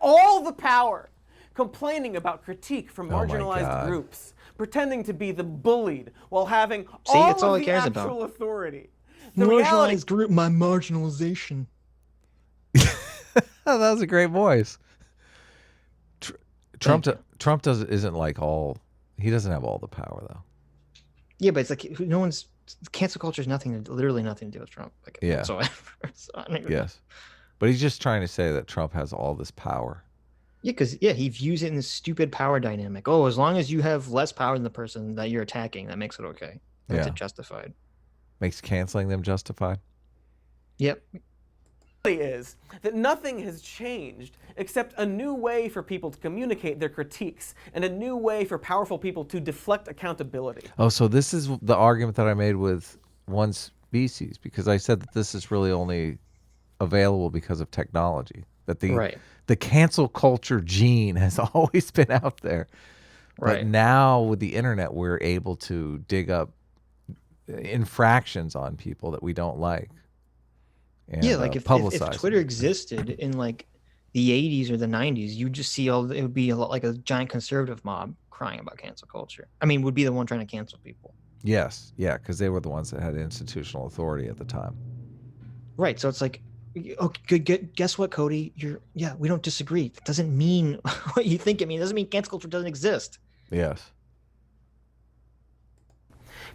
all the power complaining about critique from marginalized groups, pretending to be the bullied while having all of the actual authority. The marginalized group, my marginalization. Oh, that was a great voice. Trump isn't like all. He doesn't have all the power though. Yeah, but it's like no one's cancel culture is literally nothing to do with Trump. Like, whatsoever. So yes, but he's just trying to say that Trump has all this power. Yeah, because he views it in this stupid power dynamic. Oh, as long as you have less power than the person that you're attacking, that makes it okay. Makes it justified. Makes canceling them justified. Yep. Is that nothing has changed except a new way for people to communicate their critiques and a new way for powerful people to deflect accountability. Oh, so this is the argument that I made with One Species, because I said that this is really only available because of technology. That the cancel culture gene has always been out there. Right. But now with the internet, we're able to dig up infractions on people that we don't like. And, yeah, like if publicize Twitter them. existed in like the 80s or the 90s, you just see it would be a lot like a giant conservative mob crying about cancel culture. I mean, would be the one trying to cancel people. Yes, yeah, because they were the ones that had institutional authority at the time. Right. So it's like, okay, guess what, Cody? We don't disagree. That doesn't mean what you think it means. It doesn't mean cancel culture doesn't exist. Yes.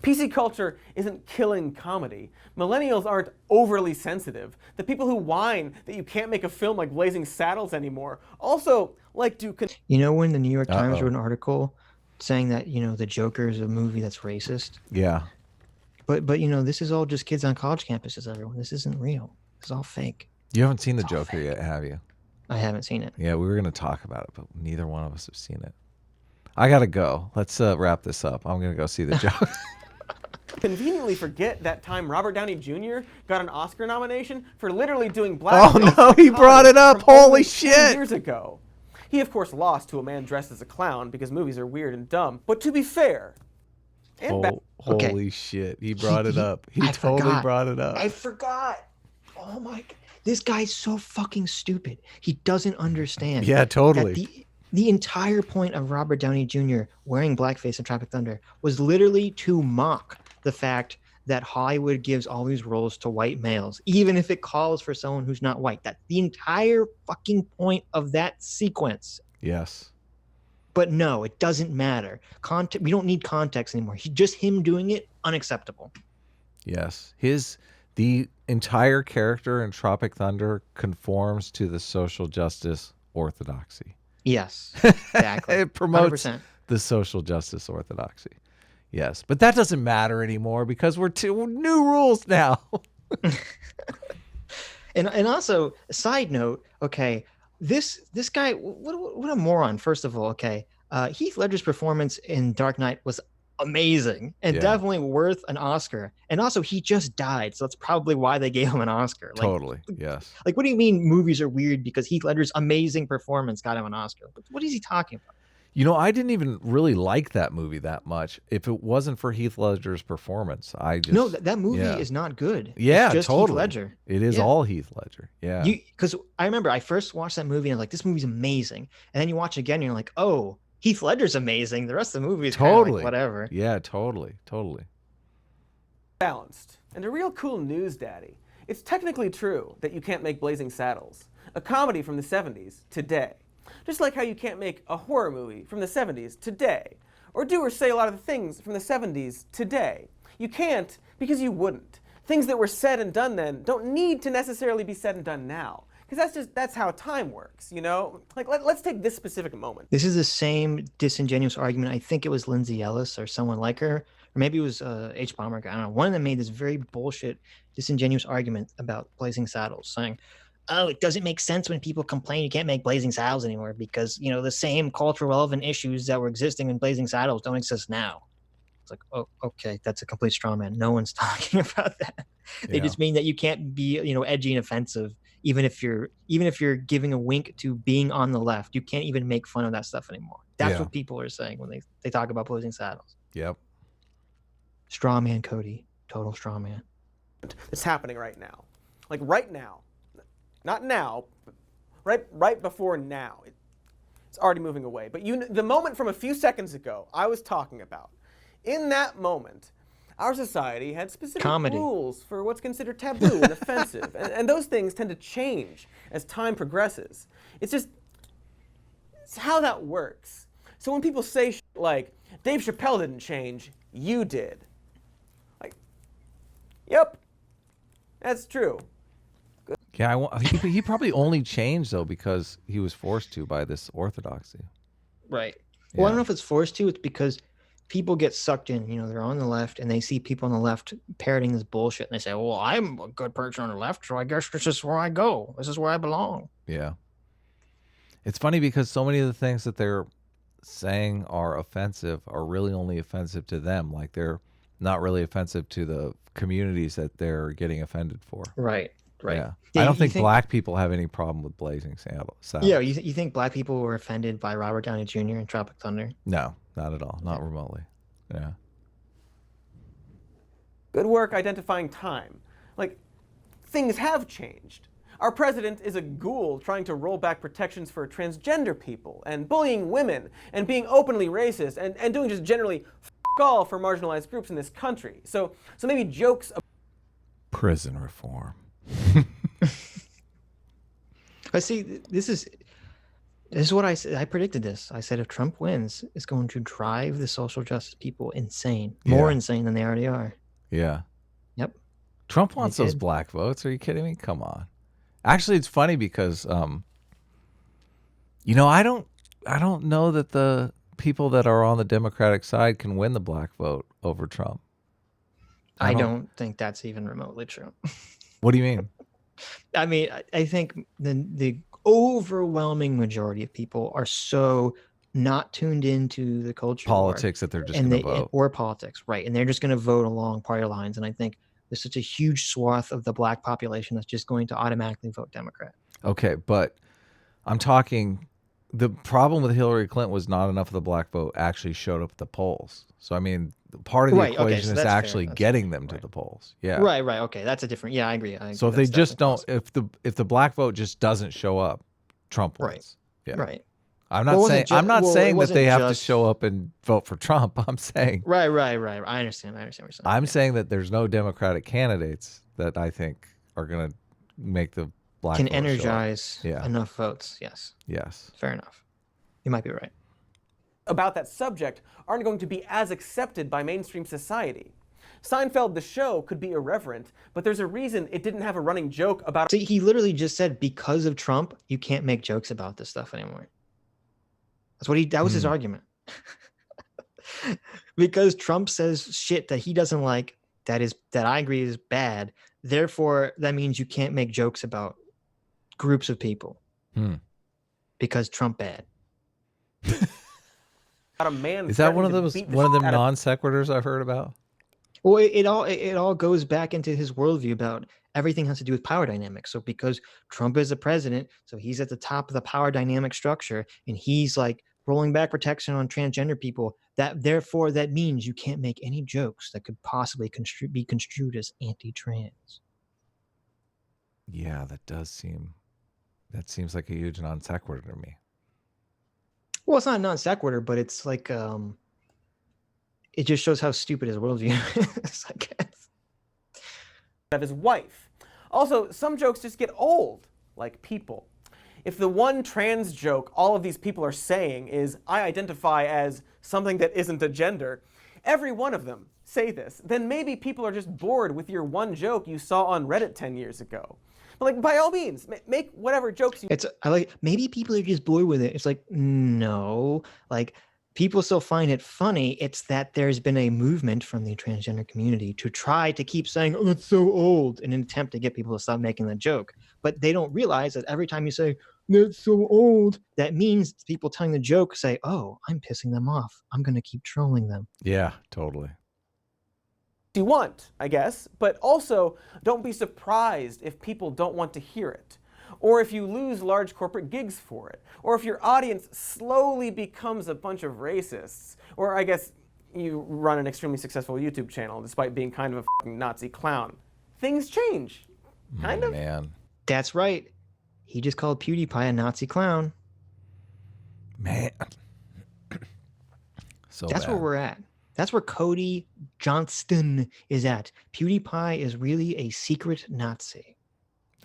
PC culture isn't killing comedy. Millennials aren't overly sensitive. The people who whine that you can't make a film like Blazing Saddles anymore also like to... You know when the New York Times wrote an article saying that, the Joker is a movie that's racist? Yeah. But this is all just kids on college campuses, everyone. This isn't real. It's all fake. You haven't seen the Joker yet, have you? I haven't seen it. Yeah, we were going to talk about it, but neither one of us have seen it. I got to go. Let's wrap this up. I'm going to go see the Joker. Conveniently forget that time Robert Downey Jr. got an Oscar nomination for literally doing blackface. Oh no, he brought it up. Holy shit. Years ago. He of course lost to a man dressed as a clown because movies are weird and dumb. But to be fair, holy shit, he brought it up. He totally brought it up. I forgot. Oh my god. This guy's so fucking stupid. He doesn't understand. Yeah, totally. The entire point of Robert Downey Jr. wearing blackface in Tropic Thunder was literally to mock the fact that Hollywood gives all these roles to white males, even if it calls for someone who's not white. That's the entire fucking point of that sequence. Yes. But no, it doesn't matter. We don't need context anymore. Just him doing it, unacceptable. Yes. The entire character in Tropic Thunder conforms to the social justice orthodoxy. Yes, exactly. It promotes 100%. the social justice orthodoxy. Yes, but that doesn't matter anymore because we're new rules now. and also, side note, okay, this guy, what a moron. First of all, okay, Heath Ledger's performance in Dark Knight was amazing and definitely worth an Oscar. And also, he just died, so that's probably why they gave him an Oscar. Totally, yes. Like, what do you mean movies are weird because Heath Ledger's amazing performance got him an Oscar? What is he talking about? I didn't even really like that movie that much. If it wasn't for Heath Ledger's performance, no, that movie is not good. Yeah, it's just totally. Heath Ledger. It is all Heath Ledger. Yeah, because I remember I first watched that movie and I'm like, this movie's amazing, and then you watch it again and you're like, oh, Heath Ledger's amazing. The rest of the movie is kind of like whatever. Yeah, totally. Balanced and a real cool news, Daddy. It's technically true that you can't make Blazing Saddles, a comedy from the 70s, today. Just like how you can't make a horror movie from the 70s today, or do or say a lot of the things from the 70s today. You can't because you wouldn't. Things that were said and done then don't need to necessarily be said and done now. Because that's how time works, Like, let's take this specific moment. This is the same disingenuous argument. I think it was Lindsay Ellis or someone like her, or maybe it was H. Bomber. I don't know. One of them made this very bullshit, disingenuous argument about Blazing Saddles, saying, oh, it doesn't make sense when people complain you can't make Blazing Saddles anymore because, the same cultural relevant issues that were existing in Blazing Saddles don't exist now. It's like, oh, okay, that's a complete straw man. No one's talking about that. They just mean that you can't be, edgy and offensive. Even if you're giving a wink to being on the left, you can't even make fun of that stuff anymore. That's what people are saying when they talk about Blazing Saddles. Yep. Straw man, Cody. Total straw man. It's happening right now. Like right now. Not now, but right before now. It's already moving away. But the moment from a few seconds ago I was talking about, in that moment, our society had specific rules for what's considered taboo and offensive. And those things tend to change as time progresses. It's how that works. So when people say like, Dave Chappelle didn't change, you did. Like, yep, that's true. Yeah, he probably only changed, though, because he was forced to by this orthodoxy. Right. Well, I don't know if it's forced to. It's because people get sucked in. They're on the left, and they see people on the left parroting this bullshit, and they say, well, I'm a good person on the left, so I guess this is where I go. This is where I belong. Yeah. It's funny because so many of the things that they're saying are offensive are really only offensive to them. Like, they're not really offensive to the communities that they're getting offended for. Right. Right. Yeah. Yeah, I don't think black people have any problem with blazing saddles. Yeah, you think black people were offended by Robert Downey Jr. in Tropic Thunder? No, not at all. Not remotely. Yeah. Good work identifying time. Like, things have changed. Our president is a ghoul trying to roll back protections for transgender people, and bullying women, and being openly racist, and doing just generally all for marginalized groups in this country. So maybe jokes about prison reform. But see, this is what I said. I predicted this. I said if Trump wins, it's going to drive the social justice people insane, more insane than they already are. Yeah. Yep. Trump wants those black votes. Are you kidding me? Come on. Actually, it's funny because, you know, I don't know that the people that are on the Democratic side can win the black vote over Trump. I don't think that's even remotely true. What do you mean? I mean, I think the overwhelming majority of people are so not tuned into the culture politics that they're just going to vote. Or politics, right? And they're just going to vote along party lines. And I think there's such a huge swath of the black population that's just going to automatically vote Democrat. Okay, but I'm talking, the problem with Hillary Clinton was not enough of the black vote actually showed up at the polls. So, I mean, part of the equation is actually getting them to the polls. Yeah. Right. Okay. That's a different, I agree. So if they just don't, if the black vote just doesn't show up, Trump wins. Yeah. Right. I'm not saying that they have to show up and vote for Trump. I'm saying right. I understand what you're saying. I'm saying that there's no Democratic candidates that I think are going to make the black can vote energize enough votes. Yes. Fair enough. You might be right. About that subject aren't going to be as accepted by mainstream society. Seinfeld, the show, could be irreverent, but there's a reason it didn't have a running joke about. See, he literally just said because of Trump, you can't make jokes about this stuff anymore. That was his argument. Because Trump says shit that he doesn't like, that I agree is bad. Therefore, that means you can't make jokes about groups of people. Because Trump bad. A man is that one of them non sequiturs I've heard about? Well, it all goes back into his worldview about everything has to do with power dynamics. So because Trump is the president, so he's at the top of the power dynamic structure, and he's like rolling back protection on transgender people. Therefore, that means you can't make any jokes that could possibly be construed as anti-trans. Yeah, that seems like a huge non sequitur to me. Well, it's not a non sequitur, but it's like it just shows how stupid his worldview is, I guess. Of his wife. Also, some jokes just get old, like people. If the one trans joke all of these people are saying is, I identify as something that isn't a gender, every one of them say this, then maybe people are just bored with your one joke you saw on Reddit 10 years ago. But like, by all means, make whatever jokes you... Maybe people are just bored with it. It's like, no, like, people still find it funny. It's that there's been a movement from the transgender community to try to keep saying, oh, it's so old, in an attempt to get people to stop making the joke. But they don't realize that every time you say, that's so old, that means people telling the joke say, oh, I'm pissing them off. I'm going to keep trolling them. Yeah, totally. You want, I guess, but also don't be surprised if people don't want to hear it. Or if you lose large corporate gigs for it, or if your audience slowly becomes a bunch of racists, or I guess you run an extremely successful YouTube channel despite being kind of a fucking Nazi clown. Things change. Kind of. Man. That's right. He just called PewDiePie a Nazi clown. Man. That's where we're at. That's where Cody Johnston is at. PewDiePie is really a secret Nazi.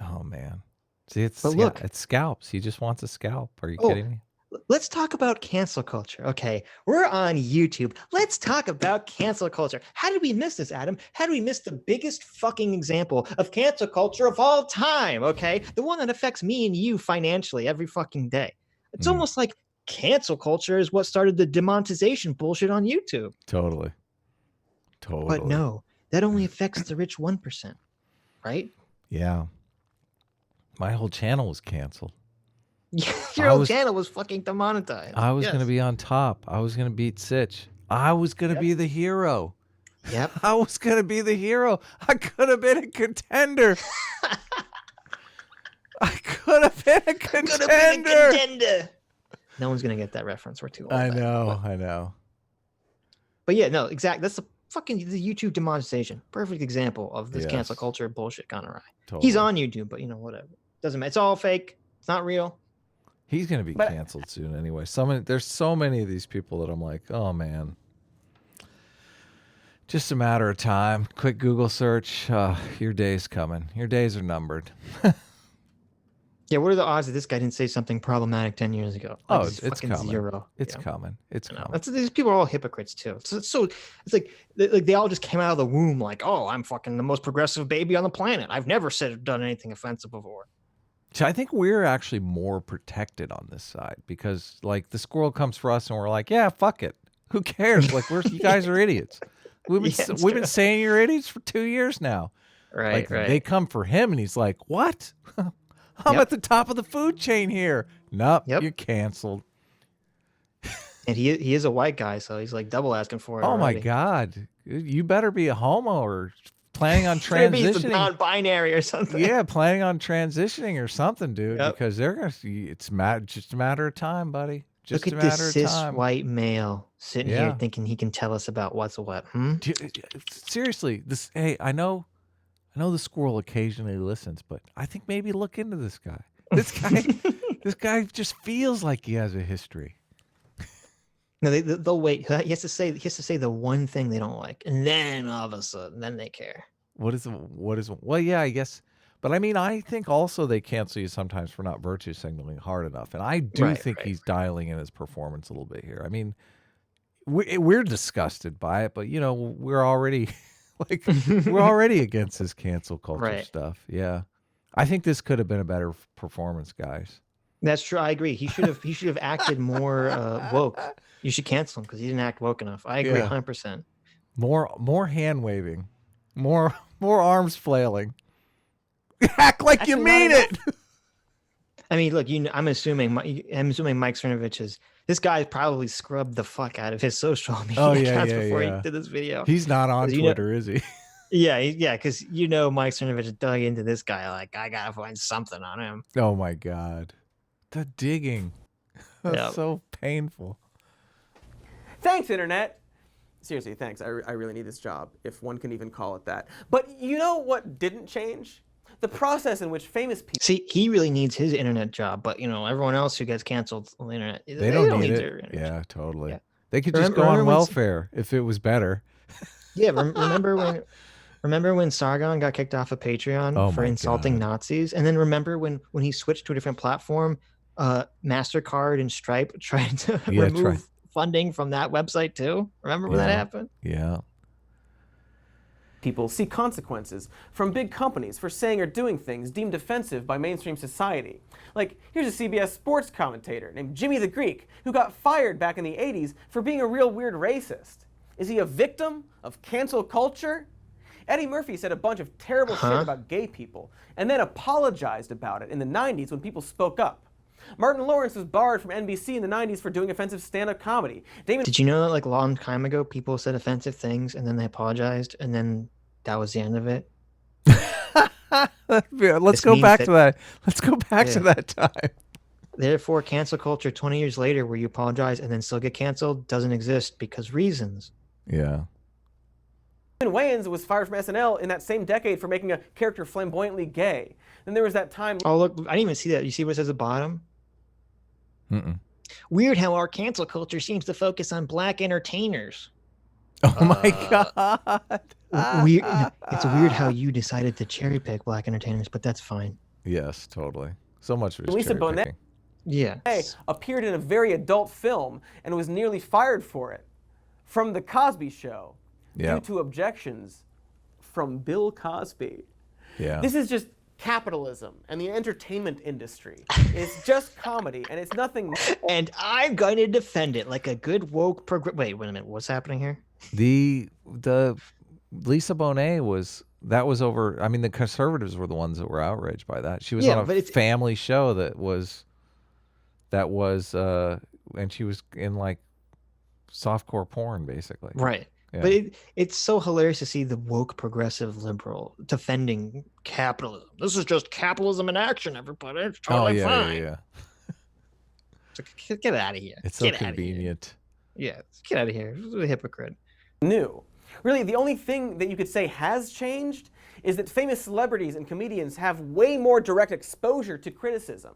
Oh, man. See, it's scalps. He just wants a scalp. Are you kidding me? Let's talk about cancel culture. Okay, we're on YouTube. Let's talk about cancel culture. How did we miss this, Adam? How did we miss the biggest fucking example of cancel culture of all time? Okay, the one that affects me and you financially every fucking day. It's almost like cancel culture is what started the demonetization bullshit on YouTube. Totally. But no, that only affects the rich 1%, right? Yeah. My whole channel was canceled. Your whole channel was fucking demonetized. I was going to be on top. I was going to beat Sitch. I was going to be the hero. Yep. I was going to be the hero. I could have been a contender. I could have been a contender. No one's gonna get that reference. We're too old. I know. But yeah, no, exactly. That's the YouTube demonetization. Perfect example of this cancel culture bullshit gone awry. Totally. He's on YouTube, but whatever. Doesn't matter. It's all fake. It's not real. He's gonna be canceled soon anyway. There's so many of these people that I'm like, oh man. Just a matter of time. Quick Google search. Your day's coming. Your days are numbered. Yeah, what are the odds that this guy didn't say something problematic 10 years ago? Like, it's coming. 0. It's coming. It's coming. These people are all hypocrites too. So it's like they all just came out of the womb like, oh, I'm fucking the most progressive baby on the planet. I've never said or done anything offensive before. So I think we're actually more protected on this side because like the squirrel comes for us and we're like, yeah, fuck it. Who cares? Like you guys are idiots. We've been saying you're idiots for 2 years now. Right, right. They come for him and he's like, what? I'm at the top of the food chain here. Nope, you're canceled. And he is a white guy, so he's like double asking for it. Oh my God. You better be a homo or planning on transitioning. Non-binary or something. Yeah, planning on transitioning or something, dude, because they're going to, it's just a matter of time, buddy. Just Look at this cis white male sitting here thinking he can tell us about what's what. Seriously, I know the squirrel occasionally listens, but I think maybe look into this guy. This guy just feels like he has a history. No, they'll wait. He has to say the one thing they don't like, and then all of a sudden, then they care. What is? Well, yeah, I guess. But I mean, I think also they cancel you sometimes for not virtue signaling hard enough, and I do think he's dialing in his performance a little bit here. I mean, we're disgusted by it, but we're already. We're already against this cancel culture stuff. Yeah. I think this could have been a better performance, guys. That's true. I agree. He should have acted more woke. You should cancel him because he didn't act woke enough. I agree 100%. More hand waving. More arms flailing. Act like you mean it. I mean, look, I'm assuming Mike Cernovich this guy probably scrubbed the fuck out of his social media accounts before he did this video. He's not on Twitter, is he? Yeah, because Mike Cernovich dug into this guy like, I gotta find something on him. Oh my God. The digging. That's so painful. Thanks, Internet. Seriously, thanks. I really need this job, if one can even call it that. But you know what didn't change? The process in which famous people... See, he really needs his internet job, but, everyone else who gets canceled on the internet, they don't need it. Yeah, totally. Yeah. They could just go on welfare if it was better. Yeah, remember when Sargon got kicked off of Patreon for insulting Nazis? And then remember when he switched to a different platform, MasterCard and Stripe tried to remove funding from that website too? Remember when that happened? Yeah. People see consequences from big companies for saying or doing things deemed offensive by mainstream society. Like, here's a CBS sports commentator named Jimmy the Greek who got fired back in the 80s for being a real weird racist. Is he a victim of cancel culture? Eddie Murphy said a bunch of terrible shit about gay people and then apologized about it in the 90s when people spoke up. Martin Lawrence was barred from NBC in the 90s for doing offensive stand-up comedy. Did you know that like a long time ago people said offensive things and then they apologized and then that was the end of it? Let's go back to that. Let's go back to that time. Therefore, cancel culture 20 years later where you apologize and then still get canceled doesn't exist because reasons. Yeah. Wayans was fired from SNL in that same decade for making a character flamboyantly gay. Then there was that time... Oh, look, I didn't even see that. You see what it says at the bottom? Weird how our cancel culture seems to focus on black entertainers. Oh my God. Weird. It's weird how you decided to cherry pick black entertainers, but that's fine. Yes, totally. So much of it is Lisa cherry Bonet picking. appeared in a very adult film and was nearly fired for it from The Cosby Show due to objections from Bill Cosby. Yeah. This is just capitalism and the entertainment industry. It's just comedy and it's nothing more. And I'm going to defend it like a good woke wait a minute, what's happening here? The Lisa Bonet was over. I mean, the conservatives were the ones that were outraged by that. She was on a family show that was and she was in like softcore porn basically. Right. But it's so hilarious to see the woke progressive liberal defending capitalism. This is just capitalism in action, everybody. It's totally fine. Yeah. So get out of here. It's so convenient. Yeah, get out of here. This is a hypocrite. New. Really, the only thing that you could say has changed is that famous celebrities and comedians have way more direct exposure to criticism.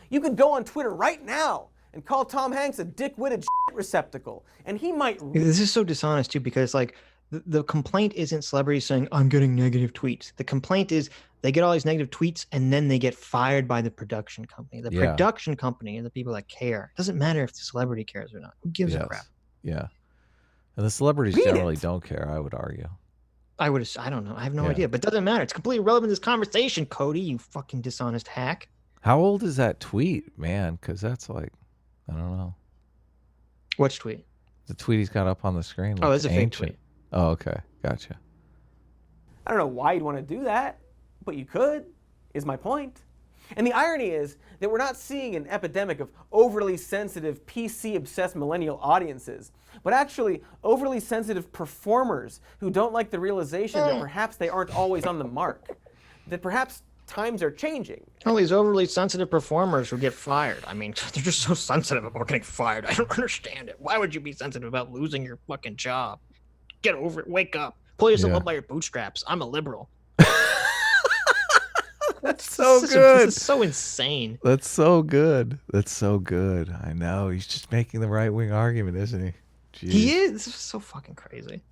You could go on Twitter right now and call Tom Hanks a dick-witted shit receptacle, and he might... This is so dishonest, too, because, like, the complaint isn't celebrities saying, I'm getting negative tweets. The complaint is they get all these negative tweets, and then they get fired by the production company. The production company are the people that care. It doesn't matter if the celebrity cares or not. Who gives a crap? Yeah. And the celebrities generally don't care, I would argue. I don't know. I have no idea. But it doesn't matter. It's completely irrelevant to this conversation, Cody, you fucking dishonest hack. How old is that tweet, man? Because that's like, I don't know. Which tweet? The tweet he's got up on the screen. Oh, it's a fake tweet. Oh, okay. Gotcha. I don't know why you'd want to do that, but you could, is my point. And the irony is that we're not seeing an epidemic of overly sensitive, PC-obsessed millennial audiences, but actually overly sensitive performers who don't like the realization that perhaps they aren't always on the mark, that perhaps times are changing. All these overly sensitive performers who get fired. I mean, they're just so sensitive about getting fired. I don't understand it. Why would you be sensitive about losing your fucking job? Get over it. Wake up. Pull yourself up by your bootstraps. I'm a liberal. That's so good. This is so insane. That's so good. That's so good. I know. He's just making the right-wing argument, isn't he? Jeez. He is. This is so fucking crazy.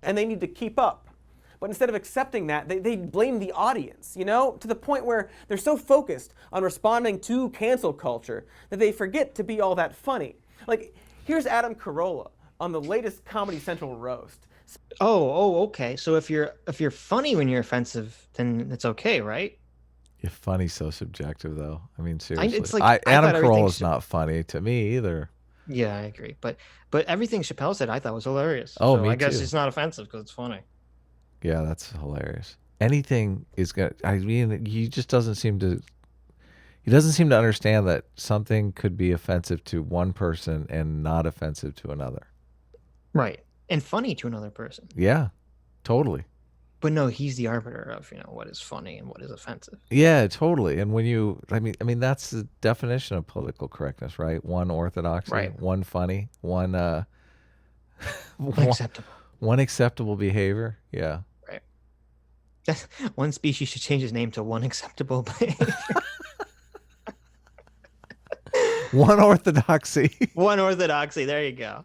And they need to keep up. But instead of accepting that, they blame the audience, you know, to the point where they're so focused on responding to cancel culture that they forget to be all that funny. Like, here's Adam Carolla on the latest Comedy Central roast. Okay. So if you're funny when you're offensive, then it's okay, right? Yeah, funny's so subjective, though. I mean, seriously. It's like, Adam Carolla's not funny to me either. Yeah, I agree. But everything Chappelle said I thought was hilarious. Oh, so me I guess too. it's not offensive because it's funny. Yeah, that's hilarious. Anything is gonna. I mean, he doesn't seem to understand that something could be offensive to one person and not offensive to another. Right, and funny to another person. Yeah, totally. But no, he's the arbiter of what is funny and what is offensive. Yeah, totally. And when I mean, that's the definition of political correctness, right? One orthodoxy, right. One funny, one acceptable, one acceptable behavior. Yeah. One species should change its name to One Acceptable Behavior. One orthodoxy. One orthodoxy. There you go.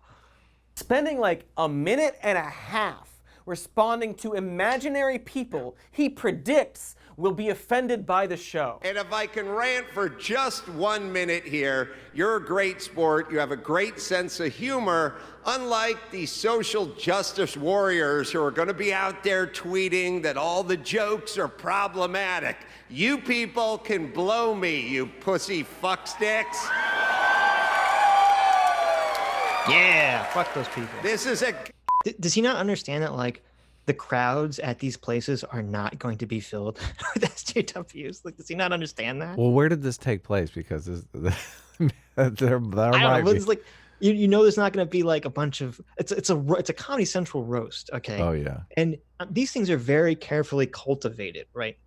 Spending like a minute and a half responding to imaginary people he predicts will be offended by the show. And if I can rant for just 1 minute here, you're a great sport, you have a great sense of humor, unlike the social justice warriors who are going to be out there tweeting that all the jokes are problematic. You people can blow me, you pussy fucksticks. Yeah, fuck those people. This is a... Does he not understand that, like, the crowds at these places are not going to be filled with SJWs? Like, does he not understand that? Well, where did this take place? Because I don't know. It's like there's not going to be like a bunch of. It's a Comedy Central roast, okay? Oh yeah. And these things are very carefully cultivated, right?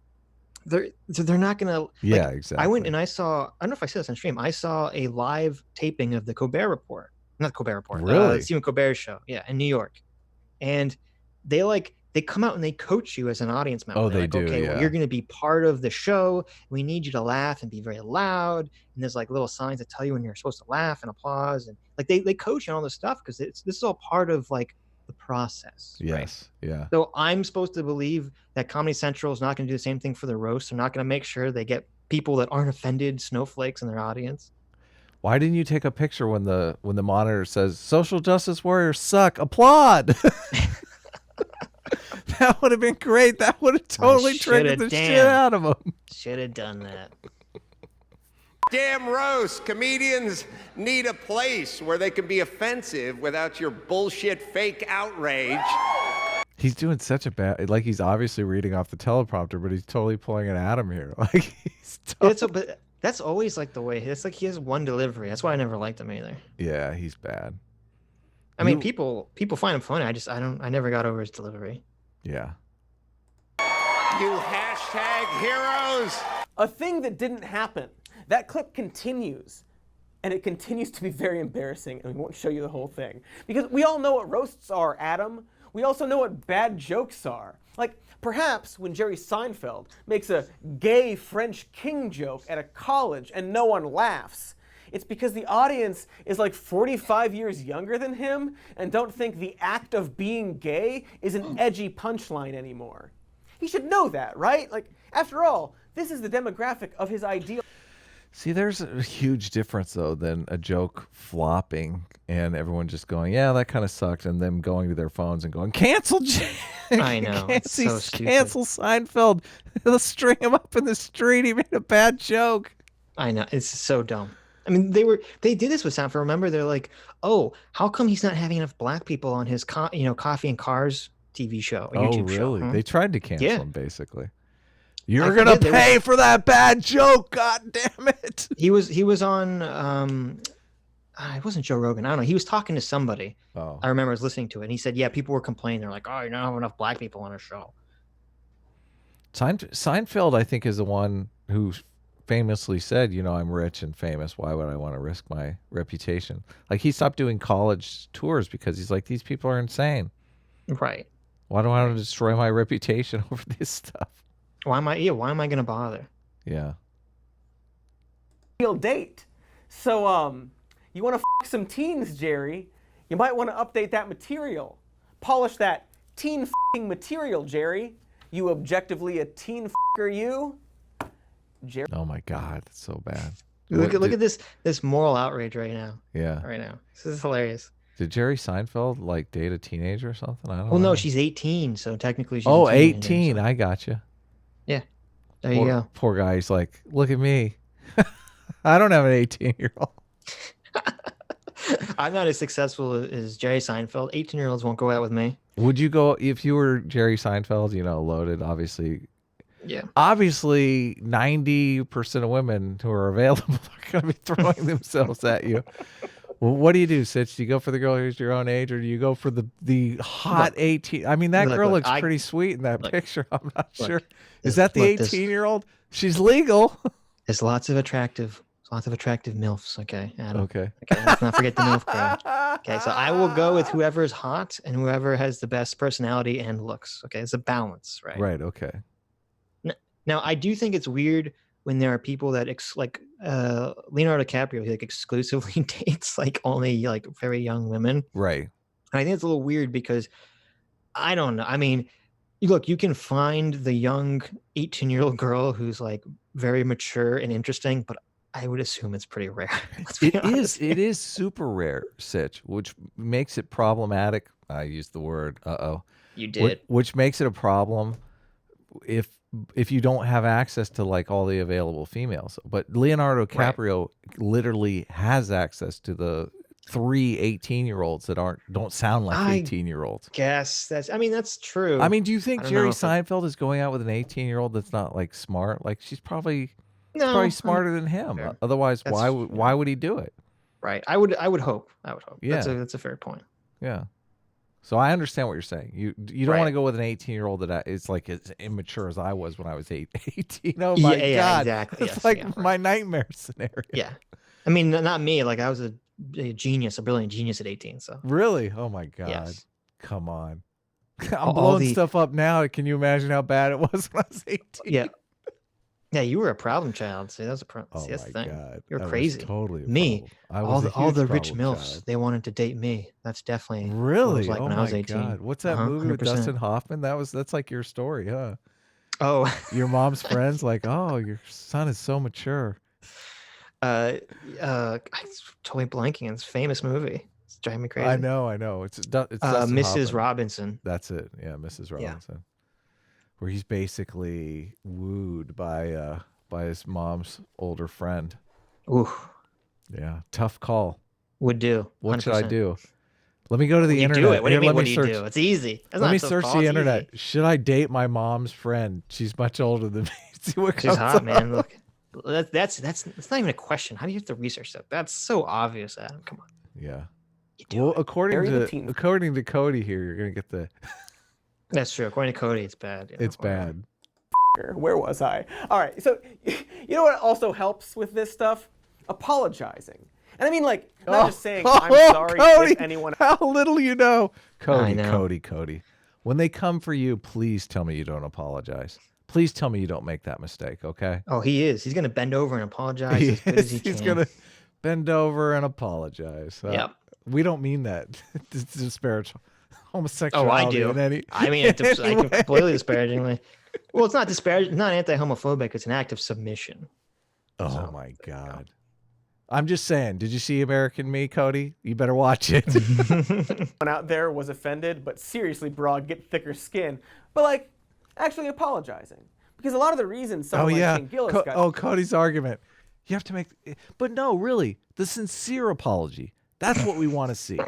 They're not going to. Yeah, exactly. I went and I saw. I don't know if I said this on stream. I saw a live taping of the Colbert Report, not the Colbert Report. Really? Stephen Colbert's show, yeah, in New York, and they come out and they coach you as an audience member. Oh, They're they like, do. Okay, yeah. well, you're going to be part of the show. We need you to laugh and be very loud. And there's like little signs that tell you when you're supposed to laugh and applause. And like they coach you on all this stuff because this is all part of like the process. Yes. Right? Yeah. So I'm supposed to believe that Comedy Central is not going to do the same thing for the roast. They're not going to make sure they get people that aren't offended snowflakes in their audience. Why didn't you take a picture when the monitor says social justice warriors suck? Applaud. That would have been great. That would have totally triggered the shit out of them. Should have done that. Damn roast. Comedians need a place where they can be offensive without your bullshit fake outrage. He's doing such a bad, like he's obviously reading off the teleprompter, but he's totally pulling an Adam here. Like he's but that's always like the way. It's like he has one delivery. That's why I never liked him either. Yeah, he's bad. I mean, people find him funny. I never got over his delivery. Yeah. You hashtag heroes. A thing that didn't happen. That clip continues. And it continues to be very embarrassing, and we won't show you the whole thing. Because we all know what roasts are, Adam. We also know what bad jokes are. Like, perhaps when Jerry Seinfeld makes a gay French king joke at a college and no one laughs, it's because the audience is like 45 years younger than him and don't think the act of being gay is an edgy punchline anymore. He should know that, right? Like, after all, this is the demographic of his ideal. See, there's a huge difference, though, than a joke flopping and everyone just going, yeah, that kind of sucked, and them going to their phones and going, cancel I know. It's so stupid. Cancel Seinfeld. Let's string him up in the street. He made a bad joke. I know. It's so dumb. I mean, they did this with Seinfeld. Remember, they're like, oh, how come he's not having enough black people on his Coffee and Cars TV show, YouTube show? Really? They tried to cancel him, basically. You're I gonna pay for that bad joke, god damn it. He was on it wasn't Joe Rogan. I don't know. He was talking to somebody. Oh. I remember I was listening to it, and he said, yeah, people were complaining. They're like, oh, you don't have enough black people on a show. Seinfeld, I think, is the one who famously said, I'm rich and famous. Why would I want to risk my reputation? Like, he stopped doing college tours because he's like, these people are insane. Right. Why do I want to destroy my reputation over this stuff? Why am I going to bother? Yeah. Real date. So, you want to f some teens, Jerry? You might want to update that material. Polish that teen f***ing material, Jerry. You objectively a teen f***er, you? Jerry. Oh my God, it's so bad. Look at this moral outrage right now. Yeah. Right now. This is hilarious. Did Jerry Seinfeld like date a teenager or something? I don't know. Well, no, she's 18, so technically she's 18. I gotcha. Yeah. There you go. Poor guy. He's like, look at me. I don't have an 18-year-old. I'm not as successful as Jerry Seinfeld. 18-year-olds won't go out with me. Would you go if you were Jerry Seinfeld, loaded, obviously? Yeah. Obviously, 90% of women who are available are going to be throwing themselves at you. Well, what do you do, Sitch? Do you go for the girl who's your own age, or do you go for the hot 18? I mean, that girl looks pretty sweet in that picture. I'm not sure. Is that the 18-year-old? She's legal. There's lots of attractive MILFs, okay, Adam. Okay, let's not forget the MILF crowd. Okay, so I will go with whoever's hot and whoever has the best personality and looks. Okay, it's a balance, right? Right, okay. Now, I do think it's weird when there are people that Leonardo DiCaprio, he exclusively dates only very young women. Right. And I think it's a little weird because I don't know. I mean, look, you can find the young 18-year-old girl who's very mature and interesting, but I would assume it's pretty rare. It is super rare, Sitch, which makes it problematic. I used the word You did. Which makes it a problem if you don't have access to all the available females. But Leonardo DiCaprio literally has access to the 3 18-year-olds that don't sound like 18-year-olds. Guess that's true. I mean, do you think Jerry Seinfeld is going out with an 18-year-old that's not smart? She's probably smarter than him. Fair. Otherwise, why would he do it? Right. I would hope. Yeah. That's a fair point. Yeah. So I understand what you're saying. You don't want to go with an 18-year-old that is as immature as I was when I was 18. Oh my God. Yeah, exactly. It's my nightmare scenario. Yeah. I mean, not me. I was a genius, a brilliant genius at 18. So really? Oh my God. Yes. Come on. I'm blowing stuff up now. Can you imagine how bad it was when I was 18? Yeah. Yeah, you were a problem child. See, that's a problem. Oh that's the thing. God. You're crazy. Totally. Me. All the rich MILFs, child. They wanted to date me. That's definitely really what it was when I was 18. God. What's that movie 100%. with Dustin Hoffman? That's your story, huh? Oh. Your mom's friends oh, your son is so mature. I'm totally blanking. It's a famous movie. It's driving me crazy. I know. It's Mrs. Hoffman. Robinson. That's it. Yeah, Mrs. Robinson. Yeah. Where he's basically wooed by his mom's older friend. Ooh. Yeah, tough call. Would do. 100%. What should I do? Let me go to the internet. Do it. What do you mean? What do search. You do? It's easy. Let me search the internet. Easy. Should I date my mom's friend? She's much older than me. See what She's hot, up. Man. Look, that's not even a question. How do you have to research that? That's so obvious, Adam. Come on. Yeah. Well, according to Cody here, you're gonna get the. That's true. According to Cody, it's bad. It's bad. Where was I? All right. So, you know what also helps with this stuff? Apologizing. And I mean, like, not just saying, I'm sorry Cody, if anyone. How little you know. I know. Cody. When they come for you, please tell me you don't apologize. Please tell me you don't make that mistake, okay? Oh, he is. He's going to bend over and apologize as good as he can. He's going to bend over and apologize. Yep. We don't mean that to disparage homosexuality. Oh, I do. I mean it completely disparagingly. Well, it's not disparaging. It's not anti-homophobic. It's an act of submission. Oh, my God. I'm just saying, did you see American Me, Cody? You better watch it. One out there was offended, but seriously, broad, get thicker skin. But, like, actually apologizing. Because a lot of the reasons someone like Shane Gillis got... Cody's argument. You have to make... But no, really, the sincere apology. That's what we want to see.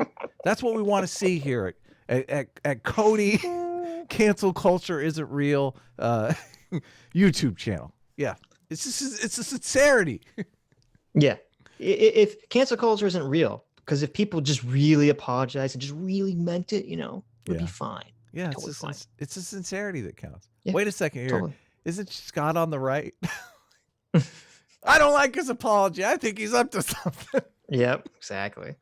That's what we want to see here at Cody. Cancel culture isn't real. YouTube channel. Yeah. It's a sincerity. Yeah. If cancel culture isn't real, because if people just really apologize and just really meant it, it'd be fine. Yeah, totally it's a sincerity that counts. Yeah, wait a second here. Totally. Isn't Scott on the right? I don't like his apology. I think he's up to something. Yep, exactly.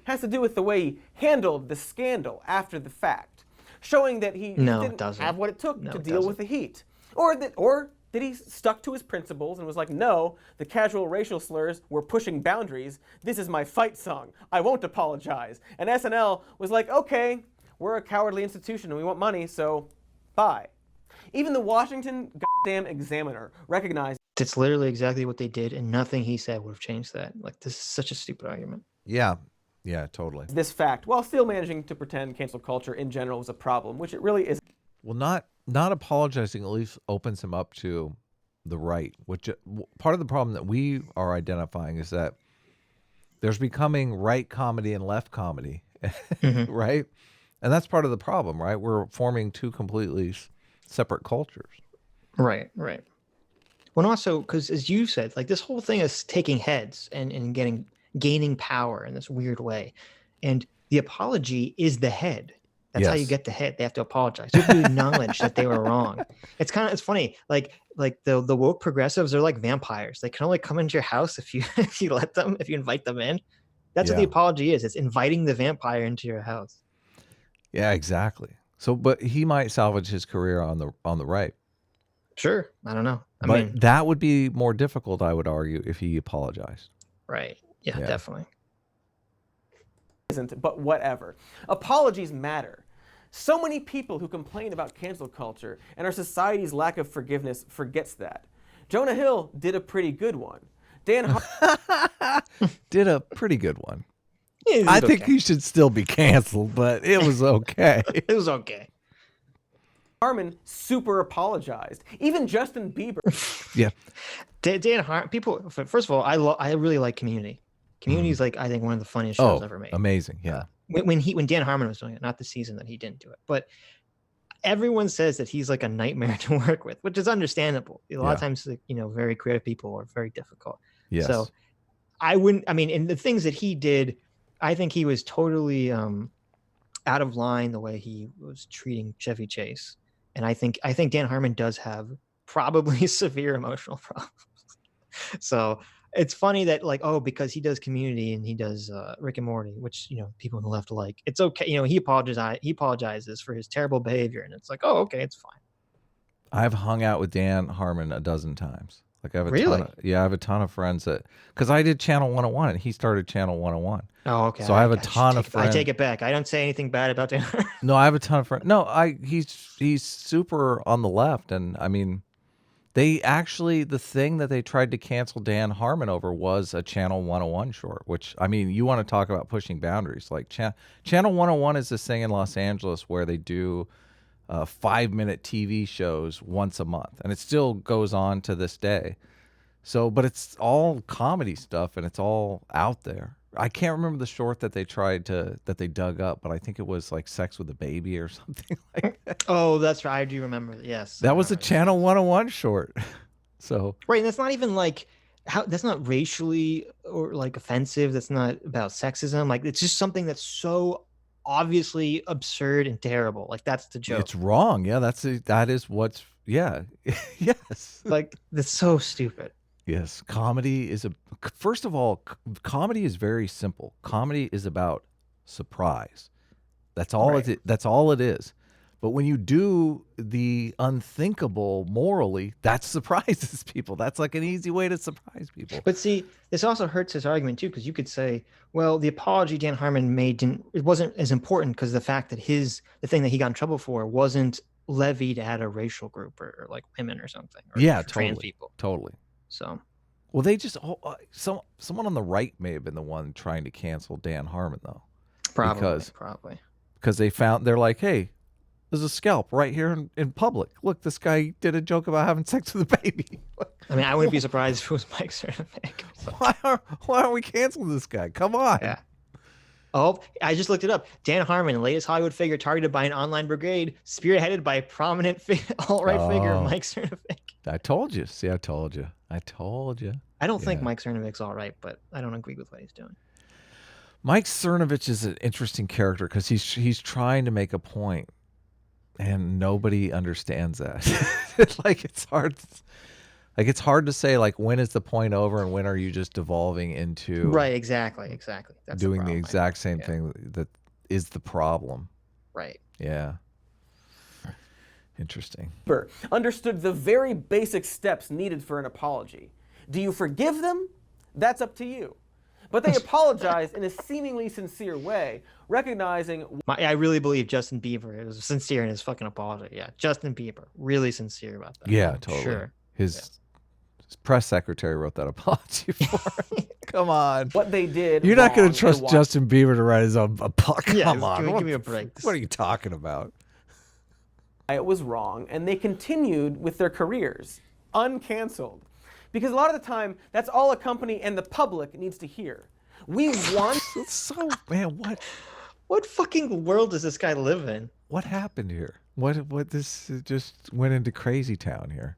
Has to do with the way he handled the scandal after the fact, showing that he didn't have what it took to deal with the heat, or that he stuck to his principles and was like, no, the casual racial slurs were pushing boundaries. This is my fight song. I won't apologize. And SNL was like, okay, we're a cowardly institution and we want money, so bye. Even the Washington goddamn Examiner recognized. It's literally exactly what they did, and nothing he said would have changed that. Like, this is such a stupid argument. Yeah. Yeah, totally. This fact, while still managing to pretend cancel culture in general was a problem, which it really is. Well, not apologizing at least opens him up to the right, which part of the problem that we are identifying is that there's becoming right comedy and left comedy, right? And that's part of the problem, right? We're forming two completely separate cultures. Right. Well, also, because as you said, like this whole thing is taking heads and gaining power in this weird way. And the apology is the head. That's how you get the head. They have to apologize. You have to acknowledge that they were wrong. It's funny. Like the woke progressives are like vampires. They can only come into your house if you invite them in. That's what the apology is. It's inviting the vampire into your house. Yeah, exactly. So, but he might salvage his career on the right. Sure. I don't know. I mean, mean, that would be more difficult, I would argue, if he apologized. Right. Yeah. Definitely. Isn't, but whatever. Apologies matter. So many people who complain about cancel culture and our society's lack of forgiveness forgets that. Jonah Hill did a pretty good one. Dan did a pretty good one. I think he should still be canceled, but it was okay. It was okay. Harmon super apologized. Even Justin Bieber. Yeah. Dan Harmon. People. First of all, I really like Community. Community is like, I think, one of the funniest shows ever made. Amazing. Yeah. When Dan Harmon was doing it, not the season that he didn't do it, but everyone says that he's like a nightmare to work with, which is understandable. A lot of times, very creative people are very difficult. Yes. So in the things that he did, I think he was totally out of line the way he was treating Chevy Chase. And I think Dan Harmon does have probably severe emotional problems. So it's funny that because he does Community and he does Rick and Morty, which people on the left like, it's okay. He apologizes for his terrible behavior, and it's like, oh, okay, it's fine. I've hung out with Dan Harmon a dozen times. Like I have a ton of friends because I did Channel 101 and he started Channel 101. Oh, okay. So I have a ton of friends. I take it back. I don't say anything bad about Dan. No, I have a ton of friends. No, he's super on the left, and I mean, they actually, the thing that they tried to cancel Dan Harmon over was a Channel 101 short, which, I mean, you want to talk about pushing boundaries. Like Channel 101 is this thing in Los Angeles where they do 5-minute TV shows once a month, and it still goes on to this day. So, but it's all comedy stuff, and it's all out there. I can't remember the short that they dug up, but I think it was like Sex with a Baby or something like that. Oh, that's right. I do remember. Yes. That was a Channel 101 short. So right, and it's not even like how that's not racially or like offensive. That's not about sexism. Like it's just something that's so obviously absurd and terrible. Like that's the joke. It's wrong. Yeah, that is what's yes. Like that's so stupid. Yes, comedy is first of all, comedy is very simple. Comedy is about surprise. That's all that's all it is. But when you do the unthinkable morally, that surprises people. That's like an easy way to surprise people. But see, this also hurts his argument too, because you could say, well, the apology Dan Harmon made it wasn't as important because the fact that the thing that he got in trouble for wasn't levied at a racial group or like women or something. Or trans people. Totally. So, well, they just someone on the right may have been the one trying to cancel Dan Harmon though. Probably. Because they're like, hey, there's a scalp right here in public. Look, this guy did a joke about having sex with a baby. I mean, I wouldn't be surprised if it was Mike Cernovich. So. Why aren't we canceling this guy? Come on. Yeah. Oh, I just looked it up. Dan Harmon, latest Hollywood figure targeted by an online brigade, spearheaded by prominent alt-right figure Mike Cernovich. I told you. See, I told you. I don't think Mike Cernovich's all-right, but I don't agree with what he's doing. Mike Cernovich is an interesting character because he's trying to make a point. And nobody understands that. Like it's hard to say like when is the point over and when are you just devolving into exactly. That's doing the exact same thing that is the problem. Right. Yeah. Interesting. Understood the very basic steps needed for an apology. Do you forgive them? That's up to you. But they apologized in a seemingly sincere way, recognizing... I really believe Justin Bieber was sincere in his fucking apology. Yeah, Justin Bieber, really sincere about that. Yeah, totally. Sure. His press secretary wrote that apology for him. Come on. What they did... You're not going to trust Justin Bieber to write his own apology. Come on. Give me a break. What are you talking about? It was wrong, and they continued with their careers, uncanceled. Because a lot of the time, that's all a company and the public needs to hear. We want... Man, what fucking world does this guy live in? What happened here? What this just went into crazy town here.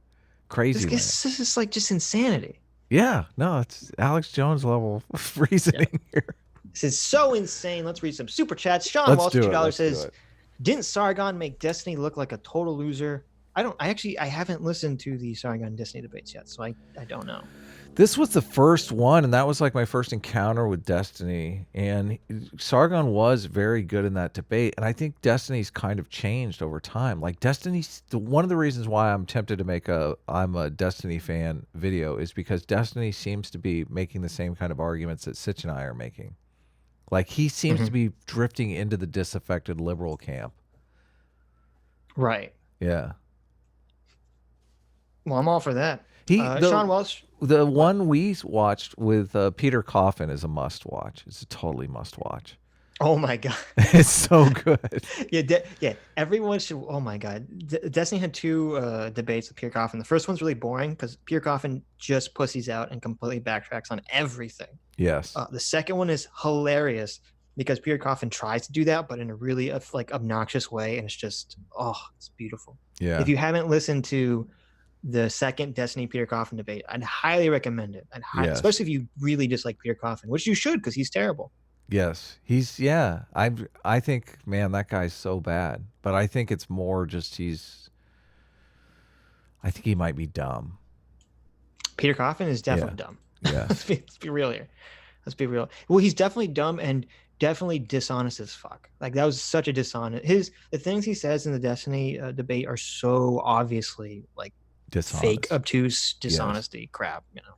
Crazy. This is like just insanity. Yeah, no, it's Alex Jones level reasoning here. This is so insane. Let's read some super chats. Sean Walsh, $2 says, didn't Sargon make Destiny look like a total loser? I haven't listened to the Sargon Destiny debates yet, so I don't know. This was the first one, and that was like my first encounter with Destiny. And Sargon was very good in that debate, and I think Destiny's kind of changed over time. Like one of the reasons why I'm tempted to make I'm a Destiny fan video is because Destiny seems to be making the same kind of arguments that Sitch and I are making. Like he seems to be drifting into the disaffected liberal camp. Right. Yeah. Well, I'm all for that. Sean Walsh. The one we watched with Peter Coffin is a must-watch. It's a totally must-watch. Oh my god, it's so good. Yeah. Everyone should. Oh my god, Destiny had two debates with Peter Coffin. The first one's really boring because Peter Coffin just pussies out and completely backtracks on everything. Yes. The second one is hilarious because Peter Coffin tries to do that, but in a really like obnoxious way, and it's just it's beautiful. Yeah. If you haven't listened to the second Destiny Peter Coffin debate, I'd highly recommend it. Especially if you really dislike Peter Coffin, which you should because he's terrible. Yes, I think, man, that guy's so bad. But I think it's more just I think he might be dumb. Peter Coffin is definitely dumb. Yeah. Let's be real here. Let's be real. Well, he's definitely dumb and definitely dishonest as fuck. Like that was such a dishonest. The things he says in the Destiny debate are so obviously like dishonest. Fake, obtuse dishonesty crap, you know.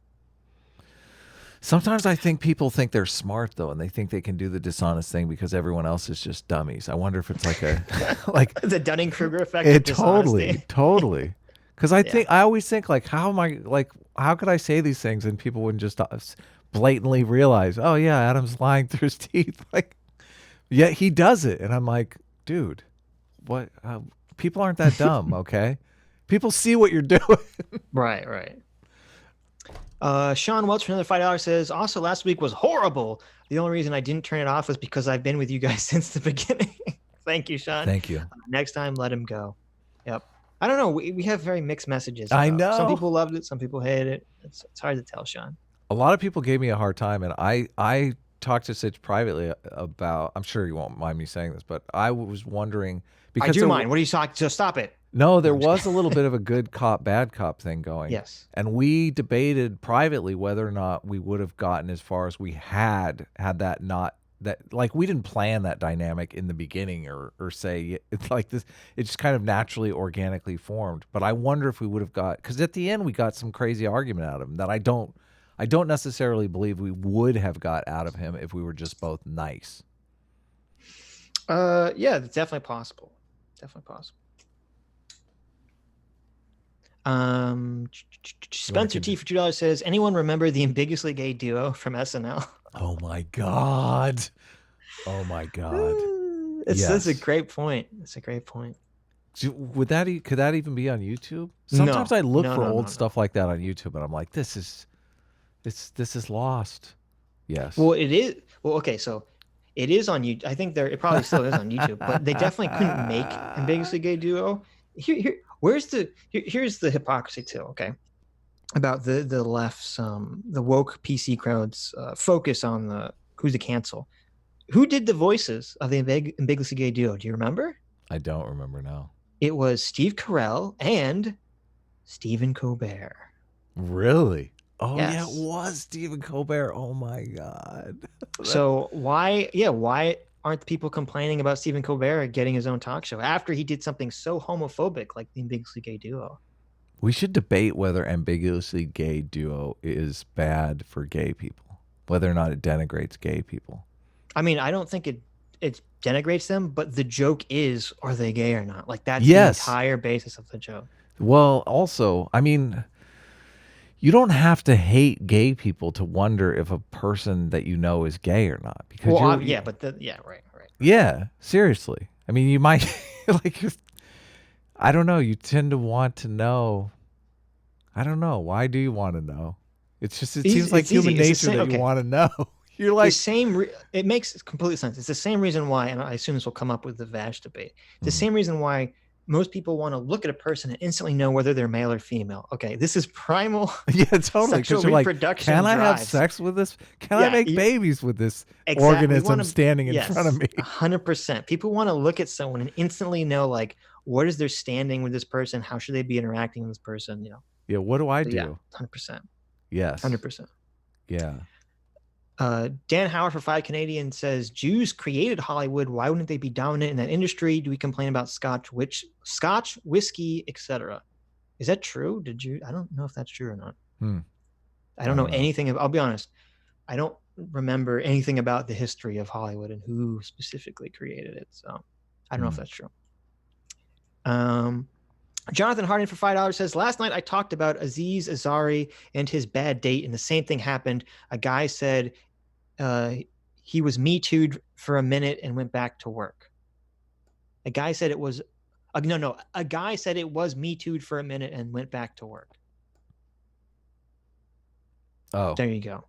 Sometimes I think people think they're smart though, and they think they can do the dishonest thing because everyone else is just dummies. I wonder if it's like the Dunning-Kruger effect. Totally. Because I always think like, how could I say these things and people wouldn't just blatantly realize, oh yeah, Adam's lying through his teeth. Like, yet he does it, and I'm like, dude, what? People aren't that dumb, okay? People see what you're doing. Right. Sean Welch for another $5 says, also last week was horrible. The only reason I didn't turn it off was because I've been with you guys since the beginning. Thank you, Sean. Thank you. Next time, let him go. Yep. I don't know. We have very mixed messages. I know. Some people loved it. Some people hated it. It's hard to tell, Sean. A lot of people gave me a hard time, and I talked to Sitch privately about. I'm sure you won't mind me saying this, but I was wondering because I do mind. What are you talking? So stop it. No, there was a little bit of a good cop, bad cop thing going. Yes. And we debated privately whether or not we would have gotten as far as we had that not that like we didn't plan that dynamic in the beginning or say it's like this. It just kind of naturally, organically formed. But I wonder if we would have got because at the end we got some crazy argument out of him that I don't necessarily believe we would have got out of him if we were just both nice. Yeah, it's definitely possible. Definitely possible. Spencer T for $2 says, anyone remember the ambiguously gay duo from SNL? Oh my god. Oh my god. That's a great point. It's a great point. Could that even be on YouTube? Sometimes I look for old stuff like that on YouTube and I'm like, this is lost. Yes. Well, it is. Well, okay, so it is on YouTube. I think it probably still is on YouTube, but they definitely couldn't make ambiguously gay duo. Here's the hypocrisy too, okay? About the left's the woke PC crowd's focus on who's to cancel. Who did the voices of the ambiguously gay duo? Do you remember? I don't remember now. It was Steve Carell and Stephen Colbert. Really? Oh yes. Yeah, it was Stephen Colbert. Oh my god. So why aren't people complaining about Stephen Colbert getting his own talk show after he did something so homophobic like the ambiguously gay duo? We should debate whether ambiguously gay duo is bad for gay people, whether or not it denigrates gay people. I mean, I don't think it denigrates them, but the joke is, are they gay or not? Like that's yes. the entire basis of the joke. Well, also, I mean, you don't have to hate gay people to wonder if a person that you know is gay or not. Because right. Yeah, seriously. I mean, you might like. I don't know. You tend to want to know. I don't know. Why do you want to know? It's just it seems like human nature that you want to know. You're like it makes complete sense. It's the same reason why, and I assume this will come up with the Vash debate. The same reason why most people want to look at a person and instantly know whether they're male or female. Okay, this is primal. Yeah, totally. Sexual reproduction. Can I have sex with this? Can I make babies with this organism standing in front of me? 100%. People want to look at someone and instantly know, like, what is their standing with this person? How should they be interacting with this person? You know. Yeah. What do I do? Yeah, 100%. Yes. 100%. Yeah. Dan Howard for 5 Canadian says, Jews created Hollywood. Why wouldn't they be dominant in that industry? Do we complain about Scotch, whiskey, etc.? Is that true? I don't know if that's true or not. I don't know anything. I'll be honest. I don't remember anything about the history of Hollywood and who specifically created it. So I don't know if that's true. Jonathan Harding for $5 says, last night I talked about Aziz Ansari and his bad date, and the same thing happened. A guy said he was Me Too'd for a minute and went back to work. A guy said it was a guy said it was Me Too'd for a minute and went back to work. Oh, there you go.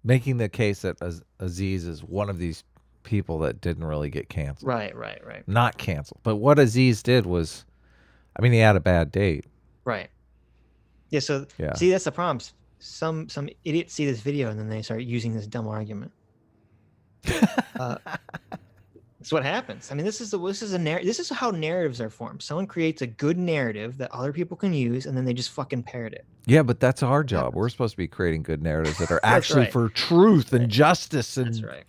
Making the case that Aziz is one of these people that didn't really get canceled. Right. Not canceled. But what Aziz did was, I mean, he had a bad date. Right. Yeah. So see, that's the problem. Some idiots see this video and then they start using this dumb argument. That's what happens. I mean, this is how narratives are formed. Someone creates a good narrative that other people can use, and then they just fucking parrot it. Yeah, but that's our job. We're supposed to be creating good narratives that are actually for truth and justice. And that's right.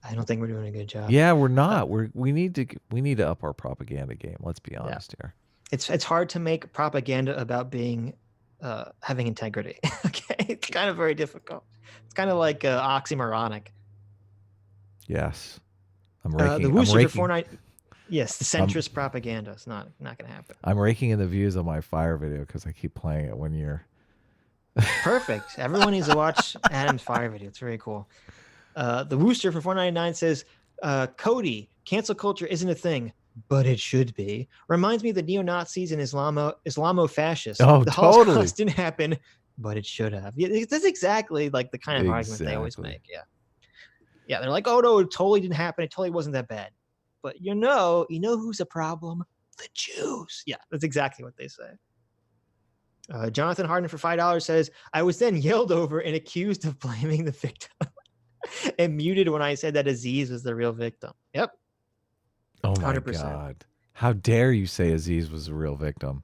I don't think we're doing a good job. Yeah, we're not. We need to up our propaganda game. Let's be honest here. It's hard to make propaganda about being having integrity. Okay, it's kind of very difficult. It's kind of like oxymoronic. Yes, I'm raking. The Wooster for Fortnite. Yes, the centrist propaganda. It's not going to happen. I'm raking in the views on my Fire video because I keep playing it when you're. Perfect. Everyone needs to watch Adam's Fire video. It's very cool. The Wooster for $4.99 says, Cody, cancel culture isn't a thing, but it should be. Reminds me of the neo-Nazis and Islamo-fascists. Oh, the totally. Holocaust didn't happen, but it should have. Yeah, that's exactly like the kind of argument they always make. Yeah, they're like, oh no, it totally didn't happen. It totally wasn't that bad. But you know who's a problem? The Jews. Yeah, that's exactly what they say. Jonathan Harden for $5 says, I was then yelled over and accused of blaming the victim and muted when I said that Aziz was the real victim. Yep. Oh my 100%. God. How dare you say Aziz was the real victim?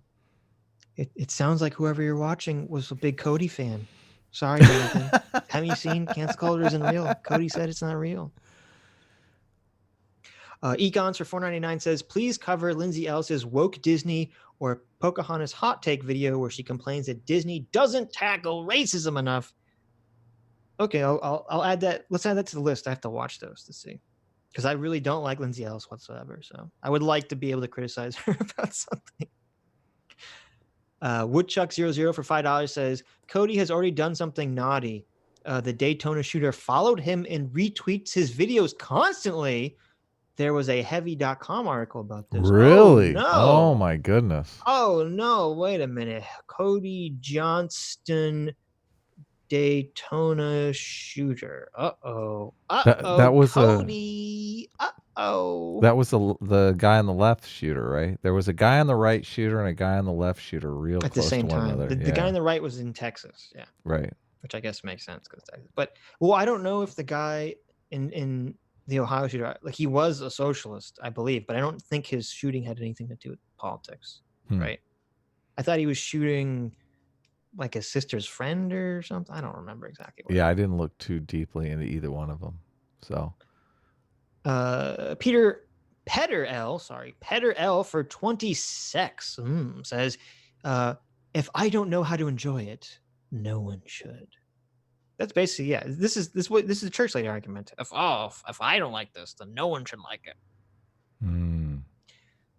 It sounds like whoever you're watching was a big Cody fan. Sorry, Jonathan. Haven't you seen cancel culture isn't real? Cody said it's not real. Econs for $4.99 says, please cover Lindsay Ellis's woke Disney or Pocahontas hot take video where she complains that Disney doesn't tackle racism enough. Okay, I'll add that. Let's add that to the list. I have to watch those to see, because I really don't like Lindsay Ellis whatsoever. So I would like to be able to criticize her about something. Woodchuck00 for $5 says, Cody has already done something naughty. The Daytona shooter followed him and retweets his videos constantly. There was a heavy.com article about this. Really? Oh, no. Oh my goodness. Oh no, wait a minute. Cody Johnston Daytona shooter. Uh-oh. That was Cody. Uh-oh. That was the guy on the left shooter, right? There was a guy on the right shooter and a guy on the left shooter real at the close same to one time. another. The guy on the right was in Texas. Yeah. Right. Which I guess makes sense because Texas. But well, I don't know if the guy in the Ohio shooter, like, he was a socialist, I believe, but I don't think his shooting had anything to do with politics, right? I thought he was shooting like his sister's friend or something. I don't remember exactly. Yeah, I didn't look too deeply into either one of them. So, Peter L for 20 secs says, if I don't know how to enjoy it, no one should. That's basically, yeah. This is a church lady argument. If I don't like this, then no one should like it.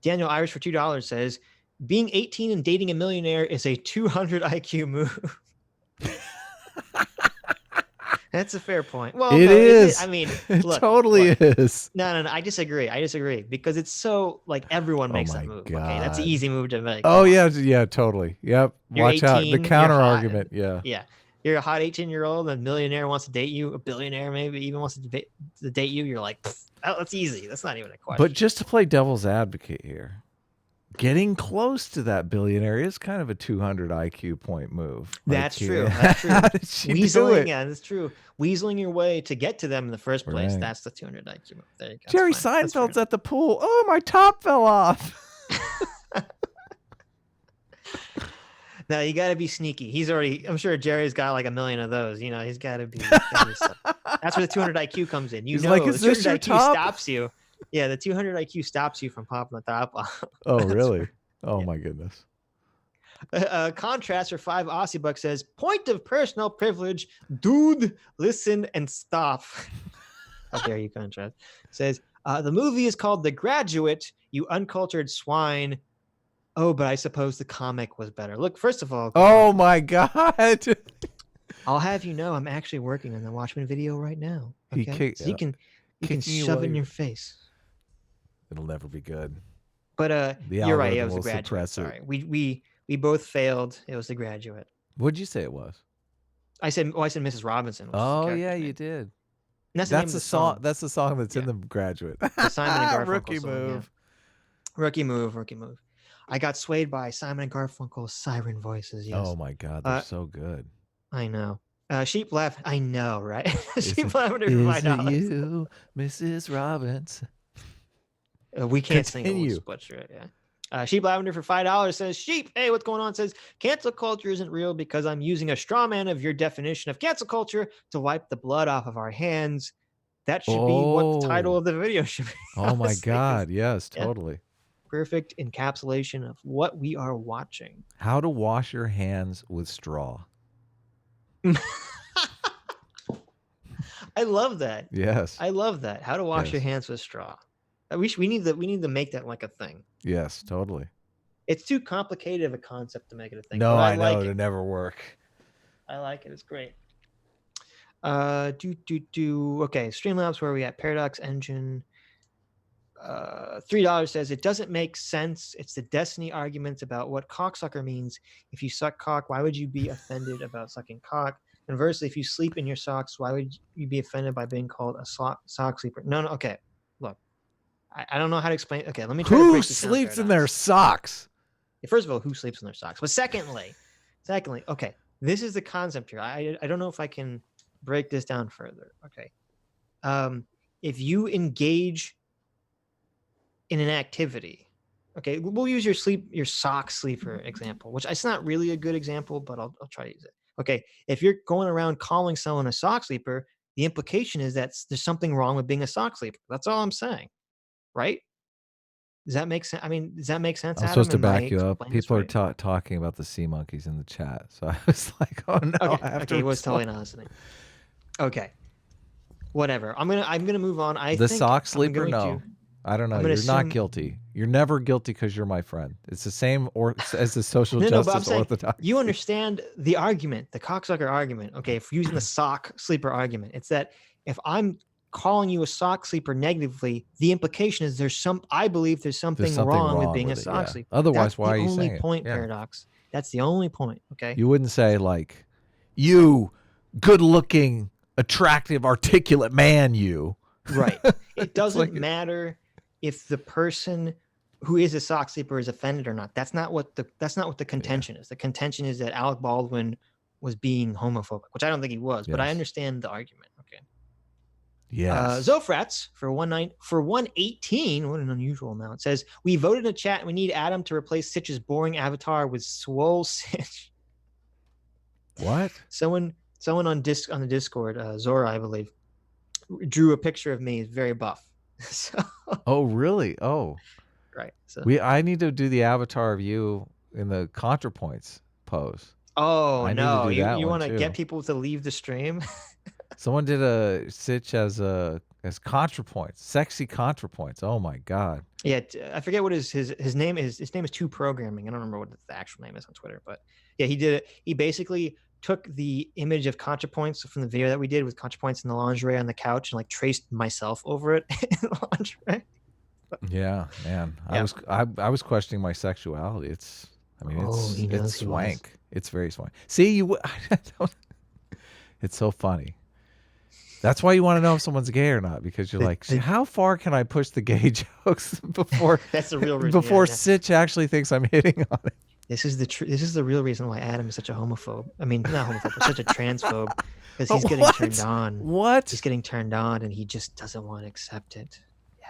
Daniel Irish for $2 says, being 18 and dating a millionaire is a 200 IQ move. That's a fair point. Well, it is. I mean, it look, totally is. No. I disagree because it's so, like, everyone makes that move. God. Okay, that's an easy move to make. Oh yeah, totally. Yep. You're Watch 18, out. The counter argument. Yeah. Yeah. You're a hot 18-year-old, a millionaire wants to date you, a billionaire maybe even wants to date you. You're like, that's easy. That's not even a question. But just to play devil's advocate here, getting close to that billionaire is kind of a 200 IQ point move. That's true. That's true. How did she do it? Yeah, that's true. Weaseling your way to get to them in the first place. Right. That's the 200 IQ move. There you go. Jerry Seinfeld's at the pool. Oh, my top fell off. No, you got to be sneaky. I'm sure Jerry's got like a million of those. You know, he's got to be. That's where the 200 IQ comes in. He's like, is this your top? Stops you. Yeah, the 200 IQ stops you from popping the top off. Oh, really? Oh, my goodness. Contrast for $5 says, point of personal privilege, dude, listen and stop. How dare you, Contrast? Says, the movie is called The Graduate, you uncultured swine. Oh, but I suppose the comic was better. Look, first of all. Oh, my God. I'll have you know I'm actually working on the Watchmen video right now. Okay? So you can shove it in your face. It'll never be good. But you're right. It was The Graduate. Sorry. We both failed. It was The Graduate. What'd you say it was? I said Mrs. Robinson. Oh, yeah, you did. That's the song. That's the song that's in The Graduate. The Simon and Garfunkel Rookie song, move. Yeah. Rookie move. I got swayed by Simon and Garfunkel's siren voices. Yes. Oh my God, they're so good. I know. Sheep laugh. I know, right? Sheep lavender for $5. You, Mrs. Robinson. We can't sing it, but yeah. Sheep lavender for $5 says, Sheep, hey, what's going on? Says, cancel culture isn't real because I'm using a straw man of your definition of cancel culture to wipe the blood off of our hands. That should be what the title of the video should be. Oh my God, yes, totally. Yeah. Perfect encapsulation of what we are watching. How to wash your hands with straw. I love that. Yes. I love that. How to wash your hands with straw. We need to make that like a thing. Yes, totally. It's too complicated of a concept to make it a thing. No, I know it'll never work. I like it. It's great. Okay, Streamlabs, where are we at? Paradox Engine. $3 says it doesn't make sense. It's the Destiny arguments about what cocksucker means. If you suck cock, why would you be offended about sucking cock? Conversely, if you sleep in your socks, why would you be offended by being called a sock sleeper? No. Okay, look, I don't know how to explain. Okay, let me try. Who sleeps in their socks? First of all, who sleeps in their socks? But secondly, Secondly, okay, this is the concept here. I don't know if I can break this down further. Okay. If you engage in an activity, okay, we'll use your sock sleeper example, which it's not really a good example, but I'll try to use it. Okay, if you're going around calling someone a sock sleeper, the implication is that there's something wrong with being a sock sleeper. That's all I'm saying, right? Does that make sense? I mean, does that make sense? I'm Adam? supposed to back you up. People right? are talking about the sea monkeys in the chat, so I was like, "Oh no!" Okay, he was totally not listening. Okay, whatever. I'm gonna move on. The sock sleeper, no. I don't know. You're not guilty. You're never guilty because you're my friend. It's the same as the social justice orthodox. You understand the argument, the cocksucker argument. Okay, if we're using the sock sleeper argument, it's that if I'm calling you a sock sleeper negatively, the implication is I believe there's something wrong with being a sock sleeper. Otherwise, why are you saying it? That's the only point, Paradox. That's the only point, okay? You wouldn't say like, you good-looking, attractive, articulate man, you. Right. It doesn't matter if the person who is a sock sleeper is offended or not. That's not what the contention is. The contention is that Alec Baldwin was being homophobic, which I don't think he was, but I understand the argument. Okay. Yes. Zofrats for 118, what an unusual amount, says, we voted in a chat and we need Adam to replace Sitch's boring avatar with Swole Sitch. What? Someone on the Discord, Zora, I believe, drew a picture of me. He's very buff. So. Oh, really? Oh. Right. So I need to do the avatar of you in the ContraPoints pose. Oh, no. You want to get people to leave the stream? Someone did a Sitch as ContraPoints, sexy ContraPoints. Oh my God. Yeah, I forget what his name is. His name is 2 Programming. I don't remember what the actual name is on Twitter, but yeah, he did it. He basically took the image of ContraPoints from the video that we did with ContraPoints in the lingerie on the couch and like traced myself over it in the lingerie. Yeah, man. Yeah. I was questioning my sexuality. It's swank. It's very swank. See, it's so funny. That's why you want to know if someone's gay or not, because you're like, how far can I push the gay jokes before that's the real reason, before Sitch actually thinks I'm hitting on it. This is the real reason why Adam is such a homophobe. I mean, not homophobe, but such a transphobe, because he's getting turned on. What? He's getting turned on, and he just doesn't want to accept it. Yeah,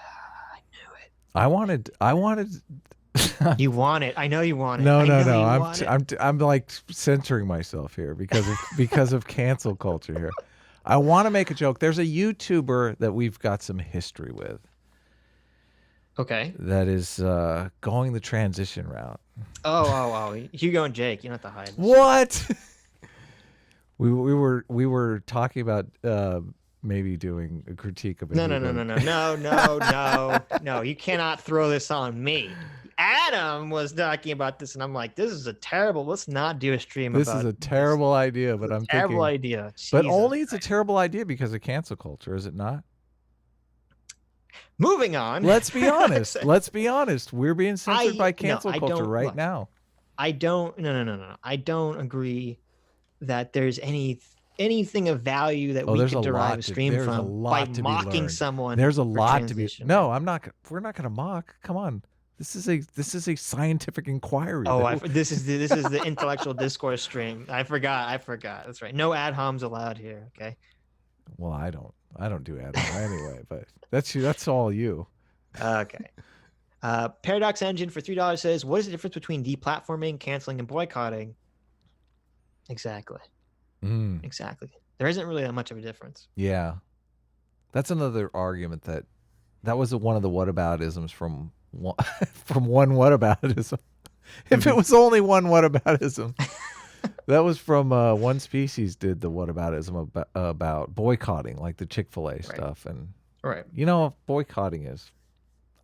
I knew it. I wanted. You want it. I know you want it. No. I'm like censoring myself here because of cancel culture here. I want to make a joke. There's a YouTuber that we've got some history with. Okay. That is going the transition route. Oh. Hugo and Jake, you don't have to hide. What? we were talking about maybe doing a critique of it. No. You cannot throw this on me. Adam was talking about this, and I'm like, this is a terrible. Let's not do a stream. This is a terrible idea, but I'm thinking terrible idea. But only it's a terrible idea because of cancel culture, is it not? Moving on. Let's be honest. We're being censored by cancel culture right now. I don't. No. I don't agree that there's anything of value that we can derive a stream from by mocking someone. There's a lot to be. No, I'm not. We're not going to mock. Come on. This is a scientific inquiry. Oh, this is the intellectual discourse stream. I forgot. That's right. No ad homs allowed here. Okay. Well, I don't do ad hom anyway, but that's all you. Okay. Paradox Engine for $3 says, "What is the difference between deplatforming, canceling, and boycotting?" Exactly. Exactly. There isn't really that much of a difference. Yeah, that's another argument that was one of the whataboutisms from one whataboutism. If it was only one whataboutism, that was from One Species did the whataboutism about boycotting, like the Chick-fil-A stuff, and boycotting is,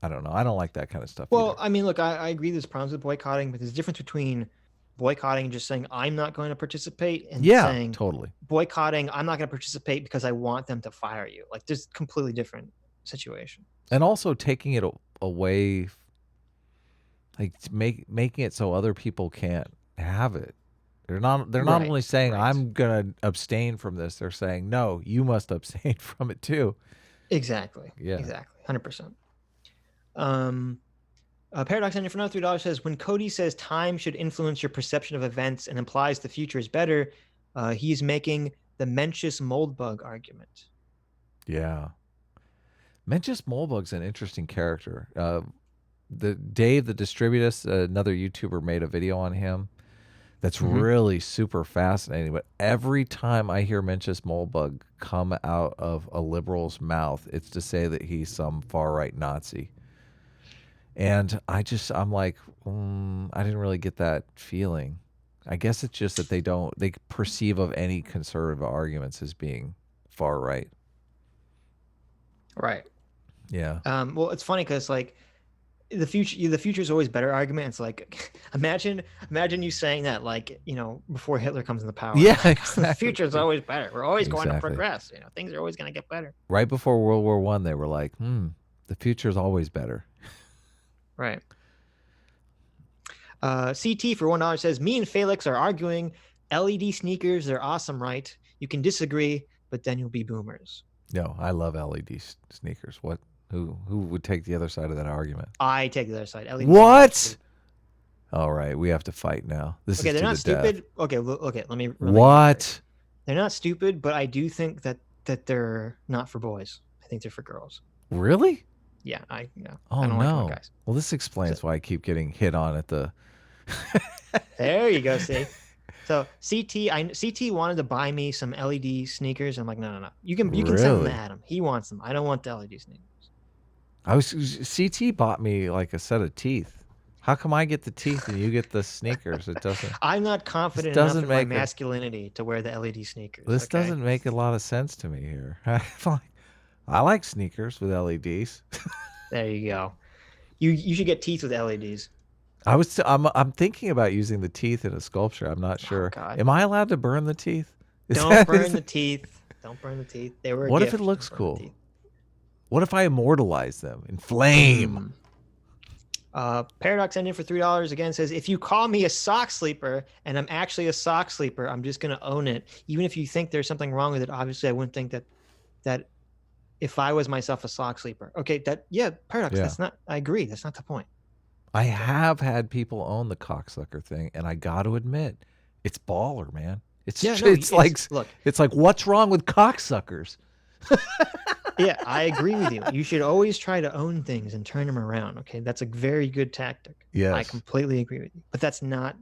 I don't know, I don't like that kind of stuff. Well, either. I mean, look, I agree there's problems with boycotting, but there's a difference between boycotting and just saying I'm not going to participate, and saying totally boycotting, I'm not going to participate because I want them to fire you. Like, there's completely different situation. And also taking it away, like making it so other people can't have it. They're not only saying I'm gonna abstain from this, they're saying no, you must abstain from it too. Exactly. Yeah. Exactly. 100%. Paradox Engine for another $3 says, when Cody says time should influence your perception of events and implies the future is better, he's making the Mencius Moldbug argument. Yeah. Mencius Moldbug's an interesting character. The Dave, the Distributus, another YouTuber, made a video on him that's really super fascinating. But every time I hear Mencius Moldbug come out of a liberal's mouth, it's to say that he's some far-right Nazi. And I'm like, I didn't really get that feeling. I guess it's just that they perceive of any conservative arguments as being far right. Right. Yeah. Well, it's funny because like the future is always better argument. It's like imagine you saying that, like, you know, before Hitler comes into power. Yeah, exactly. The future is always better. We're always going to progress. You know, things are always going to get better. Right before World War I, they were like, the future is always better. Right. CT for $1 says, me and Felix are arguing LED sneakers. They're awesome, right? You can disagree, but then you'll be boomers. No, I love LED sneakers. What? Who would take the other side of that argument? I take the other side. LED what? All right, we have to fight now. This is they're not stupid. Death. Okay, let me. What? They're not stupid, but I do think that they're not for boys. I think they're for girls. Really? Yeah, Oh I don't no. like guys. Well, this explains why I keep getting hit on at the. There you go. See. So CT wanted to buy me some LED sneakers. I'm like, no. You can send them to Adam. He wants them. I don't want the LED sneakers. CT bought me like a set of teeth. How come I get the teeth and you get the sneakers? It doesn't. I'm not confident enough in my masculinity to wear the LED sneakers. This doesn't make a lot of sense to me here. I like sneakers with LEDs. There you go. You should get teeth with LEDs. I'm thinking about using the teeth in a sculpture. I'm not sure. Am I allowed to burn the teeth? Don't burn the teeth. Don't burn the teeth. They were. What if it looks cool? What if I immortalize them in flame? Paradox Engine for $3 again says, if you call me a sock sleeper and I'm actually a sock sleeper, I'm just gonna own it. Even if you think there's something wrong with it, obviously I wouldn't think that if I was myself a sock sleeper. Okay, Paradox. That's not. I agree. That's not the point. I have had people own the cocksucker thing, and I got to admit, it's baller, man. It's like what's wrong with cocksuckers? Yeah, I agree with you. You should always try to own things and turn them around. Okay, that's a very good tactic. Yes, I completely agree with you. But that's not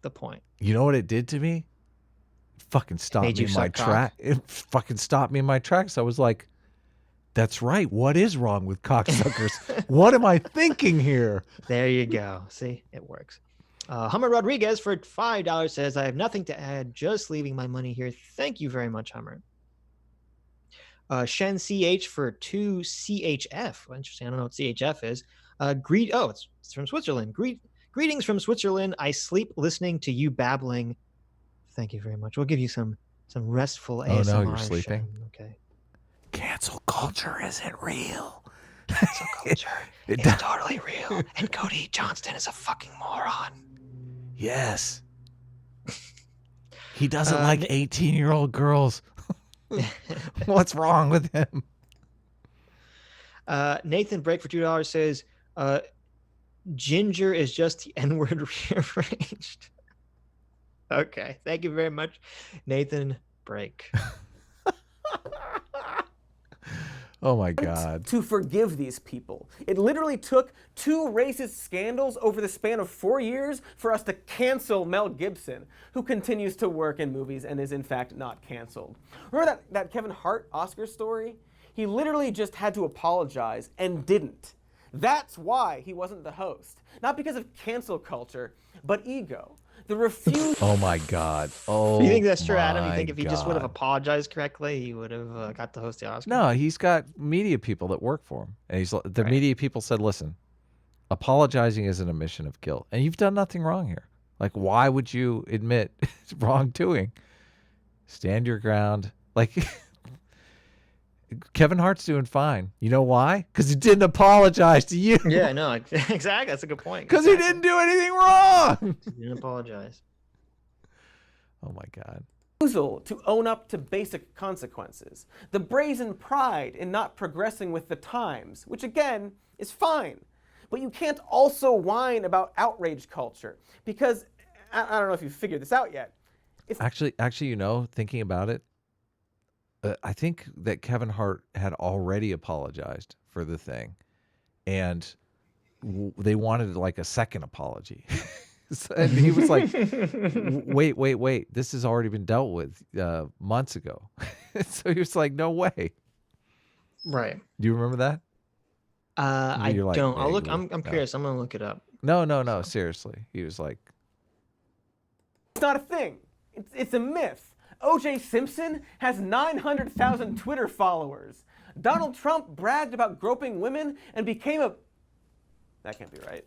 the point. You know what it did to me? It fucking stopped me in my track. It fucking stopped me in my tracks. I was like, that's right. What is wrong with cocksuckers? What am I thinking here? There you go. See, it works. Hummer Rodriguez for $5 says, I have nothing to add, just leaving my money here. Thank you very much, Hummer. Shen CH for 2 CHF. Well, interesting. I don't know what CHF is. It's from Switzerland. Greetings from Switzerland. I sleep listening to you babbling. Thank you very much. We'll give you some restful ASMR. Oh, no, you're sleeping? Shen. Okay. Cancel culture isn't real. Cancel culture is totally real. And Cody Johnston is a fucking moron. Yes. He doesn't like 18-year-old girls. What's wrong with him? Nathan Break for $2 says, ginger is just the N-word rearranged. Okay. Thank you very much, Nathan Break. Oh my God. To forgive these people. It literally took 2 racist scandals over the span of 4 years for us to cancel Mel Gibson, who continues to work in movies and is in fact not canceled. Remember that Kevin Hart Oscar story? He literally just had to apologize and didn't. That's why he wasn't the host. Not because of cancel culture, but ego. The refuse. Oh my God. Oh, you think that's true, Adam? You think if he just would have apologized correctly, he would have got to host the Oscar? No, he's got media people that work for him, and the media people said, "Listen, apologizing is an admission of guilt, and you've done nothing wrong here. Like, why would you admit wrongdoing? Stand your ground." Like, Kevin Hart's doing fine. You know why? Because he didn't apologize to you. Yeah, no, exactly. That's a good point. Because he didn't do anything wrong. He didn't apologize. Oh my God. Refusal to own up to basic consequences. The brazen pride in not progressing with the times, which again is fine. But you can't also whine about outrage culture, because I don't know if you've figured this out yet. Actually, thinking about it, I think that Kevin Hart had already apologized for the thing, and they wanted like a second apology. And he was like, wait, this has already been dealt with months ago. So he was like, no way. Right. Do you remember that? I don't. I'll look. I'm curious. I'm gonna look it up. No. Seriously, he was like, it's not a thing. It's a myth. O.J. Simpson has 900,000 Twitter followers. Donald Trump bragged about groping women and became a... That can't be right.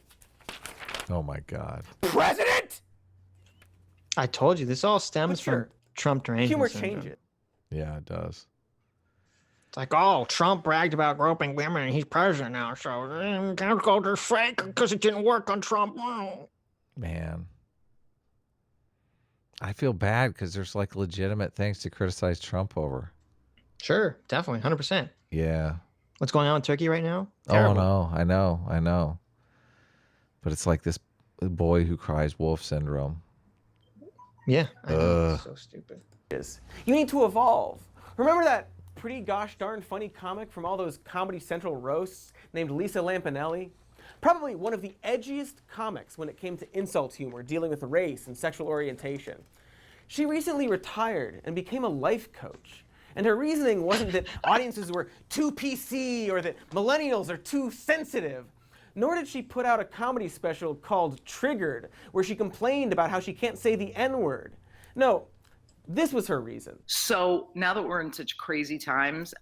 Oh my God. President? I told you, this all stems from Trump derangement Humor syndrome. changes. Yeah, it does. It's like, oh, Trump bragged about groping women and he's president now, so cancel culture's fake because it didn't work on Trump. Man. I feel bad because there's like legitimate things to criticize Trump over. Sure, definitely, 100%. Yeah. What's going on in Turkey right now? Terrible. Oh, no, I know. But it's like this boy who cries wolf syndrome. Yeah, I know. It's so stupid. You need to evolve. Remember that pretty gosh darn funny comic from all those Comedy Central roasts named Lisa Lampanelli? Probably one of the edgiest comics when it came to insult humor dealing with race and sexual orientation. She recently retired and became a life coach. And her reasoning wasn't that audiences were too PC or that millennials are too sensitive. Nor did she put out a comedy special called Triggered, where she complained about how she can't say the N-word. No, this was her reason. So now that we're in such crazy times,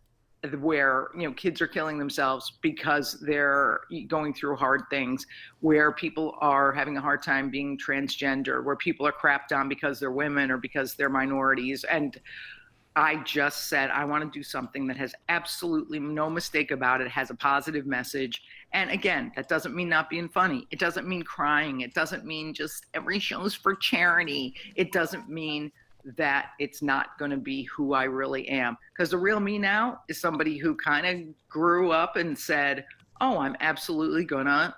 where kids are killing themselves because they're going through hard things, where people are having a hard time being transgender, where people are crapped on because they're women or because they're minorities. And I just said, I want to do something that has absolutely no mistake about it, has a positive message. And again, that doesn't mean not being funny. It doesn't mean crying. It doesn't mean just every show's for charity. It doesn't mean that it's not going to be who I really am. Because the real me now is somebody who kind of grew up and said, oh, I'm absolutely going to,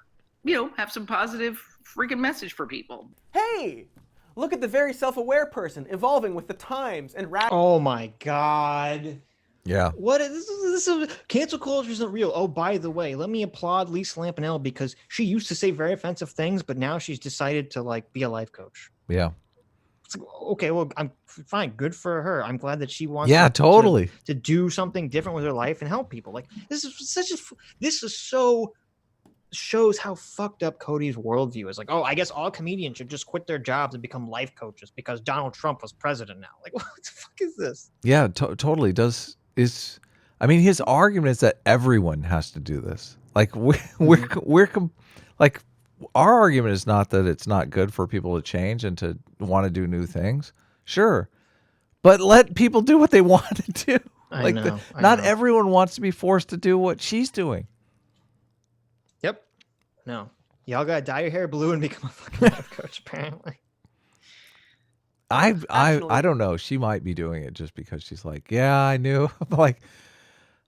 have some positive freaking message for people. Hey, look at the very self-aware person evolving with the times and Oh my God. Yeah. What is this? Cancel culture isn't real. Oh, by the way, let me applaud Lisa Lampanelli because she used to say very offensive things, but now she's decided to be a life coach. Yeah. It's like, okay, well, I'm fine. Good for her. I'm glad that she wants to do something different with her life and help people. Like this is so shows how fucked up Cody's worldview is. Like, oh, I guess all comedians should just quit their jobs and become life coaches because Donald Trump was president now. Like, what the fuck is this? Yeah, totally. His argument is that everyone has to do this. Like our argument is not that it's not good for people to change and to want to do new things. Sure. But let people do what they want to do. I know. Not everyone wants to be forced to do what she's doing. Yep. No. Y'all gotta dye your hair blue and become a fucking life coach, apparently. I don't know. She might be doing it just because she's like, yeah, I knew. Like,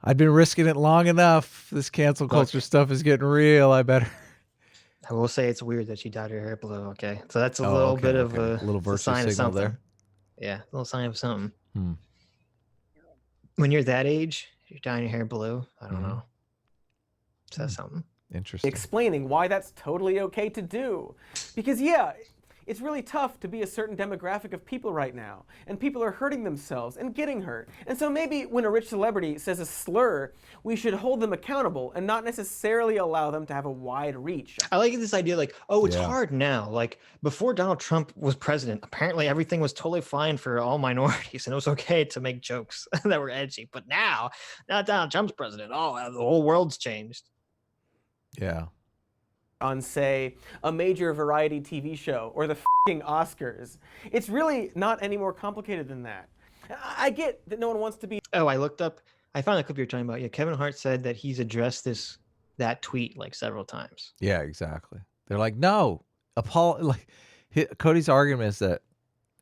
I've been risking it long enough. This cancel culture stuff is getting real. I better. I will say it's weird that she dyed her hair blue. Okay, so that's a little bit of a little virtue sign of signal something. there. Yeah, a little sign of something. When you're that age, you're dyeing your hair blue. I don't know. Says something. Interesting. Explaining why that's totally okay to do, because it's really tough to be a certain demographic of people right now, and people are hurting themselves and getting hurt. And so maybe when a rich celebrity says a slur, we should hold them accountable and not necessarily allow them to have a wide reach. I like this idea, like, oh, it's hard now. Like, before Donald Trump was president, apparently everything was totally fine for all minorities, and it was okay to make jokes that were edgy. But now Donald Trump's president, the whole world's changed. Yeah. On, say, a major variety TV show or the f***ing Oscars. It's really not any more complicated than that. I get that no one wants to be... Oh, I looked up. I found a clip you're talking about. Yeah, Kevin Hart said that he's addressed that tweet like several times. Yeah, exactly. They're like, no, Cody's argument is that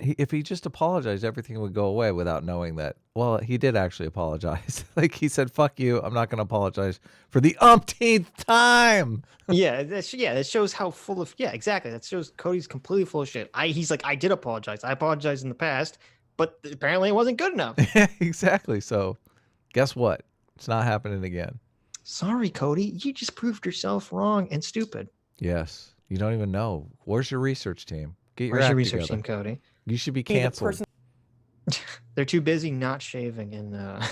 if he just apologized, everything would go away without knowing that. Well, he did actually apologize. Like he said, "Fuck you, I'm not going to apologize for the umpteenth time." Yeah, that shows how full of exactly. That shows Cody's completely full of shit. He's like, I did apologize. I apologized in the past, but apparently it wasn't good enough. Yeah, exactly. So, guess what? It's not happening again. Sorry, Cody. You just proved yourself wrong and stupid. Yes, you don't even know. Where's your research team? Where's your research team, Cody? You should be canceled. They're too busy not shaving and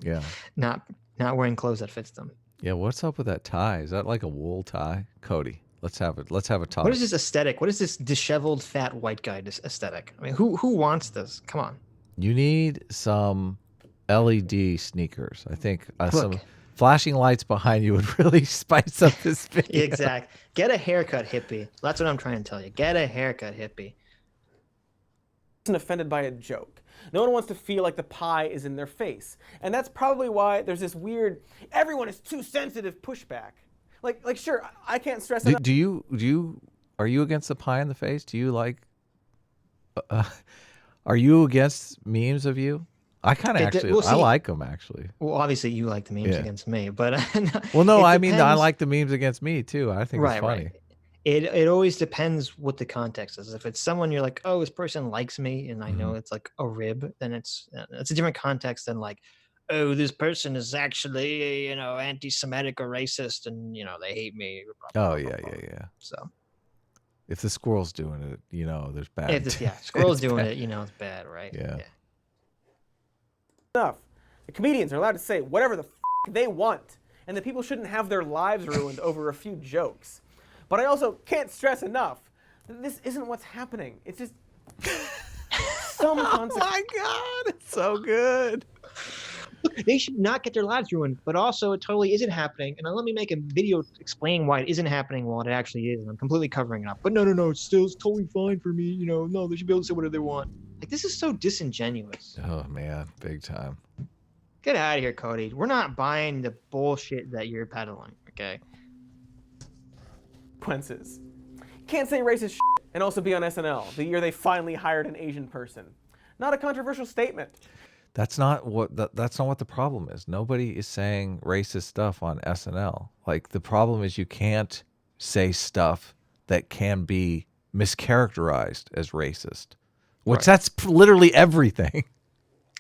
yeah, not wearing clothes that fits them. Yeah, what's up with that tie? Is that like a wool tie, Cody? Let's have it. Let's have a talk. What is this aesthetic? What is this disheveled fat white guy aesthetic? I mean, who wants this? Come on. You need some LED sneakers. I think some flashing lights behind you would really spice up this video. Exactly. Get a haircut, hippie. That's what I'm trying to tell you. Get a haircut, hippie. Offended by a joke. No one wants to feel like the pie is in their face. And that's probably why there's this weird, everyone is too sensitive pushback. Like sure, I can't stress enough. Are you against the pie in the face? Do you like, are you against memes of you? I kind of actually, I like them actually. Well, obviously you like the memes against me, but. Well, no, I mean, I like the memes against me too. I think it's funny. Right. It always depends what the context is. If it's someone you're like, oh, this person likes me, and I know it's like a rib, then it's a different context than like, oh, this person is actually anti-Semitic or racist, and they hate me. Oh yeah. So if the squirrel's doing it, there's bad. Squirrel's doing it, it's bad, right? Yeah. Enough. The comedians are allowed to say whatever the they want, and that people shouldn't have their lives ruined over a few jokes. But I also can't stress enough that this isn't what's happening. It's just some concept. Oh my God, it's so good. They should not get their lives ruined, but also it totally isn't happening. And let me make a video explaining why it isn't happening while it actually is. And I'm completely covering it up. But no, it's totally fine for me. No, they should be able to say whatever they want. Like, this is so disingenuous. Oh man, big time. Get out of here, Cody. We're not buying the bullshit that you're peddling, okay? Consequences. You can't say racist shit and also be on SNL the year they finally hired an Asian person. Not a controversial statement. That's not what the problem is. Nobody is saying racist stuff on SNL. Like, the problem is you can't say stuff that can be mischaracterized as racist, which that's literally everything.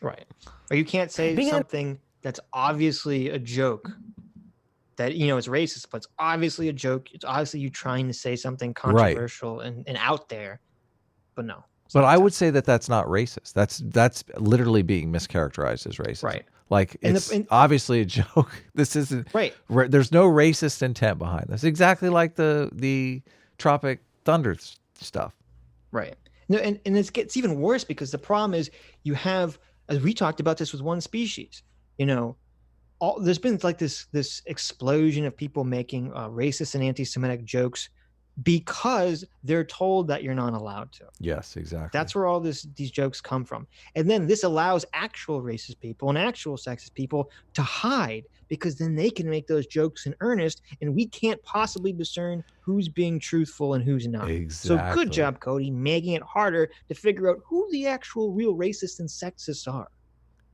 Right. Or you can't say something that's obviously a joke. That it's racist, but it's obviously a joke. It's obviously you trying to say something controversial and out there, but no. But I would say that that's not racist. That's literally being mischaracterized as racist. Right. Like, it's obviously a joke. This isn't right. There's no racist intent behind this. Exactly like the Tropic Thunder stuff. Right. No, and it gets even worse because the problem is you have, as we talked about this with One Species, there's been like this explosion of people making racist and anti-Semitic jokes because they're told that you're not allowed to. Yes, exactly. That's where all these jokes come from. And then this allows actual racist people and actual sexist people to hide because then they can make those jokes in earnest and we can't possibly discern who's being truthful and who's not. Exactly. So good job, Cody, making it harder to figure out who the actual real racists and sexists are.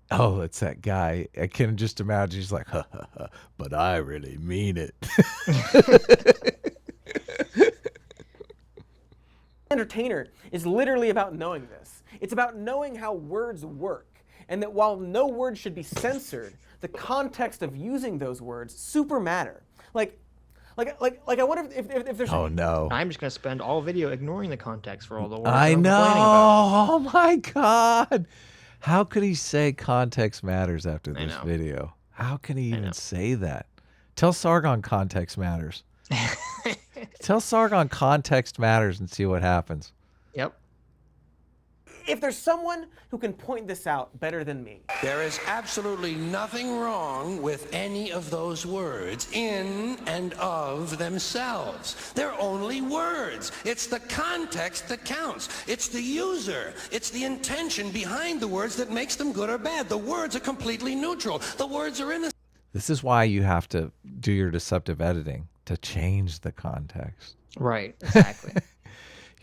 Oh, it's that guy. I can just imagine he's like, ha, ha, ha, but I really mean it. Entertainer is literally about knowing this. It's about knowing how words work, and that while no word should be censored, the context of using those words super matter. Like I wonder if there's. Oh no! I'm just gonna spend all video ignoring the context for all the words. I know. Oh my God! How could he say context matters after this video? How can he even say that? Tell Sargon context matters. Tell Sargon context matters and see what happens. Yep. If there's someone who can point this out better than me. There is absolutely nothing wrong with any of those words in and of themselves. They're only words. It's the context that counts. It's the user. It's the intention behind the words that makes them good or bad. The words are completely neutral. The words are innocent. This is why you have to do your deceptive editing to change the context. Right, exactly.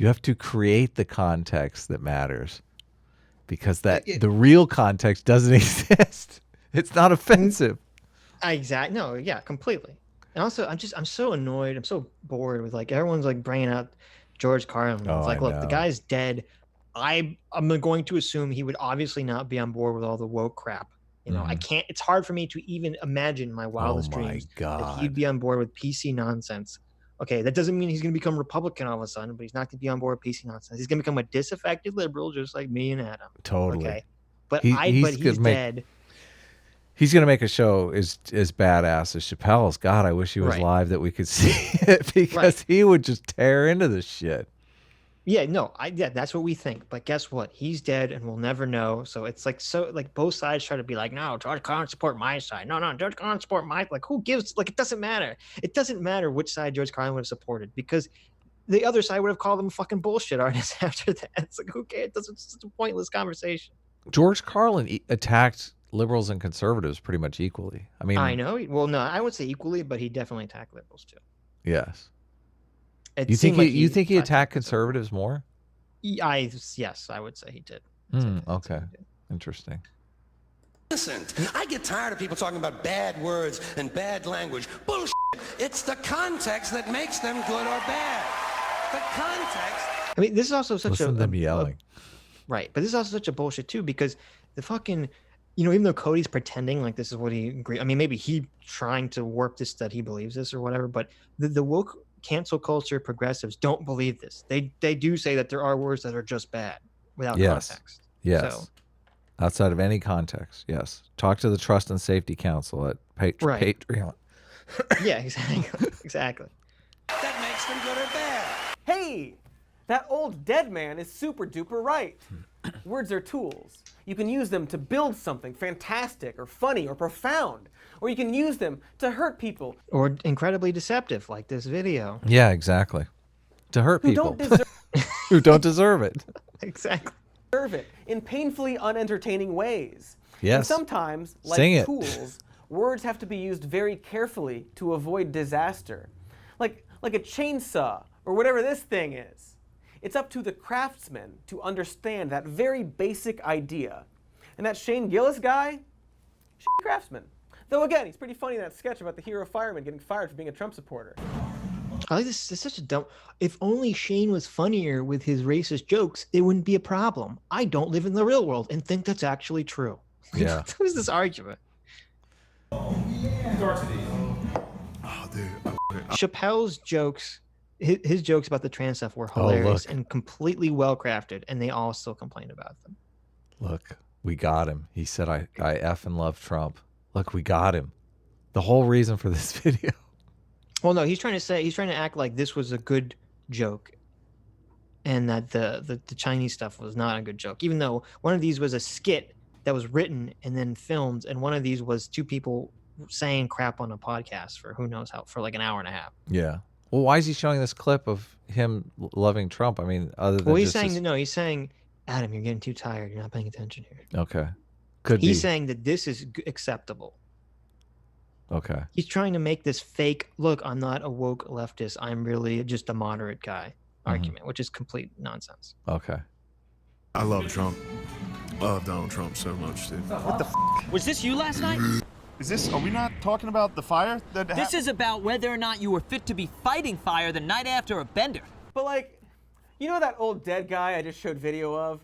You have to create the context that matters, because the real context doesn't exist. It's not offensive. Exactly. No, yeah, completely. And also, I'm so annoyed. I'm so bored with like everyone's like bringing out George Carlin. It's like, look, the guy's dead. I'm going to assume he would obviously not be on board with all the woke crap. You know, I can't. It's hard for me to even imagine in my wildest dreams that he'd be on board with PC nonsense. Okay, that doesn't mean he's going to become Republican all of a sudden, but he's not going to be on board with PC nonsense. He's going to become a disaffected liberal, just like me and Adam. Totally. Okay, but he's dead. He's going to make a show as badass as Chappelle's. God, I wish he was live that we could see it, because he would just tear into this shit. Yeah, no, that's what we think. But guess what? He's dead, and we'll never know. So it's like both sides try to be like, no, George Carlin support my side. No, George Carlin support my. Like, who gives? Like, it doesn't matter. It doesn't matter which side George Carlin would have supported, because the other side would have called him a fucking bullshit artist after that. It's like, who cares? It's just a pointless conversation. George Carlin attacked liberals and conservatives pretty much equally. I mean, I know. Well, no, I would say equally, but he definitely attacked liberals too. Yes. You think he attacked conservatives more? Yes, I would say he did. Okay. Interesting. Listen, I get tired of people talking about bad words and bad language. Bullshit. It's the context that makes them good or bad. The context. I mean, this is also such Listen to them yelling. Right, but this is also such a bullshit too, because the fucking, you know, even though Cody's pretending like this is what he agrees, I mean, maybe he trying to warp this that he believes this or whatever, but the woke cancel culture progressives don't believe this. They do say that there are words that are just bad without context. Yes. So, outside of any context. Yes. Talk to the Trust and Safety Council at Patreon. Yeah, exactly. That makes them good or bad. Hey, that old dead man is super duper right. Words are tools. You can use them to build something fantastic or funny or profound, or you can use them to hurt people. Or incredibly deceptive, like this video. Yeah, exactly. To hurt people who don't deserve it. Exactly. Deserve it in painfully unentertaining ways. Yes. And sometimes, like tools, words have to be used very carefully to avoid disaster. Like a chainsaw or whatever this thing is. It's up to the craftsman to understand that very basic idea. And that Shane Gillis guy, craftsman. Though again, he's pretty funny in that sketch about the hero fireman getting fired for being a Trump supporter. I like this. It's such a dumb. If only Shane was funnier with his racist jokes, it wouldn't be a problem. I don't live in the real world and think that's actually true. Yeah. What is this argument? Chappelle's jokes, his jokes about the trans stuff were hilarious and completely well crafted, and they all still complain about them. Look, we got him. He said, I effing love Trump. Look, we got him. The whole reason for this video. Well, no, he's trying to act like this was a good joke, and that the Chinese stuff was not a good joke, even though one of these was a skit that was written and then filmed, and one of these was two people saying crap on a podcast for who knows how, for like an hour and a half. Yeah. Well, why is he showing this clip of him loving Trump? I mean, other than he's saying, Adam, you're getting too tired. You're not paying attention here. Okay. He's saying that this is acceptable. Okay. He's trying to make this fake, look, I'm not a woke leftist. I'm really just a moderate guy argument, which is complete nonsense. Okay. I love Trump. Love Donald Trump so much, dude. What the f***? Was this you last night? Are we not talking about the fire? This is about whether or not you were fit to be fighting fire the night after a bender. But like, you know that old dead guy I just showed video of?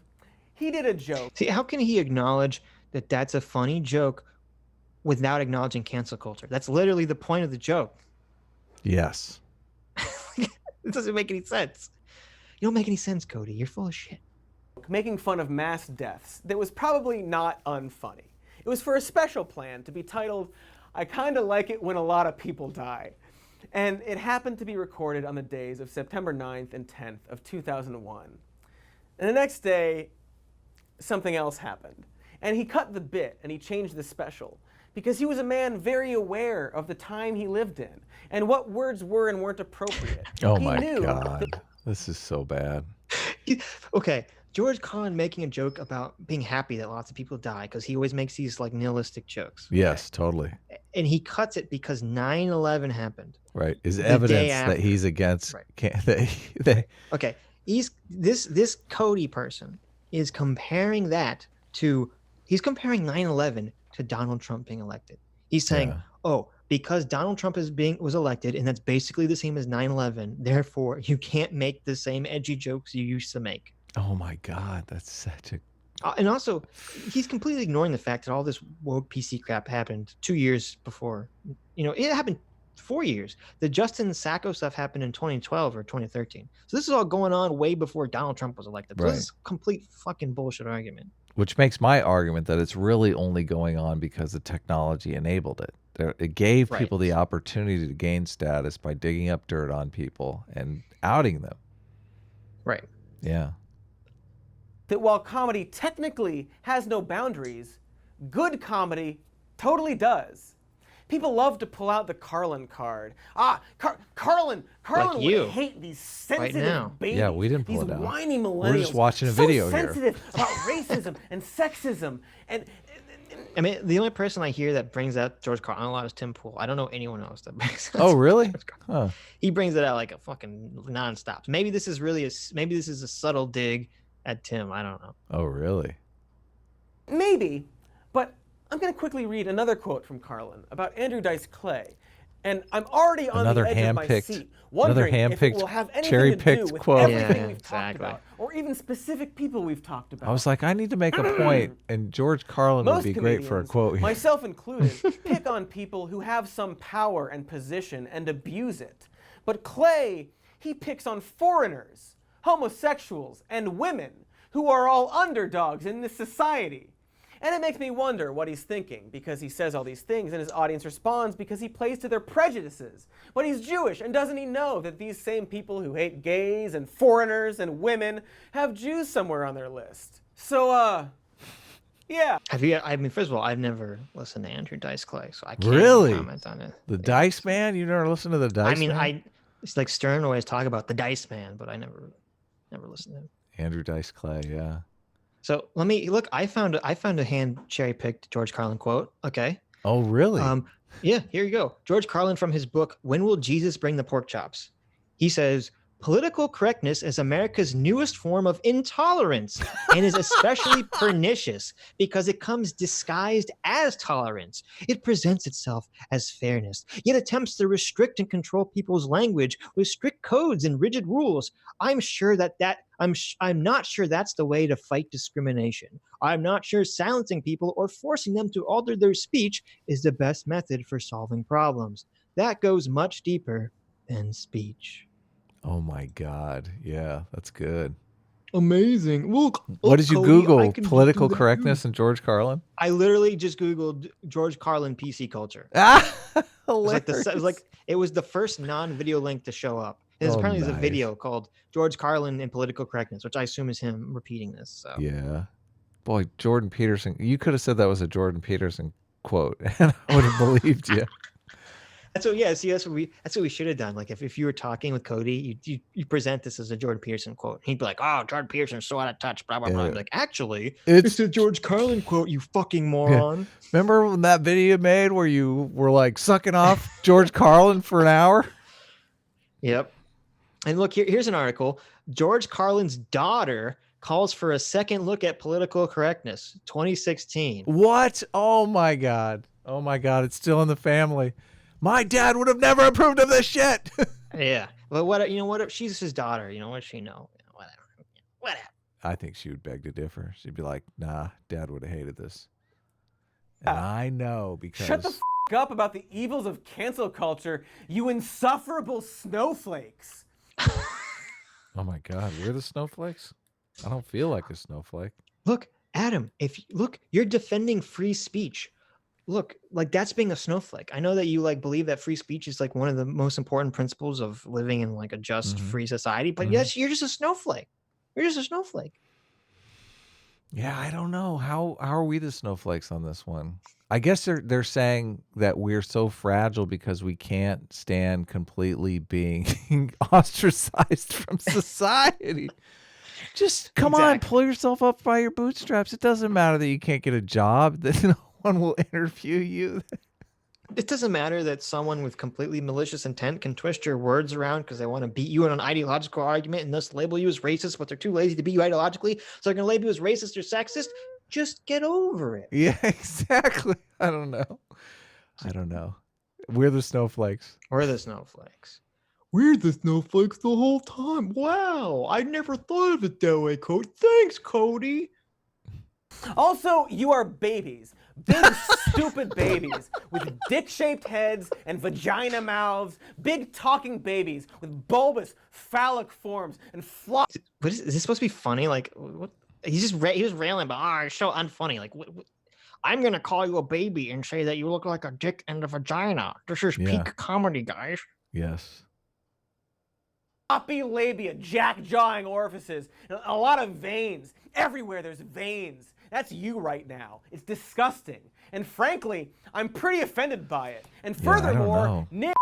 He did a joke. See, how can he acknowledge that that's a funny joke without acknowledging cancel culture? That's literally the point of the joke. Yes. It doesn't make any sense. You don't make any sense, Cody. You're full of shit. Making fun of mass deaths that was probably not unfunny. It was for a special plan to be titled, I Kinda Like It When a Lot of People Die. And it happened to be recorded on the days of September 9th and 10th of 2001. And the next day, something else happened. And he cut the bit and he changed the special because he was a man very aware of the time he lived in and what words were and weren't appropriate. Oh my God. This is so bad. Okay. George Carlin making a joke about being happy that lots of people die because he always makes these like nihilistic jokes. Yes, totally. And he cuts it because 9/11 happened. Right. Is evidence that he's against. Right. Okay. This Cody person is comparing that to, he's comparing 9/11 to Donald Trump being elected. He's saying, oh, because Donald Trump was elected, and that's basically the same as 9/11, therefore you can't make the same edgy jokes you used to make. Oh my God, that's such a... And also, he's completely ignoring the fact that all this woke PC crap happened 2 years before. It happened 4 years. The Justin Sacco stuff happened in 2012 or 2013. So this is all going on way before Donald Trump was elected. So this is complete fucking bullshit argument. Which makes my argument that it's really only going on because the technology enabled it. It gave people the opportunity to gain status by digging up dirt on people and outing them. Right. Yeah. That while comedy technically has no boundaries, good comedy totally does. People love to pull out the Carlin card. Carlin Like you, would hate these sensitive babies. Yeah, we didn't pull it out. These whiny millennials. We're just watching a video here. So sensitive about racism and sexism. And I mean, the only person I hear that brings out George Carlin a lot is Tim Pool. I don't know anyone else that brings out. Oh, really? Huh. He brings it out like a fucking nonstop. Maybe this is a subtle dig at Tim. I don't know. Oh, really? Maybe, but I'm going to quickly read another quote from Carlin about Andrew Dice Clay. And I'm already on the edge of my seat, wondering if it will have anything to do with everything we've talked about, or even specific people we've talked about. I was like, I need to make a point, and George Carlin would be great for a quote here. Myself included, pick on people who have some power and position and abuse it. But Clay, he picks on foreigners, homosexuals, and women who are all underdogs in this society. And it makes me wonder what he's thinking, because he says all these things and his audience responds because he plays to their prejudices. But he's Jewish, and doesn't he know that these same people who hate gays and foreigners and women have Jews somewhere on their list? So, yeah. I mean, first of all, I've never listened to Andrew Dice Clay, so I can't comment on it. The Dice Man? You never listened to the Dice Man? It's like Stern always talk about the Dice Man, but I never listened to him. Andrew Dice Clay, yeah. So let me look. I found a hand cherry picked George Carlin quote. Okay. Oh, really? Yeah. Here you go. George Carlin from his book "When Will Jesus Bring the Pork Chops?" He says, "Political correctness is America's newest form of intolerance and is especially pernicious because it comes disguised as tolerance. It presents itself as fairness, yet attempts to restrict and control people's language with strict codes and rigid rules. I'm not sure that's the way to fight discrimination. I'm not sure silencing people or forcing them to alter their speech is the best method for solving problems. That goes much deeper than speech." Oh my God. Yeah, that's good. Amazing. Look, what did you Cody, Google? Political correctness and George Carlin? I literally just Googled George Carlin PC culture. It was the first non-video link to show up. Apparently there's a video called George Carlin and Political Correctness, which I assume is him repeating this. So. Yeah. Boy, Jordan Peterson. You could have said that was a Jordan Peterson quote, and I would have believed you. That's what we should have done. Like if you were talking with Cody, you present this as a Jordan Peterson quote. He'd be like, "Oh, Jordan Peterson's so out of touch." Blah blah blah. Like, actually, it's a George Carlin quote. You fucking moron. Yeah. Remember when that video you made where you were like sucking off George Carlin for an hour? Yep. And look, here's an article. George Carlin's daughter calls for a second look at political correctness. 2016. What? Oh my God. Oh my God. It's still in the family. My dad would have never approved of this shit. Yeah. But what if she's his daughter? What does she know? Whatever. I think she would beg to differ. She'd be like, nah, Dad would have hated this. And I know because... Shut the up about the evils of cancel culture, you insufferable snowflakes. Oh my God, we're the snowflakes? I don't feel like a snowflake. Look, Adam, you're defending free speech. Look, like that's being a snowflake. I know that you believe that free speech is like one of the most important principles of living in like a just free society, but yes, you're just a snowflake. You're just a snowflake. Yeah, I don't know. How are we the snowflakes on this one? I guess they're saying that we're so fragile because we can't stand completely being ostracized from society. Just come on, pull yourself up by your bootstraps. It doesn't matter that you can't get a job, that no one will interview you. It doesn't matter that someone with completely malicious intent can twist your words around because they want to beat you in an ideological argument and thus label you as racist, but they're too lazy to beat you ideologically, so they're going to label you as racist or sexist. Just get over it. Yeah, exactly. I don't know. We're the snowflakes. We're the snowflakes. We're the snowflakes the whole time. Wow, I never thought of it that way, Cody. Thanks, Cody. Also, you are babies. Big, stupid babies with dick-shaped heads and vagina mouths. Big talking babies with bulbous, phallic forms and flop. What is this supposed to be funny? Like, what? He was railing about, it's so unfunny. Like, what? I'm going to call you a baby and say that you look like a dick and a vagina. This is peak comedy, guys. Yes. Floppy labia, jack-jawing orifices, a lot of veins. Everywhere there's veins. That's you right now. It's disgusting. And frankly, I'm pretty offended by it. And furthermore, Nick...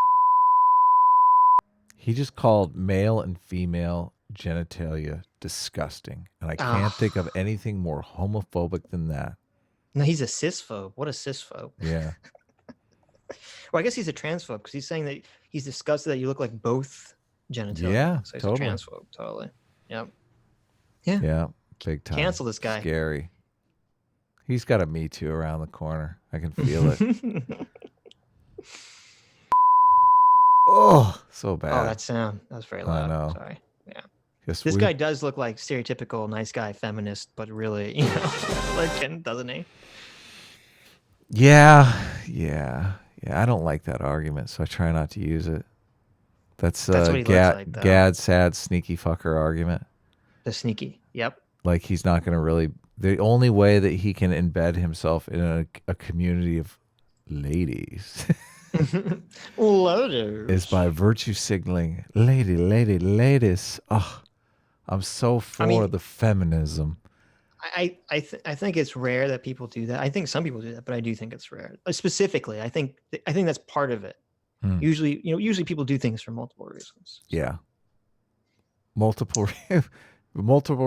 He just called male and female genitalia disgusting. And I can't think of anything more homophobic than that. No, he's a cisphobe. What a cisphobe. Yeah. Well, I guess he's a transphobe because he's saying that he's disgusted that you look like both genitalia. Yeah, so he's totally. a transphobe. Totally. Yep. Yeah. Yeah, big time. Cancel this guy. Scary. He's got a Me Too around the corner. I can feel it. Oh, so bad. Oh, that sound. That was very loud. I know. Sorry. Yeah. This guy does look like stereotypical nice guy feminist, but really, legend, doesn't he? Yeah. I don't like that argument, so I try not to use it. That's what he looks like, though. Gad, sad, sneaky fucker argument. The sneaky. Yep. Like he's not going to really. The only way that he can embed himself in a community of ladies is by virtue signaling, ladies. Oh, I'm so for the feminism. I think it's rare that people do that. I think some people do that, but I do think it's rare. Specifically, I think that's part of it. Usually people do things for multiple reasons. Yeah. Multiple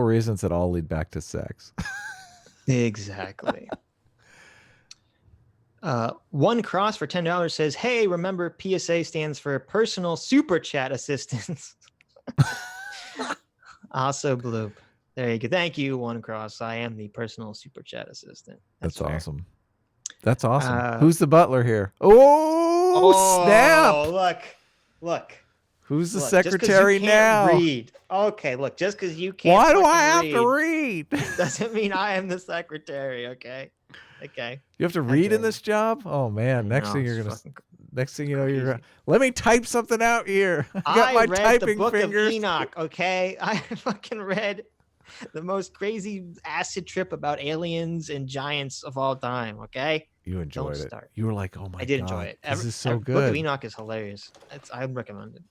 reasons that all lead back to sex. Exactly. One Cross for $10 says, "Hey, remember PSA stands for personal super chat assistance." Also, bloop. There you go. Thank you, One Cross. I am the personal super chat assistant. That's awesome. That's awesome. Who's the butler here? Oh, snap! Look. Who's the secretary now? Read. Okay, look. Just because you can't. Why do I have to read? Doesn't mean I am the secretary. Okay. You have to read in this job? Oh man! Next thing you know, you're gonna let me type something out here. I got my read typing the book fingers. of Enoch. Okay, I fucking read the most crazy acid trip about aliens and giants of all time. Okay. You enjoyed it. You were like, "Oh my god!" I did enjoy it. This is so good. Book of Enoch is hilarious. I would recommend it.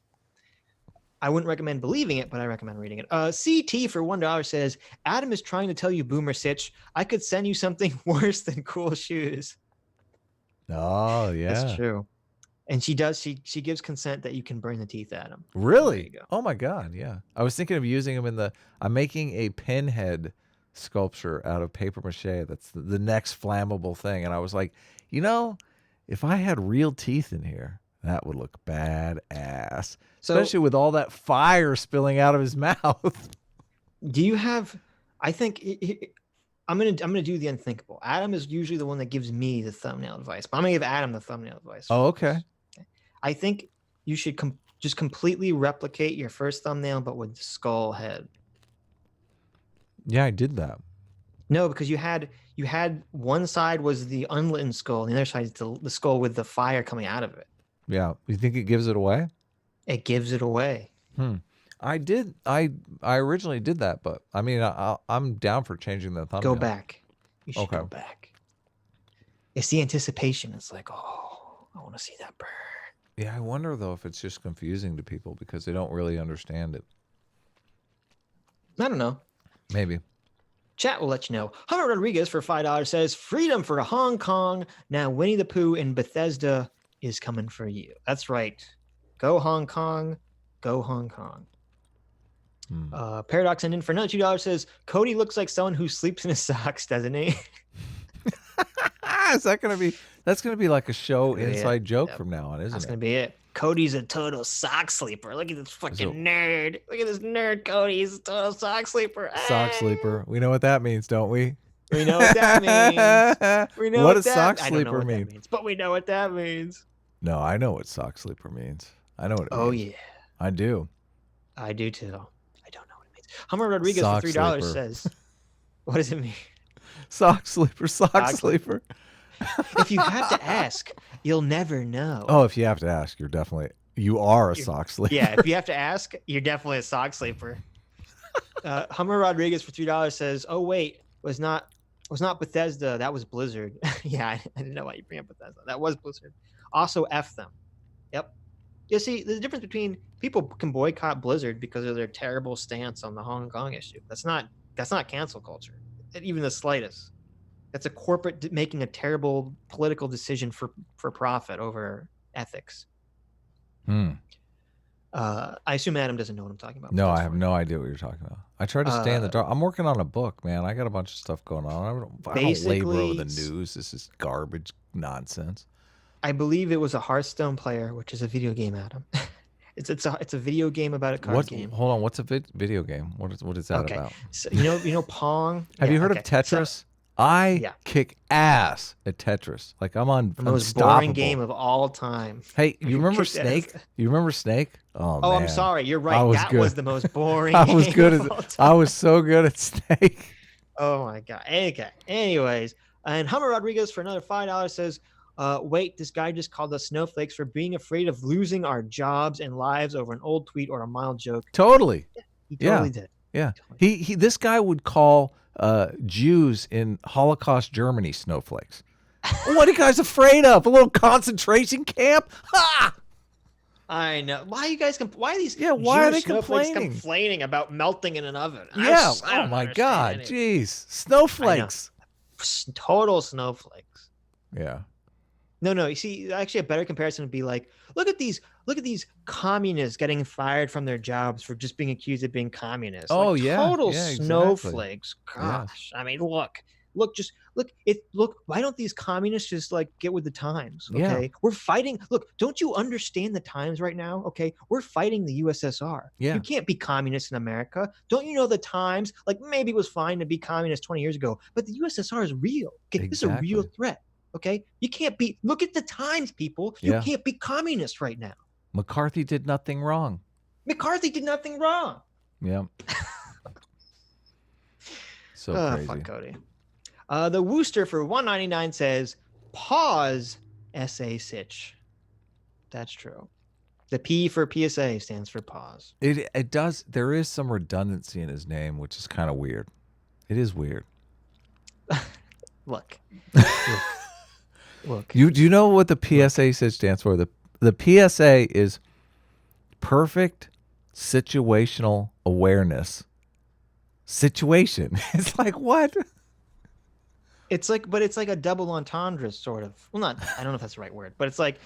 I wouldn't recommend believing it, but I recommend reading it. CT for $1 says, "Adam is trying to tell you, Boomer Sitch, I could send you something worse than cool shoes." Oh yeah, that's true. And she does. She gives consent that you can burn the teeth at him. Really? There you go. Oh my god, yeah. I was thinking of using them I'm making a pinhead sculpture out of paper mache. That's the next flammable thing. And I was like, if I had real teeth in here, that would look badass. Especially with all that fire spilling out of his mouth. Do you have? I think I'm gonna do the unthinkable. Adam is usually the one that gives me the thumbnail advice, but I'm gonna give Adam the thumbnail advice. Oh, okay. I think you should just completely replicate your first thumbnail, but with the skull head. Yeah, I did that. No, because you had one side was the unlit skull, and the other side is the skull with the fire coming out of it. Yeah, you think it gives it away? It gives it away. I did. I originally did that, but I mean, I'm down for changing the thumbnail. Go back. You should go back. It's the anticipation. It's like, oh, I want to see that burn. Yeah, I wonder though if it's just confusing to people because they don't really understand it. I don't know. Maybe. Chat will let you know. Hunter Rodriguez for $5 says, "Freedom for Hong Kong. Now Winnie the Pooh in Bethesda is coming for you." That's right. Go Hong Kong. Go Hong Kong. Paradox Ending for another $2 says, "Cody looks like someone who sleeps in his socks, doesn't he?" Is that gonna be? That's gonna be like a show inside joke from now on, isn't it? That's gonna be it. Cody's a total sock sleeper. Look at this fucking nerd. Look at this nerd, Cody. He's a total sock sleeper. Sock sleeper. We know what that means, don't we? We know what that means. We know what what does sock I don't know sleeper what that mean? means, but we know what that means. No, I know what sock sleeper means. I know what it means. Oh yeah, I do. I do too. I don't know what it means. Hummer Rodriguez Sock for $3 sleeper. says, "What does it mean?" Sock sleeper. Sock sleeper. If you have to ask, you'll never know. Oh, if you have to ask, you are a sock sleeper. Yeah, if you have to ask, you're definitely a sock sleeper. Hummer Rodriguez for $3 says, "Oh wait, was not Bethesda. That was Blizzard." Yeah, I didn't know why you bring up Bethesda. That was Blizzard. Also, F them. Yep. You see, the difference between people can boycott Blizzard because of their terrible stance on the Hong Kong issue. That's not cancel culture, even the slightest. That's a corporate making a terrible political decision for profit over ethics. I assume Adam doesn't know what I'm talking about. No, I have no idea what you're talking about. I try to stay in the dark. I'm working on a book, man. I got a bunch of stuff going on. I don't labor over the news. This is garbage nonsense. I believe it was a Hearthstone player, which is a video game, Adam. It's a video game about a card game. Hold on, what's a video game? What is that about? So, you know Pong. Have you heard of Tetris? So, I kick ass at Tetris. Like I'm on the most boring game of all time. Hey, you remember Snake? You remember Snake? Oh man. I'm sorry. You're right. That was the most boring. I was good at. I was so good at Snake. Oh my god. Okay. Anyways, and Hummer Rodriguez for another $5 says, "Wait, this guy just called us snowflakes for being afraid of losing our jobs and lives over an old tweet or a mild joke." Totally. Yeah, he totally did. Yeah. He this guy would call Jews in Holocaust Germany snowflakes. What are you guys afraid of? A little concentration camp? Ha! I know. Why are you guys? Why are these? Yeah. Why are they complaining about melting in an oven? Yeah. Oh my God. Jeez. Snowflakes. Total snowflakes. Yeah. No. You see, actually, a better comparison would be like, look at these communists getting fired from their jobs for just being accused of being communists. Oh like, yeah. Total exactly. snowflakes. Gosh. Yeah. I mean, look. Why don't these communists just like get with the times? Okay, Yeah. We're fighting. Look, don't you understand the times right now? Okay, we're fighting the USSR. Yeah. You can't be communist in America. Don't you know the times? Like maybe it was fine to be communist 20 years ago, but the USSR is real. Okay, this is a real threat. Okay, you can't be. Look at the times, people. You can't be communist right now. McCarthy did nothing wrong. McCarthy did nothing wrong. Yeah. So crazy. Fuck Cody. The Wooster for $1.99 says, "Pause, SA Sitch." That's true. The P for PSA stands for pause. It does. There is some redundancy in his name, which is kind of weird. It is weird. Look. Do you know what the PSA stands for? The PSA is perfect situational awareness. Situation. It's like what? It's like a double entendre, sort of. Well, I don't know if that's the right word, but it's like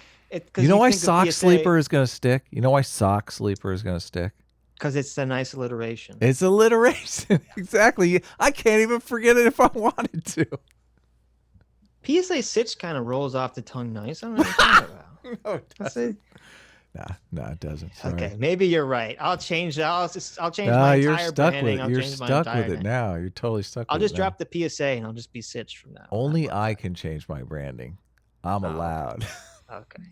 You know why sock sleeper is going to stick? You know why sock sleeper is going to stick? Because it's a nice alliteration. It's alliteration. Exactly. I can't even forget it if I wanted to. PSA Sitch kind of rolls off the tongue nice. I don't know what you're talking about. No, it doesn't. No, it doesn't. Sorry. Okay, maybe you're right. I'll change that. I'll change No, my you're entire stuck branding. with it. I'll You're change my stuck entire with it name. now. You're totally stuck I'll with it. just drop the PSA and I'll just be Sitch from now. Only I can change my branding. I'm allowed. Okay.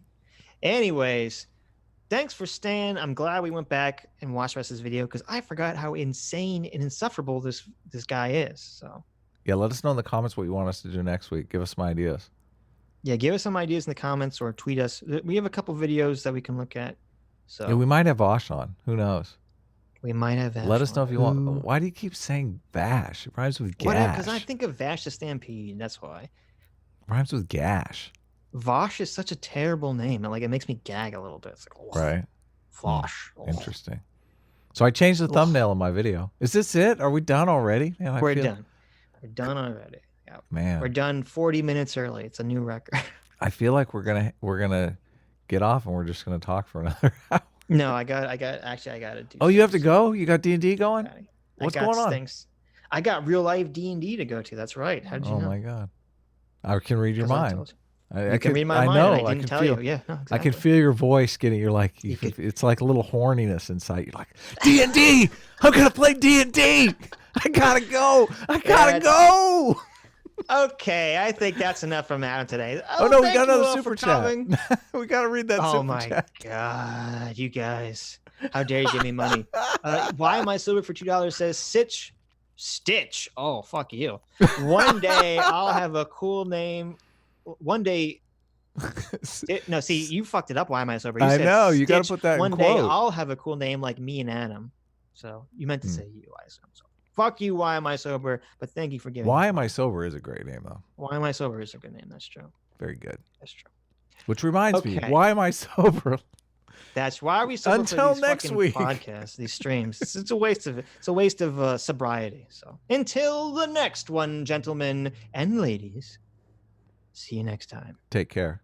Anyways, thanks for staying. I'm glad we went back and watched the rest of this video because I forgot how insane and insufferable this guy is. So Yeah, let us know in the comments what you want us to do next week. Give us some ideas. yeah, give us some ideas in the comments or tweet us. We have a couple videos that we can look at. So Yeah, we might have Vosh on. Who knows? we might have Vash. Let us know if you on. want. Why do you keep saying Bash? It rhymes with What? gash. Because I think of Vash the Stampede. That's why. Rhymes with gash. Vosh is such a terrible name. Like it makes me gag a little bit. It's like, oh, Right. Vosh. Interesting. So I changed the thumbnail of my video. Is this it? Are we done already? Man, We're done. We're done already. Yep. Man. We're done 40 minutes early. It's a new record. I feel like we're gonna get off and we're just gonna talk for another hour. No, I got to do. Oh, you have to go? You got D&D going? What's I got going on? Things. I got real life D&D to go to. That's right. How did you know? Oh my God. I can read your mind. I can read my mind. Know. I didn't tell you. Yeah, no, exactly. I can feel your voice getting. You're like, it's like a little horniness inside. You're like, D&D. I'm gonna play D&D. I gotta go. I gotta go. Okay, I think that's enough from Adam today. Oh no, we got another super chat. We gotta read that. Oh super my chat. God, you guys! How dare you give me money? Why am I silver for $2? Says Sitch. Stitch. Oh, fuck you. One day I'll have a cool name. One day. No, see, you fucked it up. Why am I sober? I know. You got to put that one in day quote. I'll have a cool name like me and Adam. So you meant to say you, I assume. So fuck you. Why am I sober? But thank you for giving. Why am I sober is a great name though. Why am I sober is a good name. That's true. Very good. That's true. Which reminds me, why am I sober? That's why we sober until for these next fucking week. Podcasts, these streams. It's a waste of sobriety. So until the next one, gentlemen and ladies. See you next time. Take care.